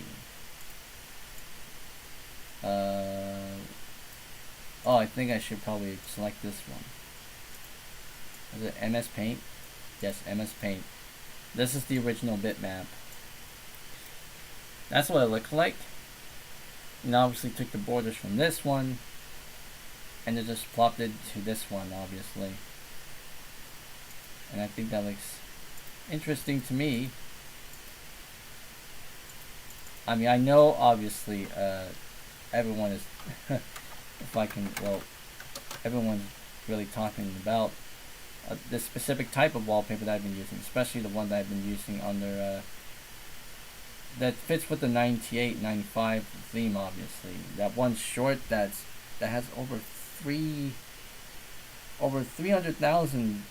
Oh, I think I should probably select this one. Is it MS Paint? Yes, MS Paint. This is the original bitmap. That's what it looked like. obviously took the borders from this one and it just plopped it to this one, obviously. And I think that looks interesting to me. I mean, I know obviously everyone is if I can, well, everyone's really talking about this specific type of wallpaper that I've been using, especially the one that I've been using under that fits with the 98, 95 theme, obviously. That one short that has over 300,000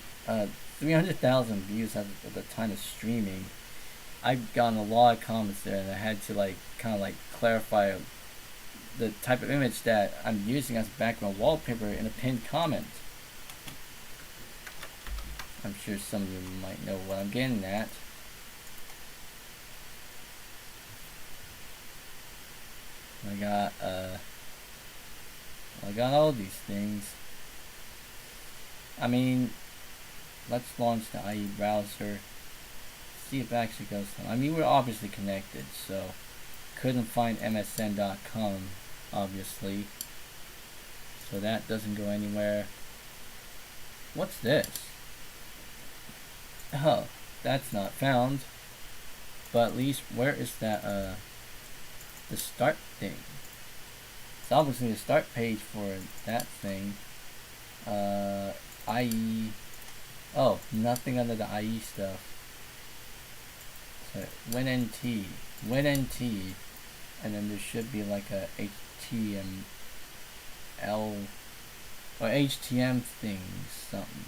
views at the time of streaming. I've gotten a lot of comments there, and I had to kind of clarify the type of image that I'm using as background wallpaper in a pinned comment. I'm sure some of you might know what I'm getting at. I got all these things. I mean, let's launch the IE browser. See if it actually goes through. I mean, we're obviously connected, so couldn't find msn.com, obviously. So that doesn't go anywhere. What's this? Oh, that's not found. But at least, where is that, the start thing? It's obviously the start page for that thing. IE. Oh, nothing under the IE stuff. So, WinNT, and then there should be like a HTML or HTM thing, something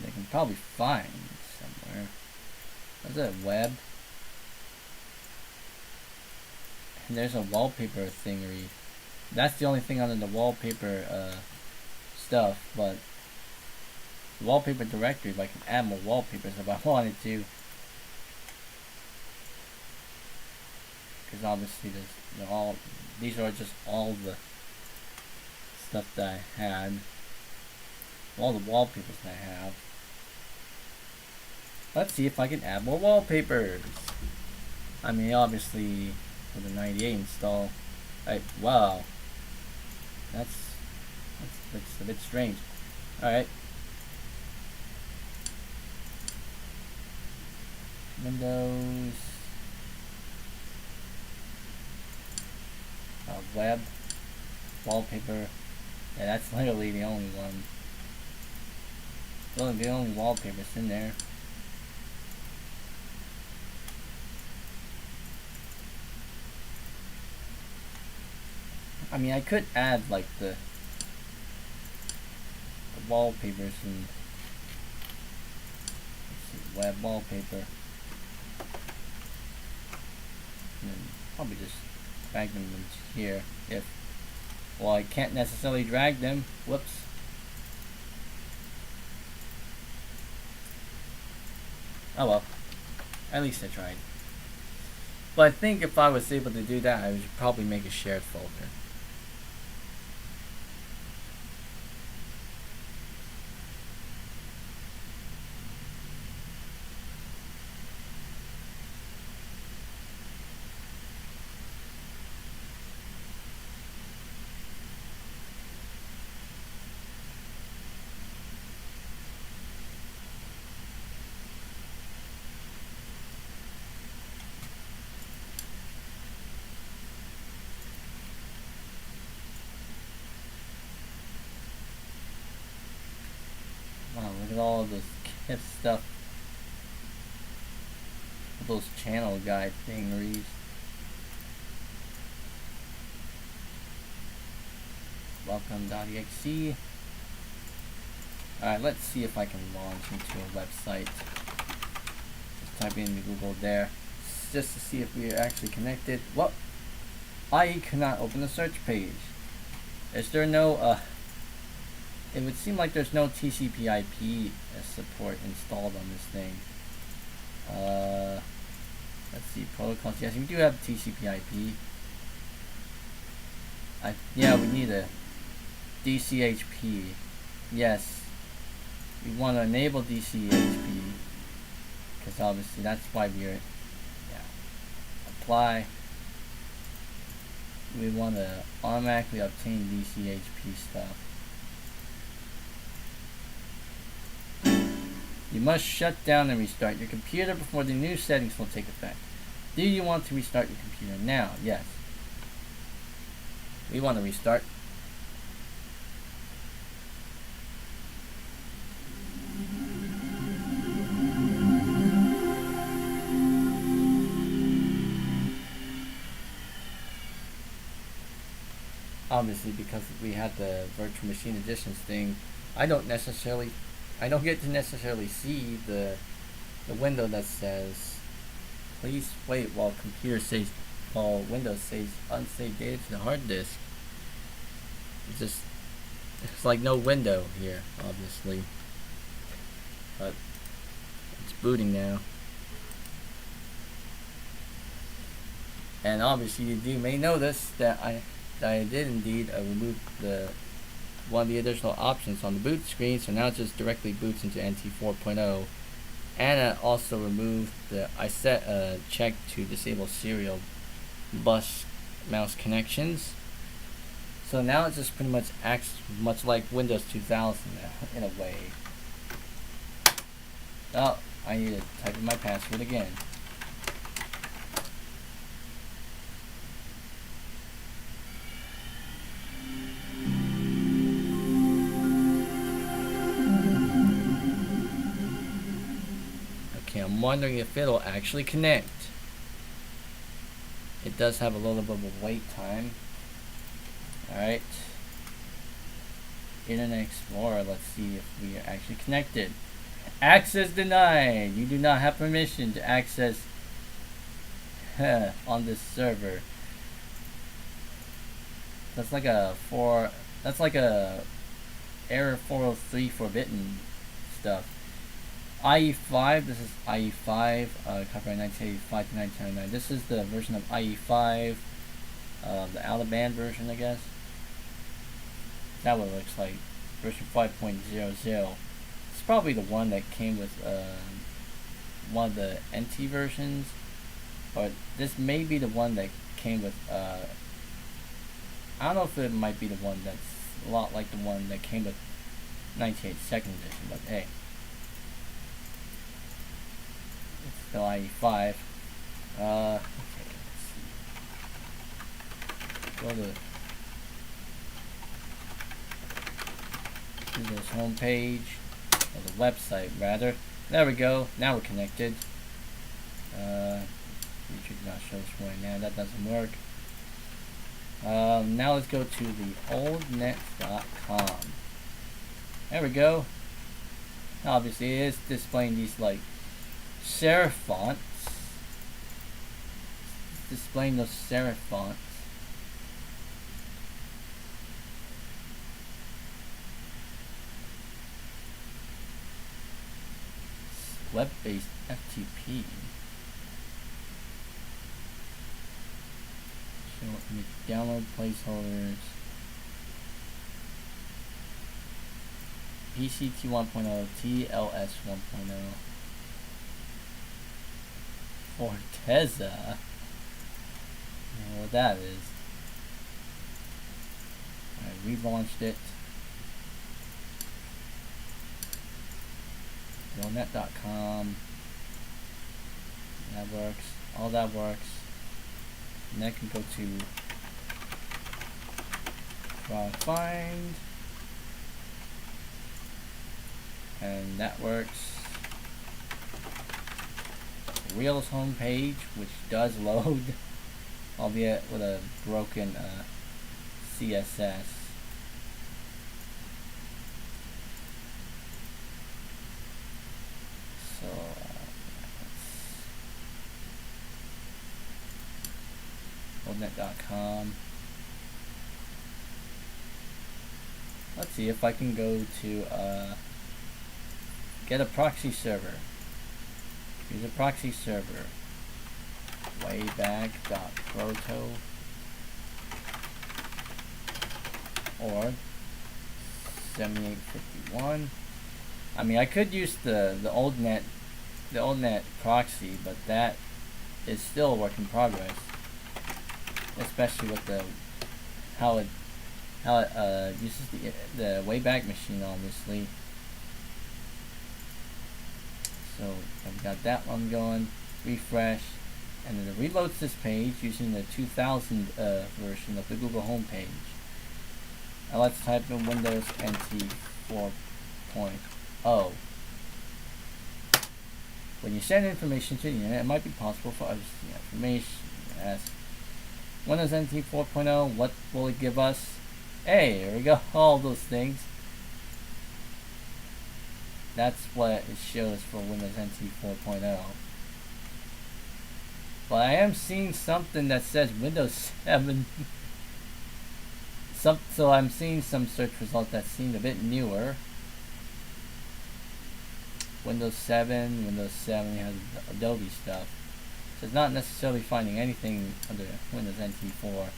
they can probably find somewhere. Is that web? And there's a wallpaper thingery. That's the only thing under the wallpaper stuff, but the wallpaper directory, I can add more wallpapers if I wanted to. Because obviously there's these are just all the stuff that I had, all the wallpapers that I have. Let's see if I can add more wallpapers. I mean, obviously with the 98 install, wow, that's a bit strange. All right, Windows. Web wallpaper. Yeah, that's literally the only one. The only wallpapers in there. I mean, I could add like the wallpapers and web wallpaper, and then probably just drag them into here. Well, I can't necessarily drag them. Whoops. Oh well, at least I tried. But I think if I was able to do that, I would probably make a shared folder. Wow, look at all of this KIF stuff. Those channel guide thingeries. Welcome.exe. Alright, let's see if I can launch into a website. Just type in the Google there. Just to see if we are actually connected. Well, I cannot open the search page. Is there no, it would seem like there's no TCP/IP support installed on this thing. Let's see, protocols. Yes, we do have TCP/IP. Yeah, we need a DCHP. Yes, we want to enable DCHP because obviously that's why we're apply. we want to automatically obtain DCHP stuff. You must shut down and restart your computer before the new settings will take effect. Do you want to restart your computer now? Yes. We want to restart. Obviously, because we had the virtual machine editions thing, I don't get to necessarily see the window that says, please wait while Windows saves unsaved data to the hard disk. It's like no window here, obviously. But it's booting now. And obviously you may notice that I did indeed remove one of the additional options on the boot screen, so now it just directly boots into NT 4.0. And I also removed I set a check to disable serial bus mouse connections. So now it just pretty much acts much like Windows 2000 now, in a way. Oh, I need to type in my password again. Okay, I'm wondering if it'll actually connect. It does have a little bit of a wait time. Alright. Internet Explorer, let's see if we are actually connected. Access denied. You do not have permission to access on this server. That's like a error 403 forbidden stuff. IE5, this is IE5, copyright 1985 to 1999. This is the version of IE5, the out of band version, I guess. That what it looks like, version 5.00. It's probably the one that came with one of the NT versions, but this may be the one that came with, I don't know if it might be the one that's a lot like the one that came with 98 second edition, but hey. It's still IE5. Okay, let's see. Go to this home page, or the website rather. There we go. Now we're connected. You should not show this right now. That doesn't work. Now let's go to the oldnet.com. There we go. Obviously, it is displaying these like serif fonts. It's displaying those serif fonts. Web-based FTP. So let me download placeholders. PCT 1.0, TLS 1.0. Forteza. I don't know what that is. I relaunched it. Net.com. That works. All that works. And I can go to find, and that works. Reels homepage, which does load, albeit with a broken CSS. So oldnet.com. Let's see if I can go to get a proxy server. Here's a proxy server. Wayback.proto or 7851. I mean, I could use the old net proxy, but that is still a work in progress. especially with the how it uses the Wayback Machine, obviously. So I've got that one going. Refresh, and then it reloads this page using the 2000 version of the Google homepage. Now let's type in Windows NT 4.0. When you send information to the internet, it might be possible for others to see information. Ask Windows NT 4.0, what will it give us? Hey, here we go, all those things. That's what it shows for Windows NT 4.0. But I am seeing something that says Windows 7. So I'm seeing some search results that seem a bit newer. Windows 7 has Adobe stuff. So it's not necessarily finding anything under Windows NT 4.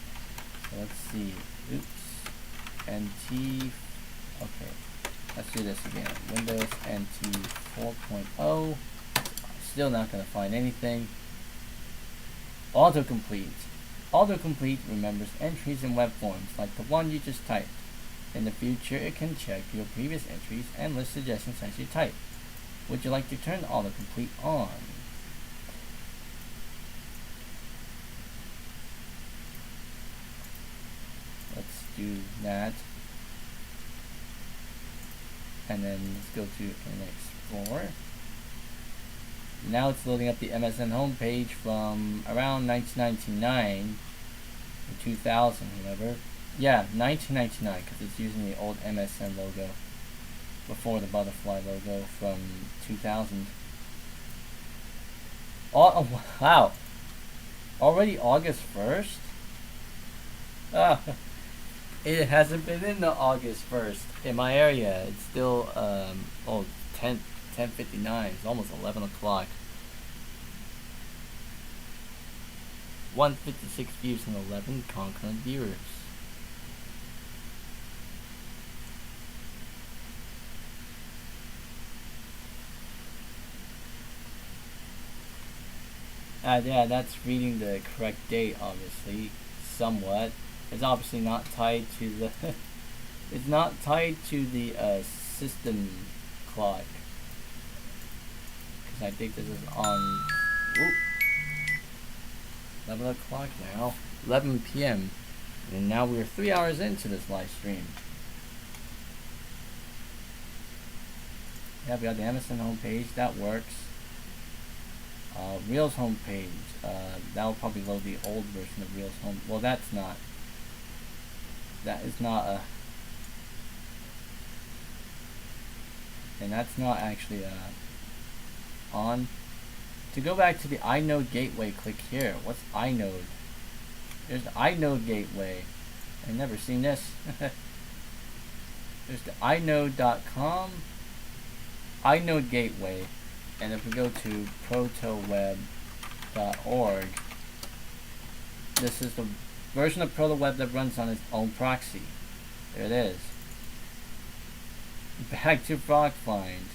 So let's see. Oops. NT. Okay. Let's do this again. Windows NT 4.0. Still not going to find anything. Autocomplete. Autocomplete remembers entries in web forms like the one you just typed. In the future, it can check your previous entries and list suggestions as you type. Would you like to turn autocomplete on? Let's do that. And then let's go to Internet Explorer. Now it's loading up the MSN homepage from around 1999 or 2000, whatever. Yeah, 1999, because it's using the old MSN logo before the butterfly logo from 2000. Oh, wow. Already August 1st? Ah, it hasn't been in the August 1st in my area. It's still 10:59. It's almost 11 o'clock. 156 views and 11 concurrent viewers. Yeah, that's reading the correct date, obviously, somewhat. It's obviously not tied to the it's not tied to the system clock. Because I think this is on 11 o'clock now. 11 p.m. And now we're 3 hours into this live stream. Yeah, we got the Amazon homepage, that works. Reels homepage, that will probably load the old version of Reels home. Well, that is not and that's not actually on. To go back to the iNode gateway, click here. What's iNode? There's the iNode gateway. I've never seen this. There's the inode.com iNode gateway. And if we go to protoweb.org, this is the version of protoweb that runs on its own proxy. There it is. Back to FrogFind.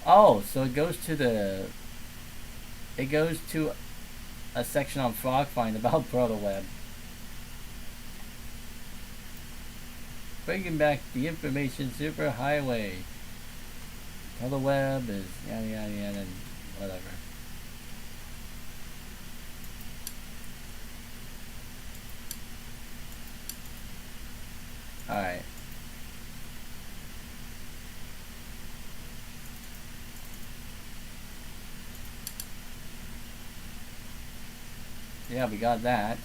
Oh, so it goes to a section on FrogFind about protoweb. Bringing back the information superhighway. Protoweb is yada yada yada and whatever. Alright. Yeah, we got that.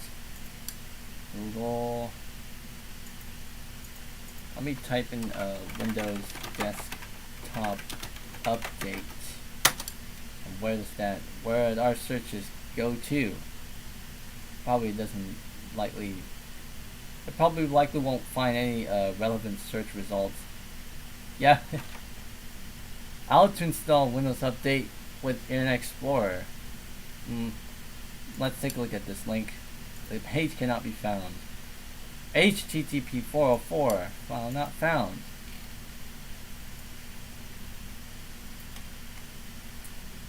Google. Let me type in Windows desktop update. And where our searches go to? Probably doesn't likely. It probably likely won't find any relevant search results. Yeah. How to install Windows Update with Internet Explorer. Let's take a look at this link. The page cannot be found. HTTP 404. File not found.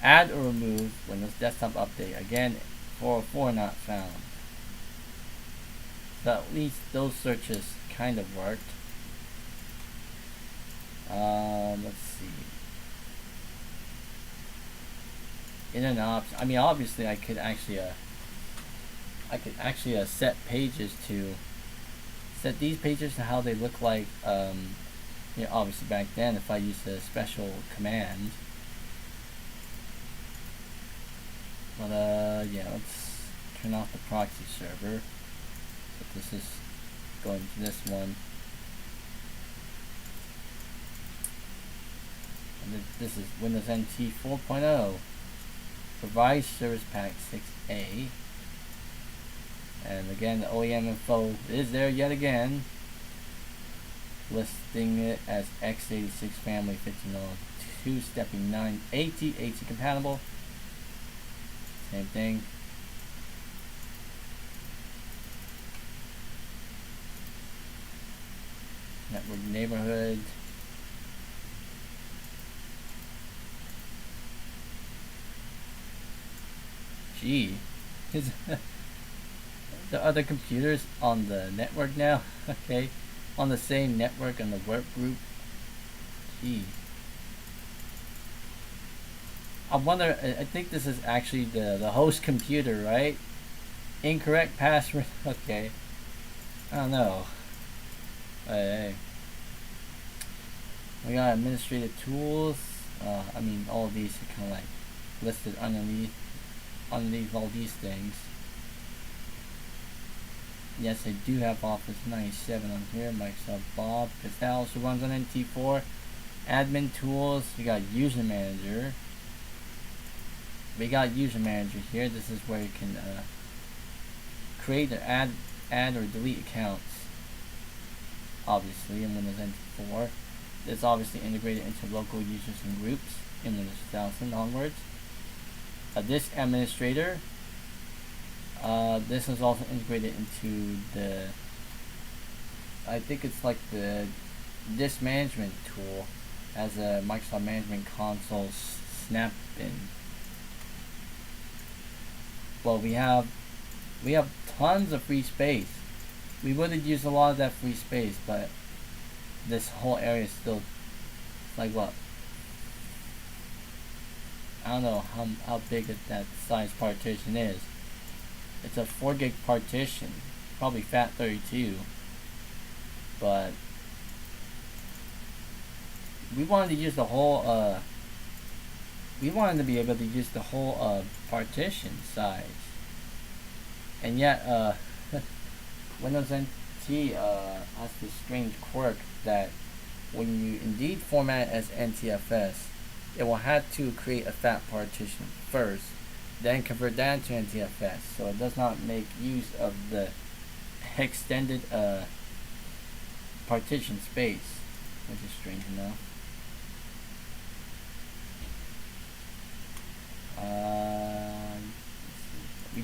Add or remove Windows Desktop Update. Again, 404 not found. So at least those searches kind of worked. Let's see. Internet options. I mean, obviously, I could actually set pages to set these pages to how they look like. You know, obviously back then, if I used a special command. But yeah, let's turn off the proxy server. So this is going to this one. And this is Windows NT 4.0. Provide Service Pack 6A. And again, the OEM info is there yet again. Listing it as x86 family 1502 stepping 980 AT compatible. Same thing. Network neighborhood. Gee, is the other computers on the network now? Okay, on the same network on the work group. Gee, I wonder. I think this is actually the host computer, right? Incorrect password. Okay, I don't know. Hey, we got administrative tools. I mean, all of these are kind of like listed underneath all these things. Yes, I do have Office 97 on here. Microsoft Bob, because that also runs on NT4. Admin tools. We got User Manager. We got User Manager here. This is where you can create or add or delete accounts. Obviously, in Windows NT4. It's obviously integrated into local users and groups in Windows 2000 onwards. Disk Administrator. This is also integrated into the, I think it's like the disk management tool as a Microsoft Management Console snap-in. Well, we have tons of free space. We would have used a lot of that free space, but this whole area is still like what? I don't know how big that size partition is. It's a 4 gig partition, probably FAT32, but we wanted to use the whole. We wanted to be able to use the whole partition size, and yet Windows NT has this strange quirk that when you indeed format it as NTFS, it will have to create a FAT partition first, then convert that to NTFS, so it does not make use of the extended partition space, which is strange enough. We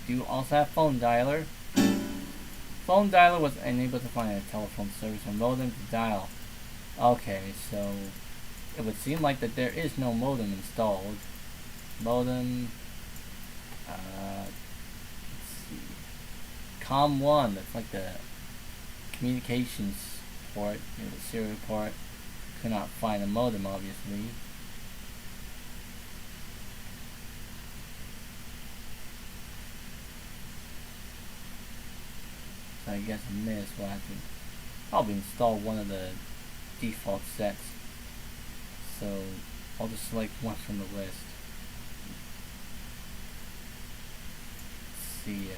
do also have phone dialer. Phone dialer was unable to find a telephone service or modem to dial. Okay, so it would seem like that there is no modem installed. Modem, let's see, COM1, that's like the communications port, the serial port. Could not find a modem, obviously. So I guess I may as well have to probably install one of the default sets. So I'll just select one from the list. Let's see,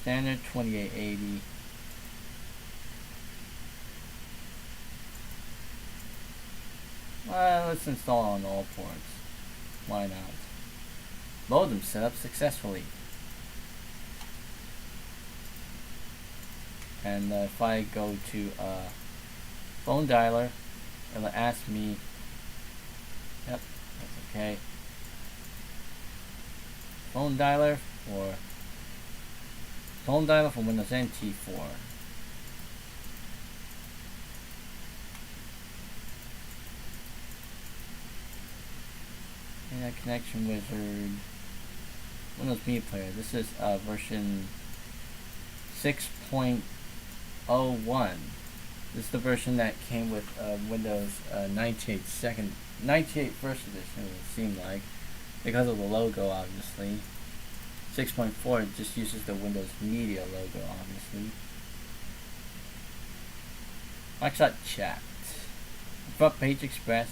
standard 2880. Let's install on all ports. Why not? Modem set up successfully. And if I go to phone dialer, it'll ask me, yep, that's okay. Phone dialer for Windows NT4. Internet connection wizard. Windows Media Player. This is version 6.01. This is the version that came with Windows 98 first edition, it seemed like, because of the logo, obviously. 6.4 just uses the Windows Media logo, obviously. Microsoft Chat. Front Page Express.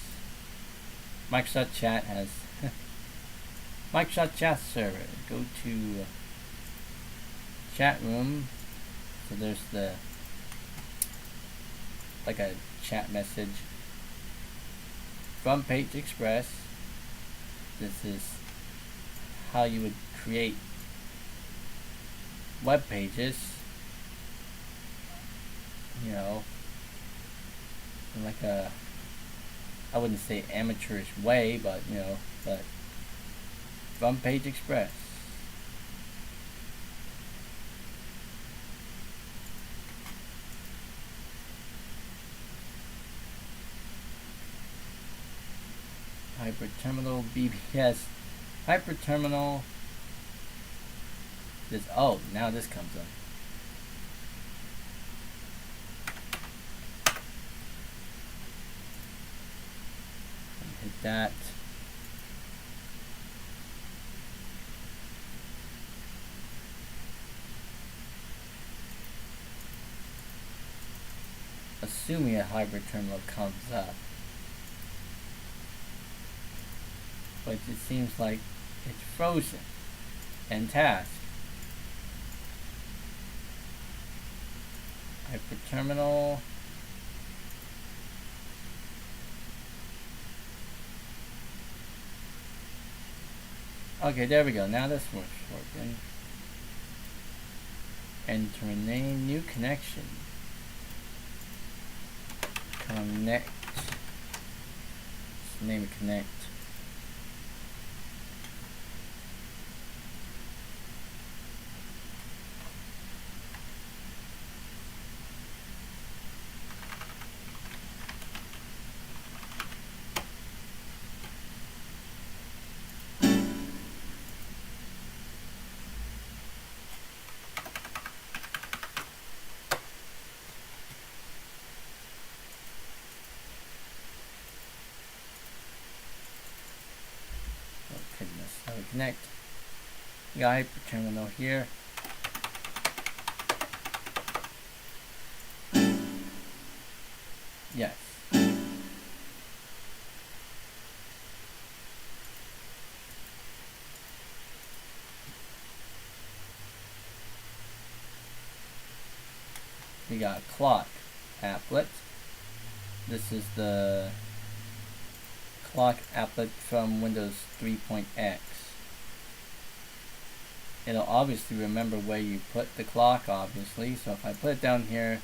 Microsoft Chat has Microsoft Chat Server. Go to chat room. So there's the like a chat message. Front Page Express. This is how you would create web pages, you know, in like a, I wouldn't say amateurish way, but you know, but Front Page Express. Hyperterminal BBS. Hyperterminal. This, oh, now this comes up. Hit that. Assuming a hyperterminal comes up. But it seems like it's frozen. End task. Hyperterminal. Okay, there we go. Now this works working. Enter a name, new connection. Connect. Let's name it connect. How we connect. We got hyperterminal here. Yes. We got clock applet. This is the clock applet from Windows 3.x. It'll obviously remember where you put the clock, obviously. So if I put it down here,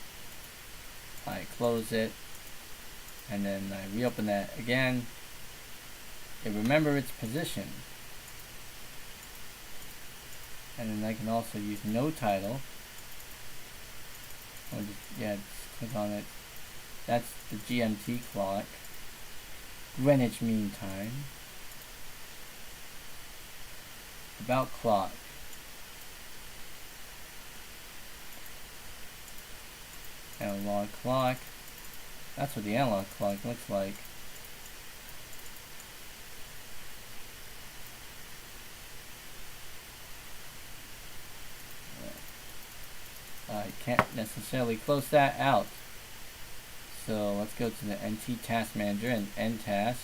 I close it, and then I reopen that again, it remembers its position. And then I can also use no title. Or just click on it. That's the GMT clock. Greenwich Mean Time. About clock. Analog clock. That's what the analog clock looks like. I can't necessarily close that out. So let's go to the NT Task Manager and End Task.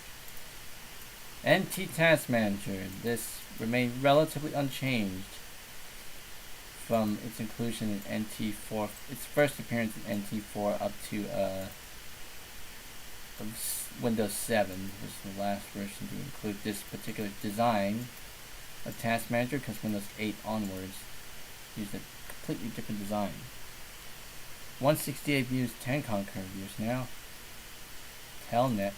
NT Task Manager. This remained relatively unchanged from its inclusion in NT4, its first appearance in NT4 up to Windows 7, which was the last version to include this particular design of Task Manager, because Windows 8 onwards used a completely different design. 168 views, 10 concurrent views now. Telnet.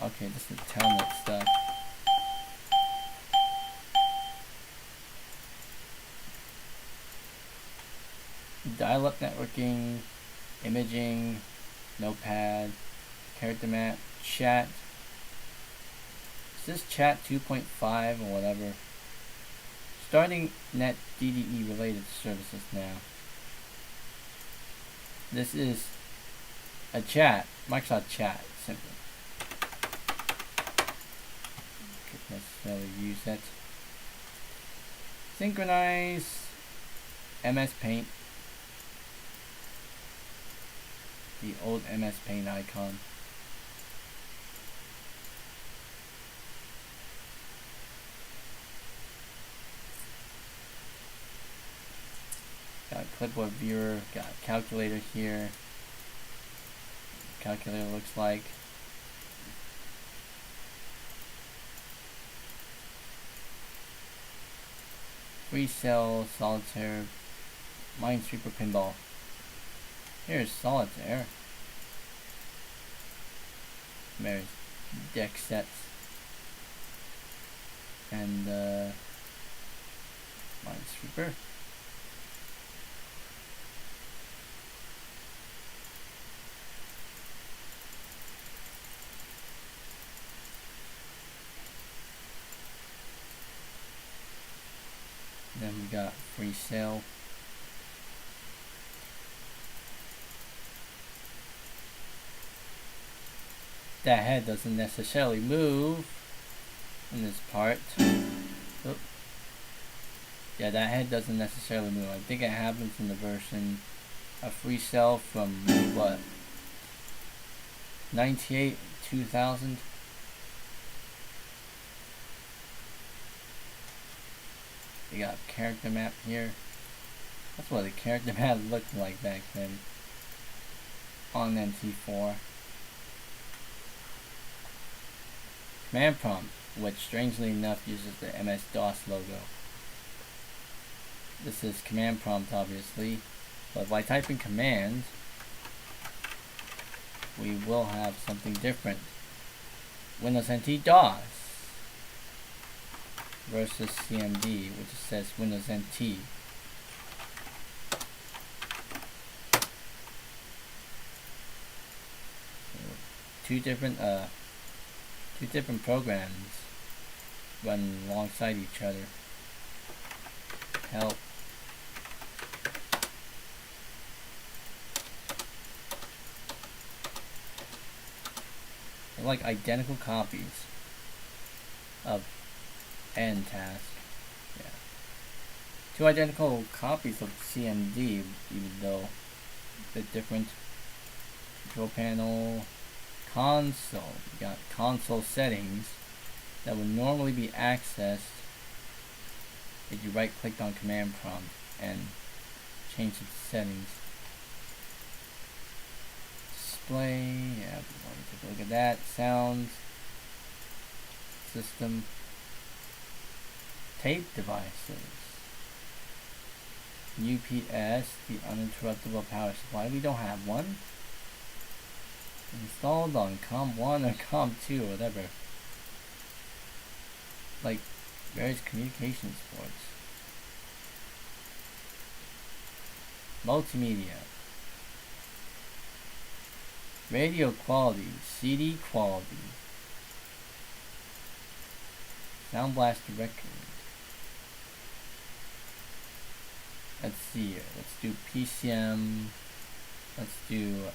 Okay, this is Telnet stuff. Dial-up networking, imaging, notepad, character map, chat, this chat 2.5 or whatever? Starting net DDE related services now. This is a chat, Microsoft Chat, simply. Could necessarily use that. Synchronize MS Paint. The old MS Paint icon. Got a clipboard viewer, got a calculator here. Calculator looks like. Free Cell, Solitaire, Minesweeper Pinball. Here's Solitaire. There's deck sets. And Minesweeper. Then we got Free Cell. That head doesn't necessarily move in this part. Oop. Yeah, that head doesn't necessarily move. I think it happens in the version of Free Cell from what? 98, 2000. You got a character map here. That's what the character map looked like back then on NT4. Command prompt, which strangely enough uses the MS-DOS logo. This is command prompt, obviously, but by typing command, we will have something different. Windows NT DOS versus CMD, which says Windows NT. Two different programs run alongside each other. Help. They're like identical copies of N task. Yeah. Two identical copies of CMD, even though a bit different. Control panel. Console. We got console settings that would normally be accessed if you right clicked on command prompt and change the settings. Display, yeah, we want to take a look at that. Sounds, system, tape devices, UPS, the uninterruptible power supply. We don't have one. Installed on COM1 or COM2 or whatever. Like various communications ports. Multimedia. Radio quality, CD quality. Sound Blaster record. Let's see here. Let's do PCM. Let's do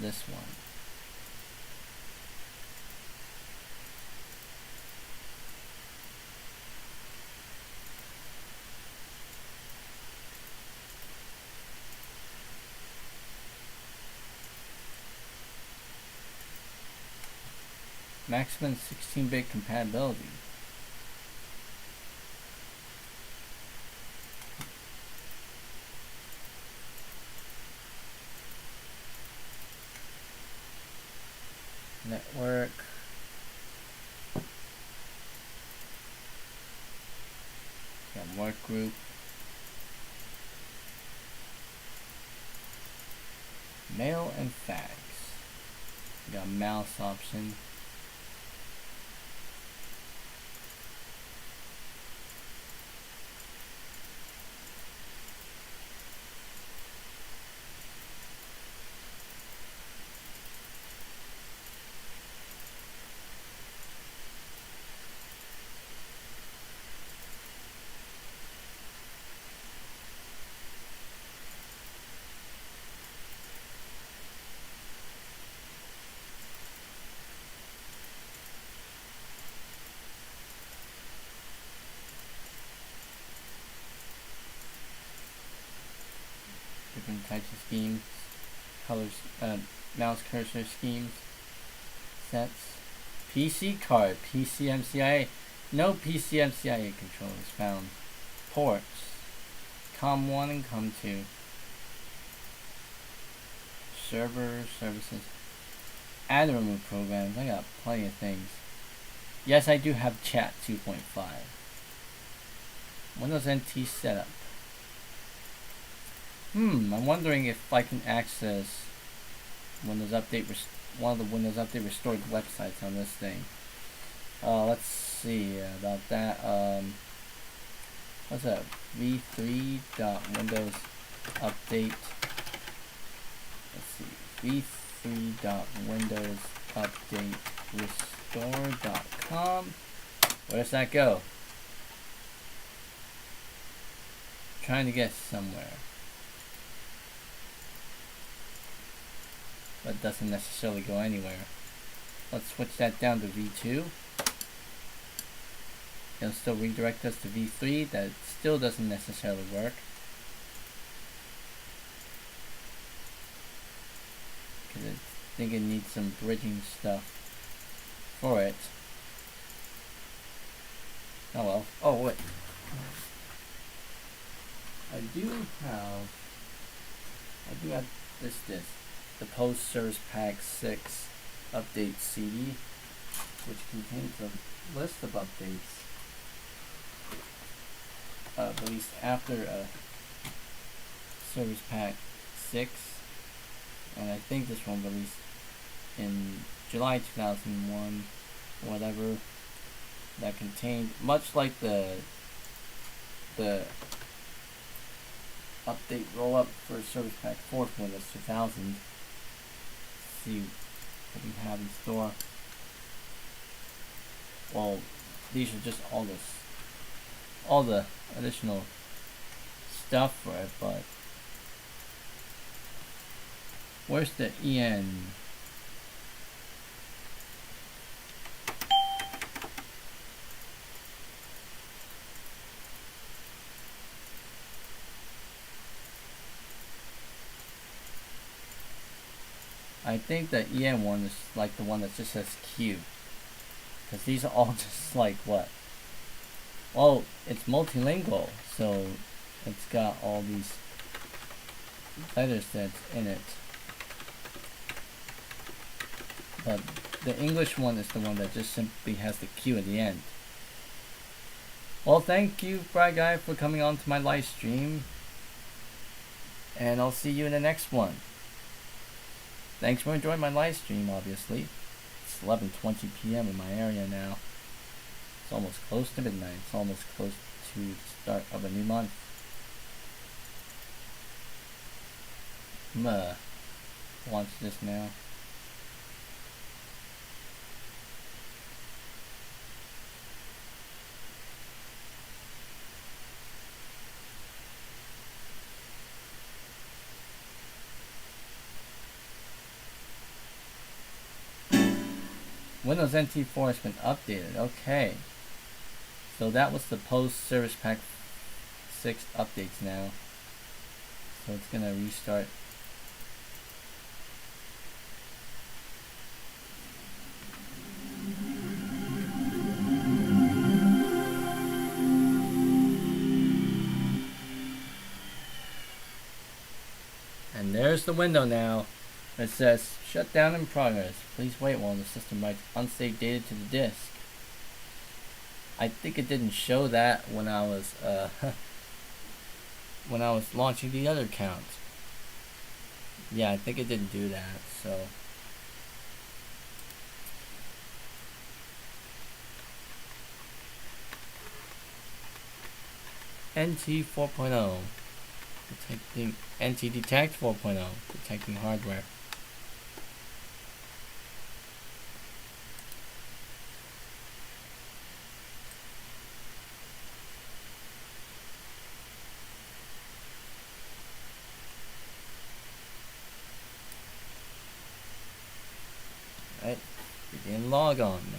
this one. Maximum 16-bit compatibility. Network. Got work group. Mail and fax. We got mouse option. types of schemes, colors, mouse cursor schemes, sets, PC card, PCMCIA, no PCMCIA controllers found, ports, COM1 and COM2, server services, add and remove programs. I got plenty of things. Yes, I do have chat 2.5. Windows NT setup. I'm wondering if I can access Windows Update, one of the Windows Update restored websites on this thing. Let's see about that. What's that? v3.windows update. Let's see. v3.windows update restore.com. Where does that go? Trying to get somewhere, but doesn't necessarily go anywhere. Let's switch that down to v2. It'll still redirect us to v3. That still doesn't necessarily work, because I think it needs some bridging stuff for it. Oh well. Oh wait, I do have this disc, the Post Service Pack 6 update CD, which contains a list of updates released after Service Pack 6, and I think this one released in July 2001, whatever, that contained, much like the update roll-up for Service Pack 4 for Windows 2000. Let's see what we have in store. Well, these are just all the additional stuff for it, but where's the EN? I think the EN one is like the one that just says Q, because these are all just like what? Well, it's multilingual, so it's got all these letters that's in it. But the English one is the one that just simply has the Q at the end. Well, thank you, Fry Guy, for coming on to my live stream, and I'll see you in the next one. Thanks for enjoying my live stream, obviously. It's 11:20 p.m. in my area now. It's almost close to midnight. It's almost close to the start of a new month. I'm gonna launch this now. Windows NT 4 has been updated. Okay. So that was the Post Service Pack 6 updates now. So it's gonna restart. And there's the window now. It says, shut down in progress. Please wait while the system writes unsaved data to the disk. I think it didn't show that when I was launching the other account. Yeah, I think it didn't do that, so. NT 4.0. Detecting NT Detect 4.0. Detecting hardware. Right, begin log on now.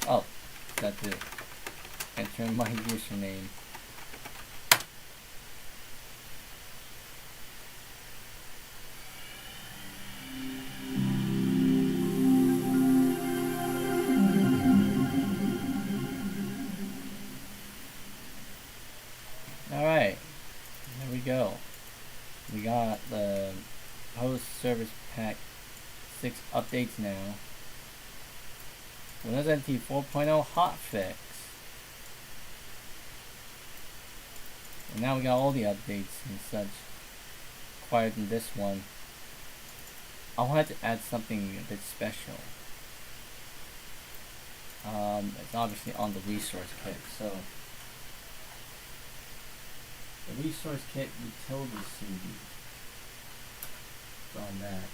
Oh, that's it. enter my username. Alright, there we go. We got the host service pack 6 updates now. Windows NT 4.0 hotfix. And now we got all the updates and such acquired in this one. I wanted to add something a bit special. It's obviously on the resource kit, so the resource kit utility CD. It's on that.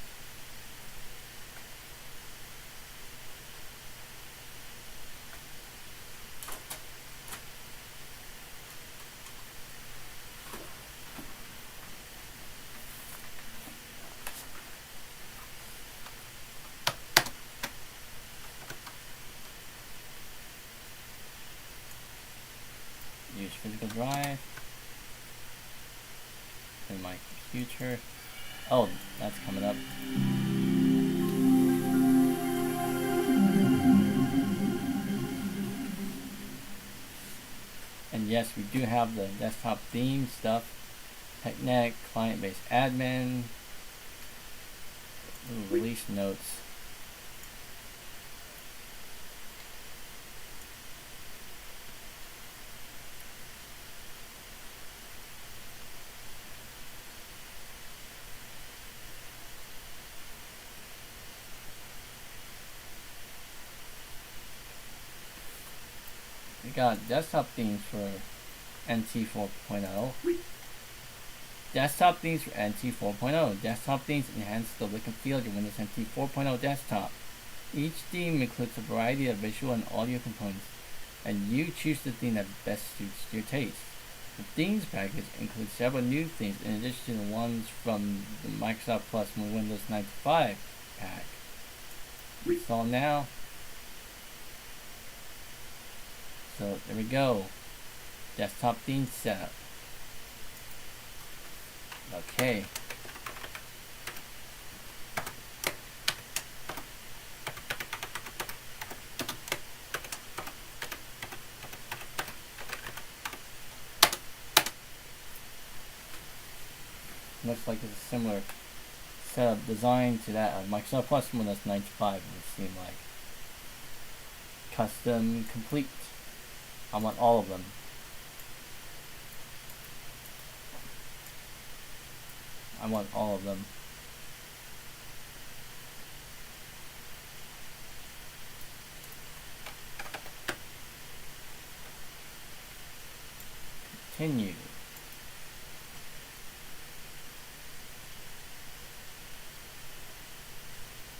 Use physical drive in my computer. Oh, that's coming up. And yes, we do have the desktop theme stuff. TechNet, client-based admin, little release notes. We got desktop themes for NT 4.0. Desktop themes for NT 4.0. Desktop themes enhance the look and feel of your Windows NT 4.0 desktop. Each theme includes a variety of visual and audio components, and you choose the theme that best suits your taste. The themes package includes several new themes in addition to the ones from the Microsoft Plus and Windows 95 pack. Install now. So there we go. Desktop theme setup. Okay. Looks like it's a similar setup design to that of Microsoft Plus Windows 95, it would seem like. Custom complete. I want all of them. I want all of them. Continue.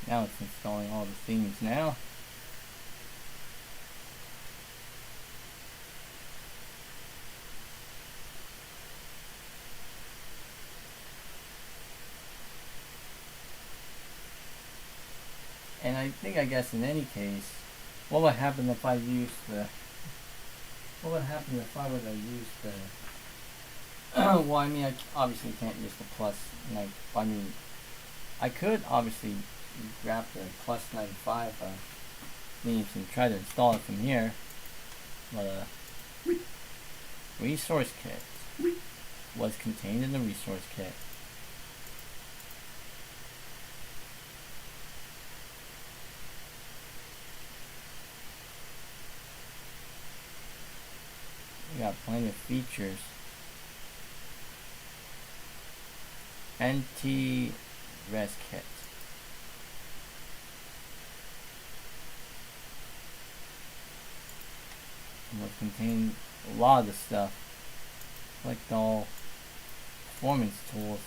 Now it's installing all the themes now. And I guess in any case, what would happen if I used the, what would happen if I were to use the, well, I mean, I obviously can't use the plus, I mean, I could obviously grab the plus 95 themes and try to install it from here, but resource kit was contained in the resource kit. We got plenty of features. NT Res Kit. Will contain a lot of the stuff. Select all performance tools.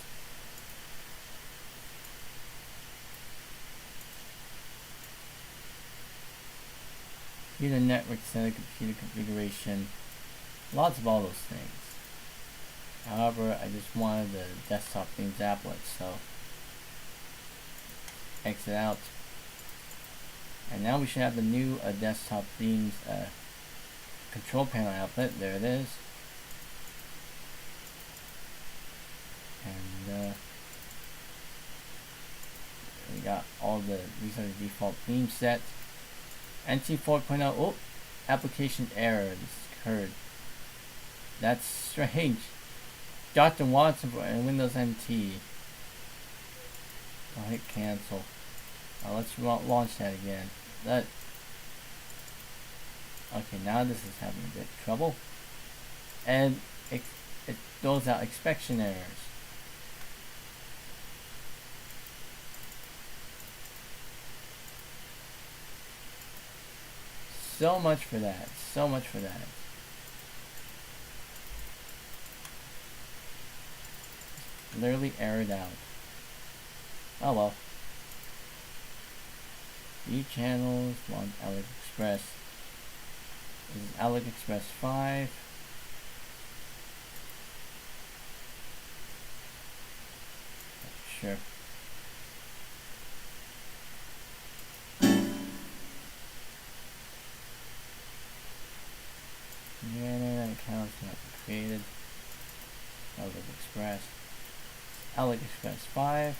Computer network setup, computer configuration. Lots of all those things. However, I just wanted the desktop themes applet, so exit out. And now we should have the new desktop themes control panel outlet. There it is. And we got all these are the default theme sets. NT 4.0. Oh, application error. This occurred. That's strange. Dr. Watson for Windows NT. I'll hit cancel. Let's launch that again. Okay, now this is having a bit of trouble. And it throws out inspection errors. So much for that. So much for that. Literally errored out. Oh well. View channels, launch AliExpress. This is AliExpress 5. Sure. Internet accounts not created. AliExpress. AliExpress 5.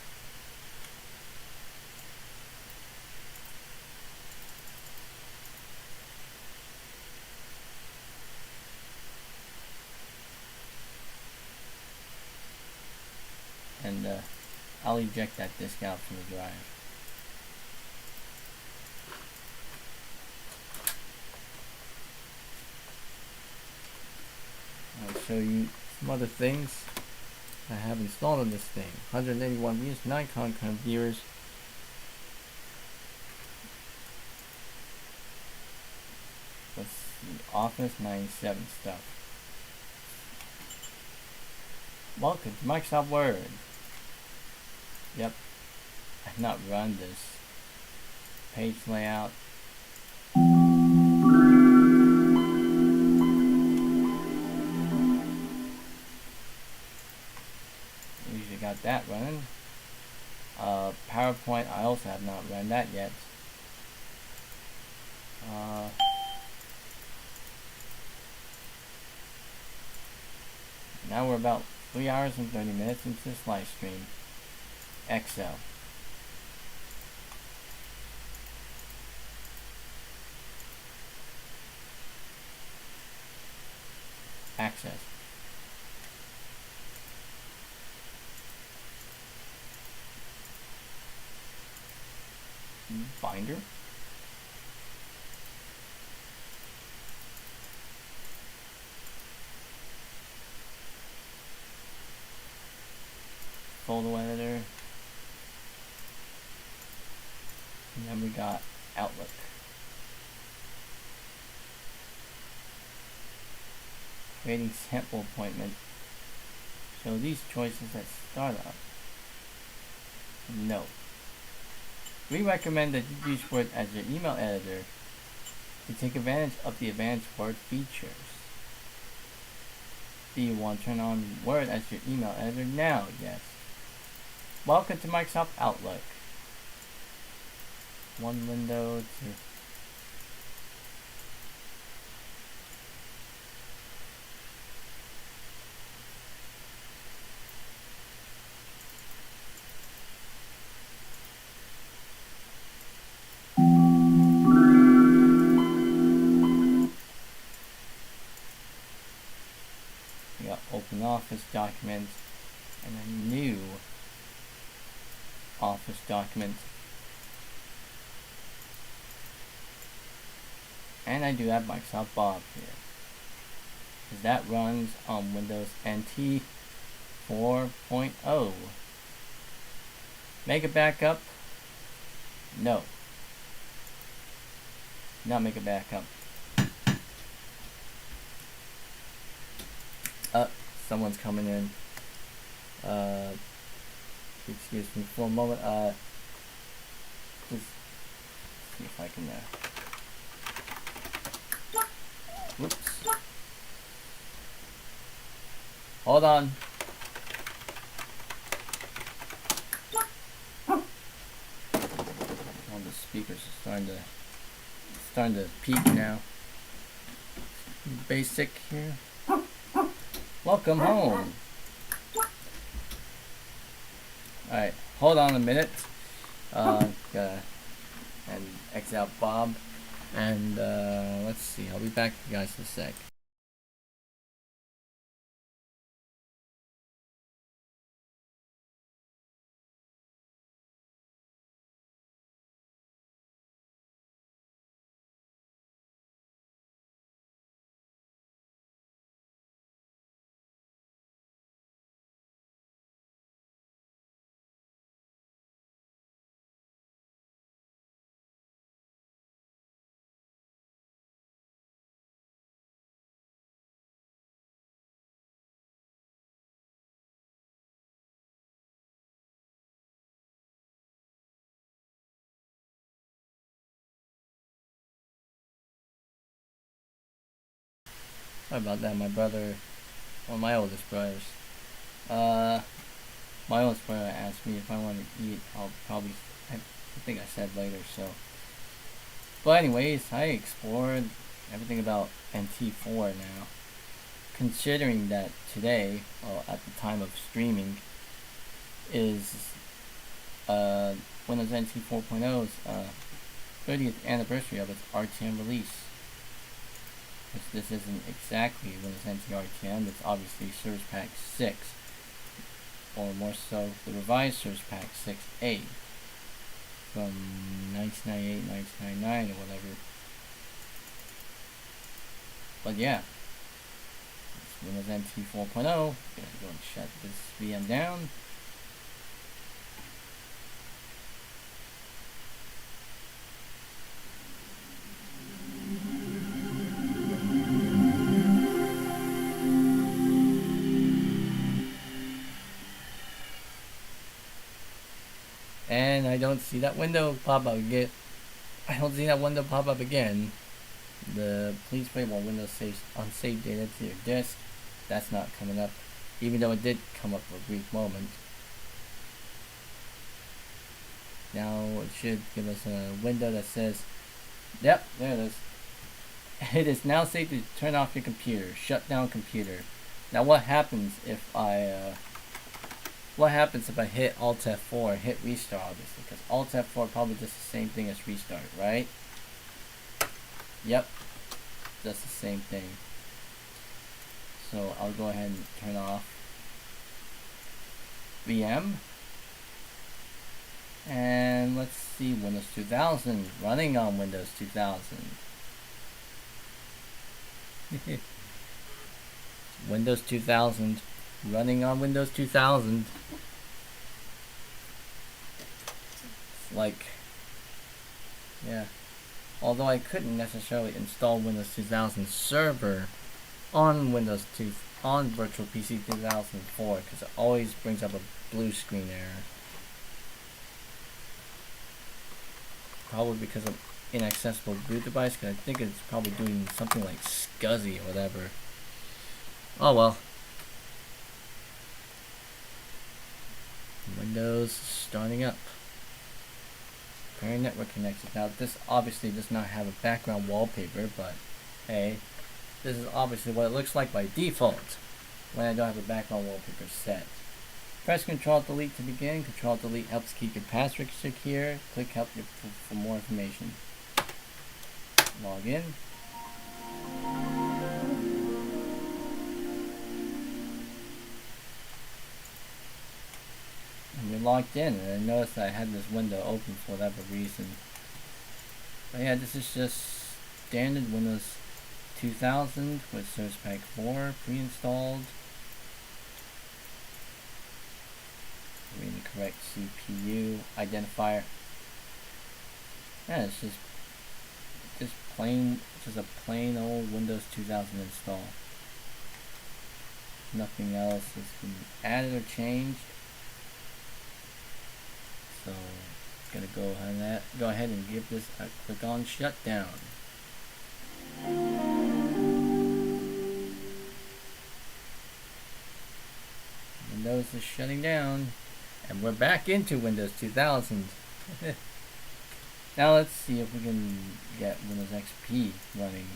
And I'll eject that disk out from the drive. I'll show you some other things I have installed on this thing. 181 views, Nikon viewers. Let's see, Office 97 stuff. Welcome to Microsoft Word. Yep, I've not run this. Page layout. Usually got that running. PowerPoint, I also have not run that yet. Now we're about 3 hours and 30 minutes into this live stream. Excel. Access. Binder. Photo editor. And then we got Outlook. Creating sample appointment. Show these choices at startup. No. We recommend that you use Word as your email editor to take advantage of the advanced Word features. Do you want to turn on Word as your email editor now? Yes. Welcome to Microsoft Outlook. One window to we got open Office documents and a new Office document. And I do have Microsoft Bob here, because that runs on Windows NT 4.0. Make a backup? No. Not make a backup. Someone's coming in. Excuse me for a moment. Just see if I can. Whoops. Hold on. All the speakers are starting to peak now. basic here. Welcome home. Alright, hold on a minute. Gotta and exit out Bob. And let's see, I'll be back with you guys in a sec. Sorry about that, my brother, or my oldest brothers. My oldest brother asked me if I want to eat. I'll probably, I think I said later, so. But anyways, I explored everything about NT4 now. Considering that today, well, at the time of streaming, is Windows NT 4.0's 30th anniversary of its RTM release. Which this isn't exactly Windows NT RTM, it's obviously Service Pack 6, or more so the revised Service Pack 6A from 1998, 1999 or whatever. But yeah, it's Windows NT 4.0. Gonna go and shut this VM down. And I don't see that window pop up again. I don't see that window pop up again. The please wait while Windows saves unsaved data to your disk. That's not coming up, even though it did come up for a brief moment. Now it should give us a window that says, yep, there it is. It is now safe to turn off your computer. Shut down computer. Now what happens if I hit Alt F4, hit restart, obviously, because Alt F4 probably does the same thing as restart, right? Yep, does the same thing. So I'll go ahead and turn off VM. And let's see, Windows 2000, running on Windows 2000. Windows 2000, running on Windows 2000. It's like, yeah. Although I couldn't necessarily install Windows 2000 Server on Windows 2 on Virtual PC 2004 because it always brings up a blue screen error. Probably because of inaccessible boot device, because I think it's probably doing something like SCSI or whatever. Oh well. Windows starting up. Pairing network connected. Now this obviously does not have a background wallpaper, but hey, this is obviously what it looks like by default when I don't have a background wallpaper set. Press Ctrl Delete to begin. Ctrl Delete helps keep your password secure. Click Help for more information. Log in. And you're logged in, and I noticed I had this window open for whatever reason. But yeah, this is just standard Windows 2000 with Service Pack 4 pre-installed. Reading the correct CPU identifier. Yeah, it's just a plain old Windows 2000 install. Nothing else has been added or changed. So gonna go ahead and give this a click on shutdown. Windows is shutting down, and we're back into Windows 2000. Now let's see if we can get Windows XP running.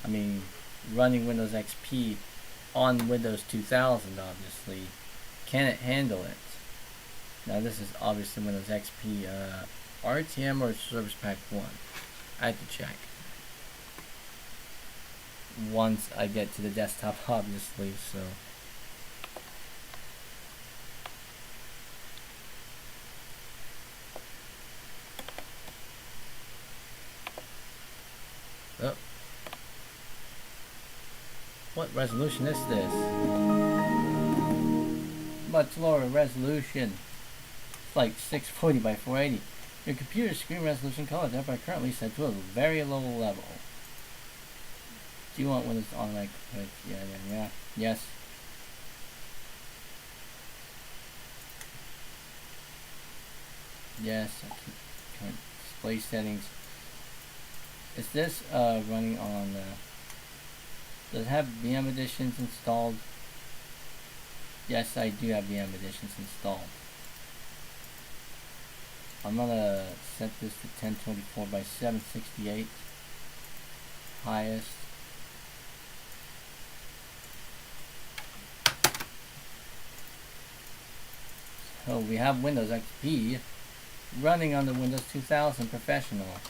I mean, running Windows XP on Windows 2000, obviously, can it handle it? Now this is obviously Windows XP RTM or Service Pack 1. I have to check once I get to the desktop, obviously. So oh. What resolution is this? Much lower resolution. It's like 640 by 480. Your computer's screen resolution color depth are currently set to a very low level. Do you want Windows automatic? Yeah. Yes. Yes. I keep current display settings. Is this running on? Does it have VM editions installed? Yes, I do have VM editions installed. I'm gonna set this to 1024 by 768 highest. So we have Windows XP running on the Windows 2000 Professional.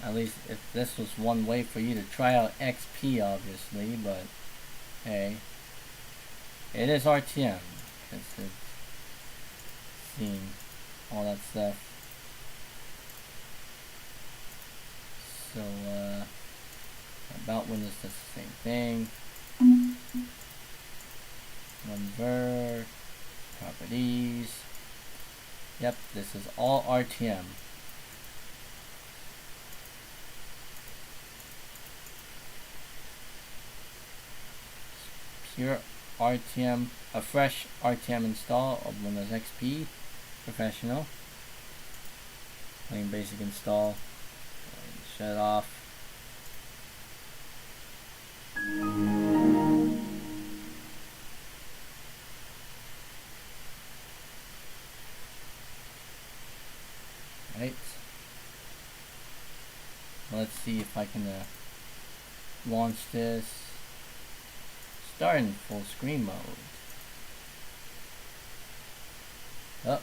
At least if this was one way for you to try out XP, obviously, but hey, it is RTM because it's seen all that stuff. So about Windows does the same thing. Number, properties. Yep, this is all RTM. Pure RTM, a fresh RTM install of Windows XP Professional. Plain basic install. Shut it off. Right. Let's see if I can launch this. Start in full screen mode. Oh.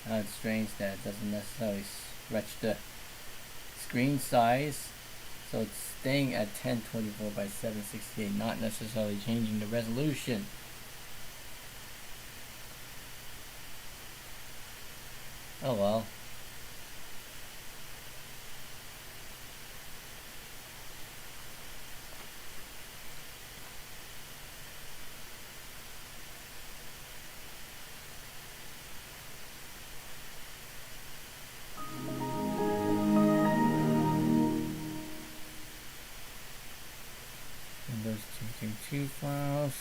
It's strange that it doesn't necessarily stretch the screen size. So it's staying at 1024 by 768, not necessarily changing the resolution. Oh well. Windows 232 files.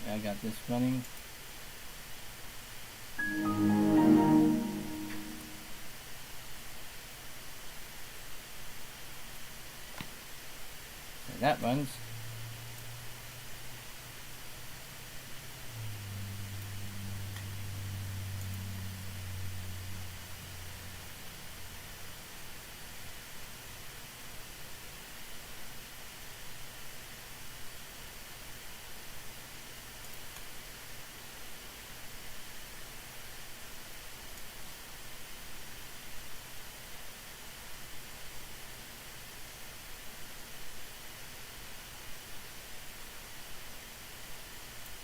I got this running. So that runs.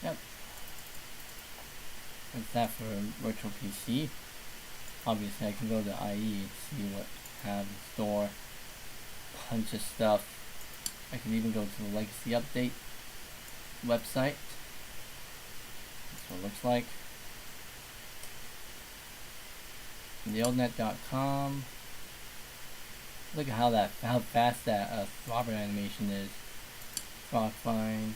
Yep. That's that for virtual PC. Obviously I can go to IE and see what I have in store. Bunch of stuff. I can even go to the legacy update website. That's what it looks like. Neilnet.com. Look at how fast that throbber animation is. Frog find.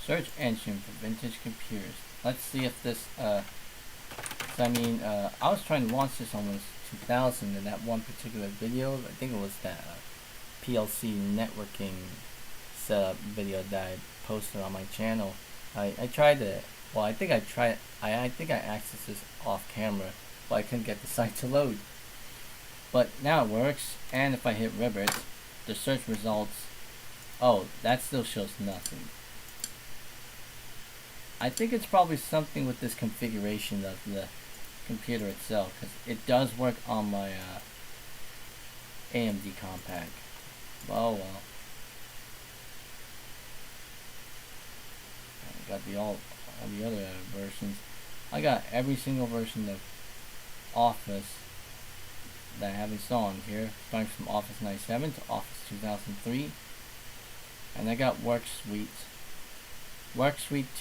Search engine for vintage computers. Let's see if this I was trying to launch this on Windows 2000 in that one particular video. I think it was that PLC networking setup video that I posted on my channel. I tried it. Well, I think I accessed this off camera, but I couldn't get the site to load. But now it works, and if I hit rivet, the search results, oh, that still shows nothing. I think it's probably something with this configuration of the computer itself, because it does work on my AMD compact. Oh well. I got all the other versions. I got every single version of Office that I have installed here, starting from Office 97 to Office 2003, and I got WorkSuite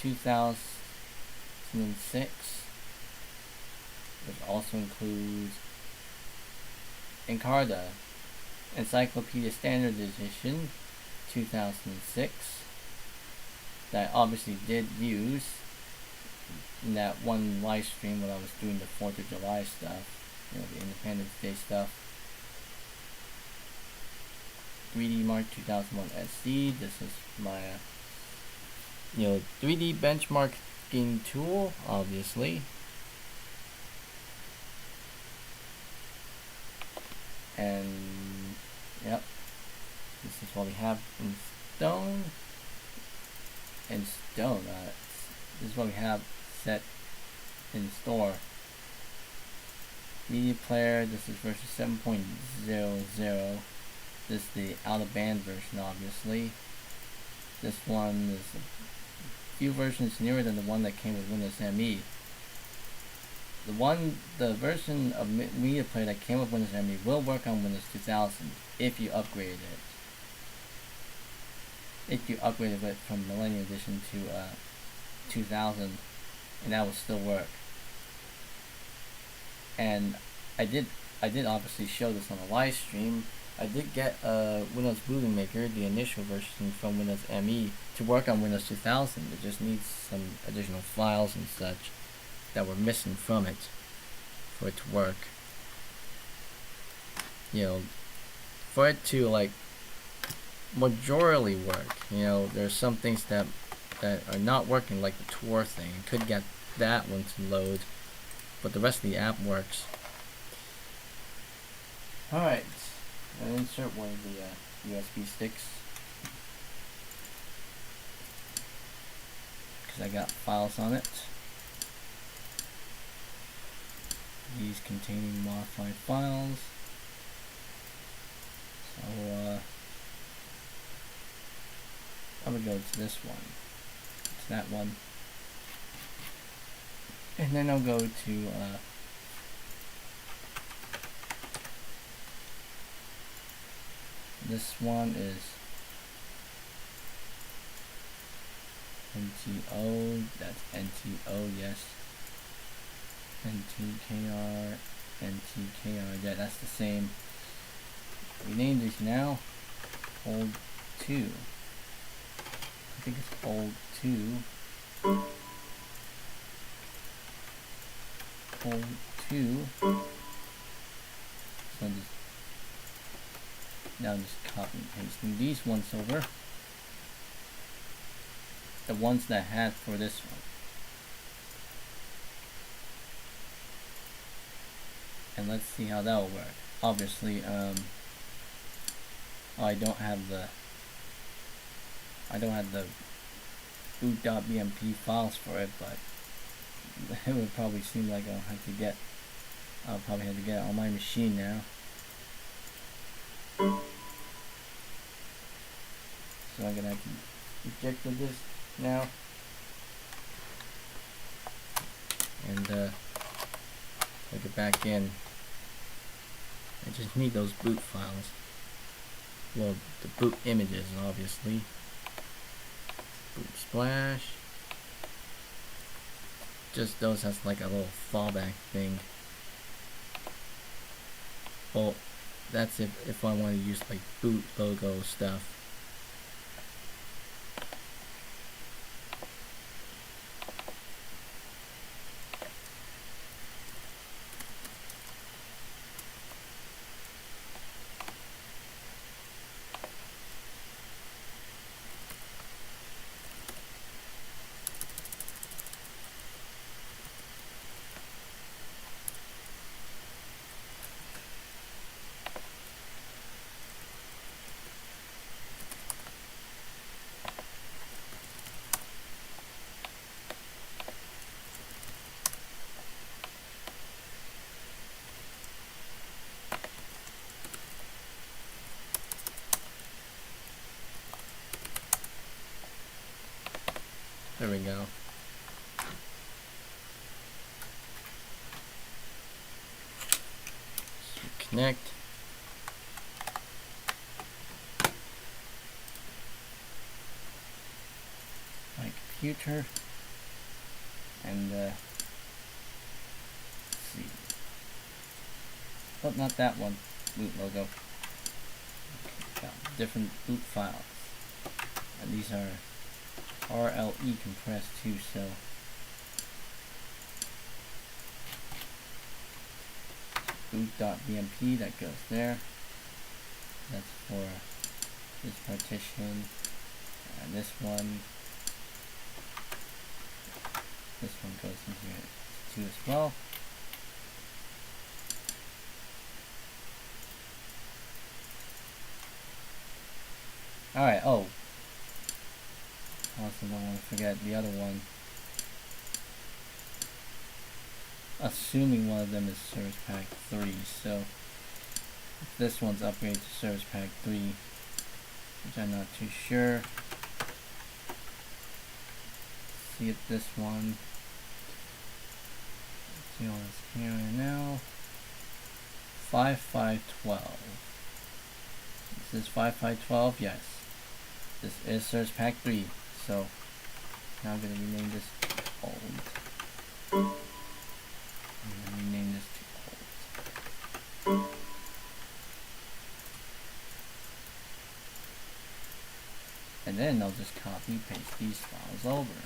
2006, which also includes Encarta Encyclopedia Standard Edition 2006, that I obviously did use in that one live stream when I was doing the 4th of July stuff, you know, the Independence Day stuff. 3D Mark 2001 SD. This is my 3D benchmarking tool, obviously. And yep, this is what we have in stone. This is what we have set in store. Media player, this is version 7.00. This is the out of band version, obviously. This one is a few versions newer than the one that came with Windows ME. The version of Media Player that came with Windows ME will work on Windows 2000 if you upgrade it. If you upgraded it from Millennium Edition to 2000, and that will still work. And I did obviously show this on a live stream. I did get Windows Boot Maker, the initial version from Windows ME, to work on Windows 2000. It just needs some additional files and such that were missing from it for it to work. For it to like majorly work, there's some things that are not working, like the Tor thing. I could get that one to load, but the rest of the app works. Alright, I'll insert one of the USB sticks, because I got files on it. These containing modified files. So I'm gonna go to this one. It's that one. And then I'll go to this one is NTO, that's NTO, yes. NTKR, yeah, that's the same. We named these now old 2. I think it's old 2. Old 2. So now I'm just copying and pasting these ones over. The ones that I had for this one. And let's see how that will work. Obviously, I don't have the boot.bmp files for it, but it would probably seem like I'll probably have to get it on my machine now. So I'm gonna have to eject this now and plug it back in. I just need those boot files. well, the boot images, obviously. Boot splash. Just those as like a little fallback thing. Well, that's if I want to use like boot logo stuff. There we go. So connect. My computer. And let's see. Oh, not that one. Boot logo. Okay, got different boot files. And these are RLE compressed too, so boot.bmp, that goes there. That's for this partition. And this one goes in here too as well. Alright, oh. Also don't want to forget the other one. Assuming one of them is Service Pack 3, so if this one's upgraded to Service Pack 3, which I'm not too sure. See if this one, let's see what's here right now. 5512. This is 5512, yes. This is Service Pack 3. So now I'm going to rename this old. I'm going to rename this to old. And then I'll just copy paste these files over.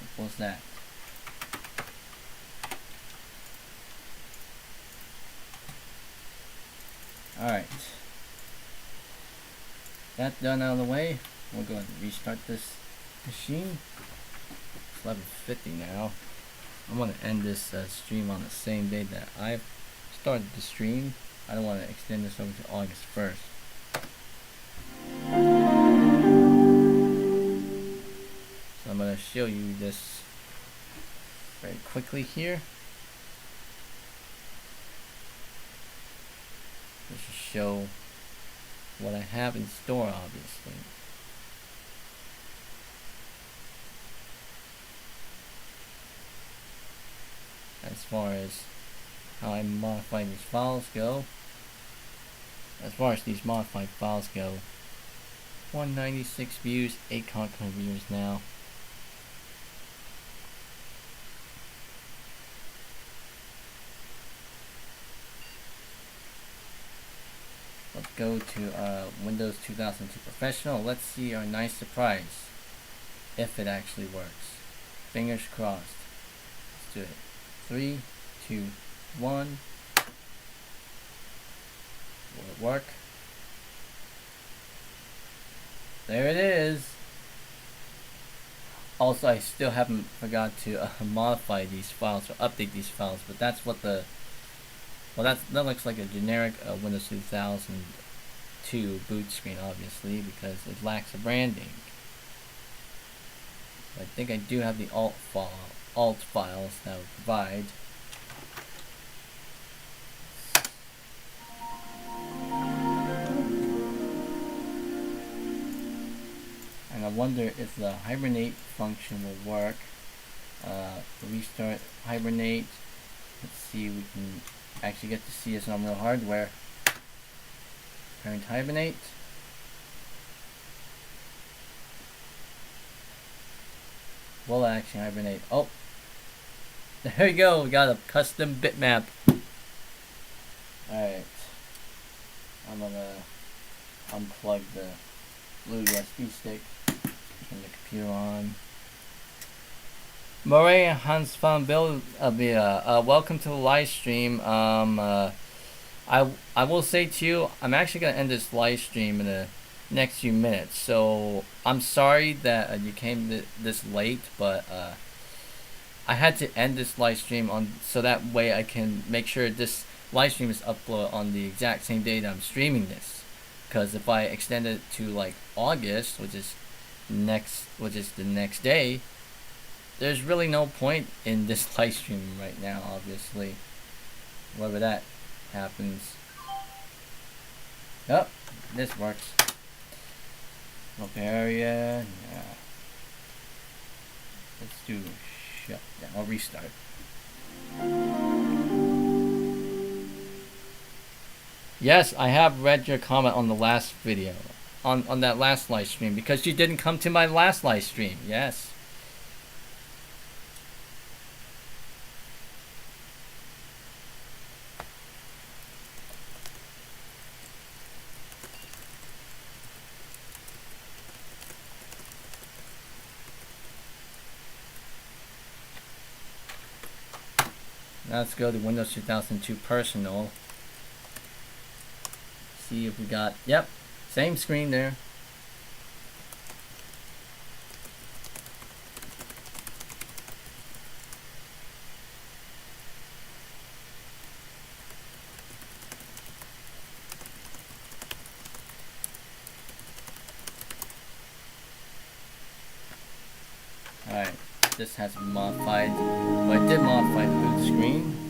Simple as that. Alright. That done out of the way, we're going to restart this machine. It's 11:50 now. I want to end this stream on the same day that I've started the stream. I don't want to extend this over to August 1st. So I'm going to show you this very quickly here. Just to show what I have in store, obviously. As far as how I modify these files go, 196 views, 8 concurrent viewers now. Let's go to Windows 2002 Professional. Let's see our nice surprise, if it actually works. Fingers crossed. Let's do it. 3, 2, 1. Will it work? There it is. Also, I still haven't forgot to modify these files or update these files, but that's what the that looks like a generic Windows 2002 boot screen, obviously, because it lacks a branding. I think I do have the alt files that would provide. And I wonder if the hibernate function will work. Restart hibernate. Let's see, we can actually get to see this on real hardware. Preparing to hibernate. Will I actually hibernate? Oh, there we go. We got a custom bitmap. Alright. I'm gonna unplug the blue USB stick. Turn the computer on. Moray Hans van Bill, welcome to the live stream. I will say to you, I'm actually gonna end this live stream in the next few minutes. So I'm sorry that you came this late, but I had to end this live stream so that way I can make sure this live stream is uploaded on the exact same day that I'm streaming this. Because if I extend it to like August, which is the next day, there's really no point in this live stream right now, obviously. Whatever that happens. Oh, this works. Open area. Yeah. Let's do shut down. I'll restart. Yes, I have read your comment on the last video. On that last live stream. Because you didn't come to my last live stream. Yes. Let's go to Windows 2002 Personal. See if we got, yep, same screen there. Alright, this has been modified, but I did modify the boot screen.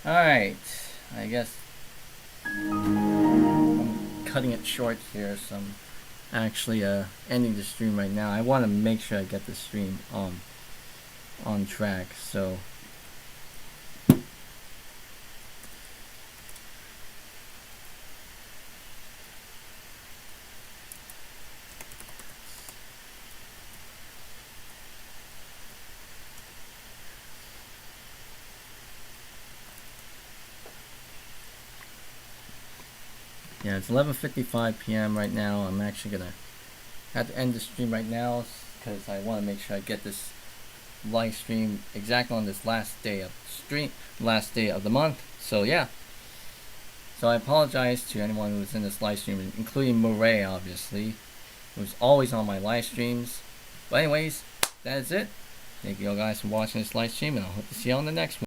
Alright, I guess I'm cutting it short here, so I'm actually ending the stream right now. I want to make sure I get the stream on track, so yeah, it's 11:55 p.m. right now. I'm actually gonna have to end the stream right now because I want to make sure I get this live stream exactly on this last day of the month. So yeah. So I apologize to anyone who was in this live stream, including Moray, obviously, who's always on my live streams. But anyways, that is it. Thank you all guys for watching this live stream, and I hope to see you on the next one.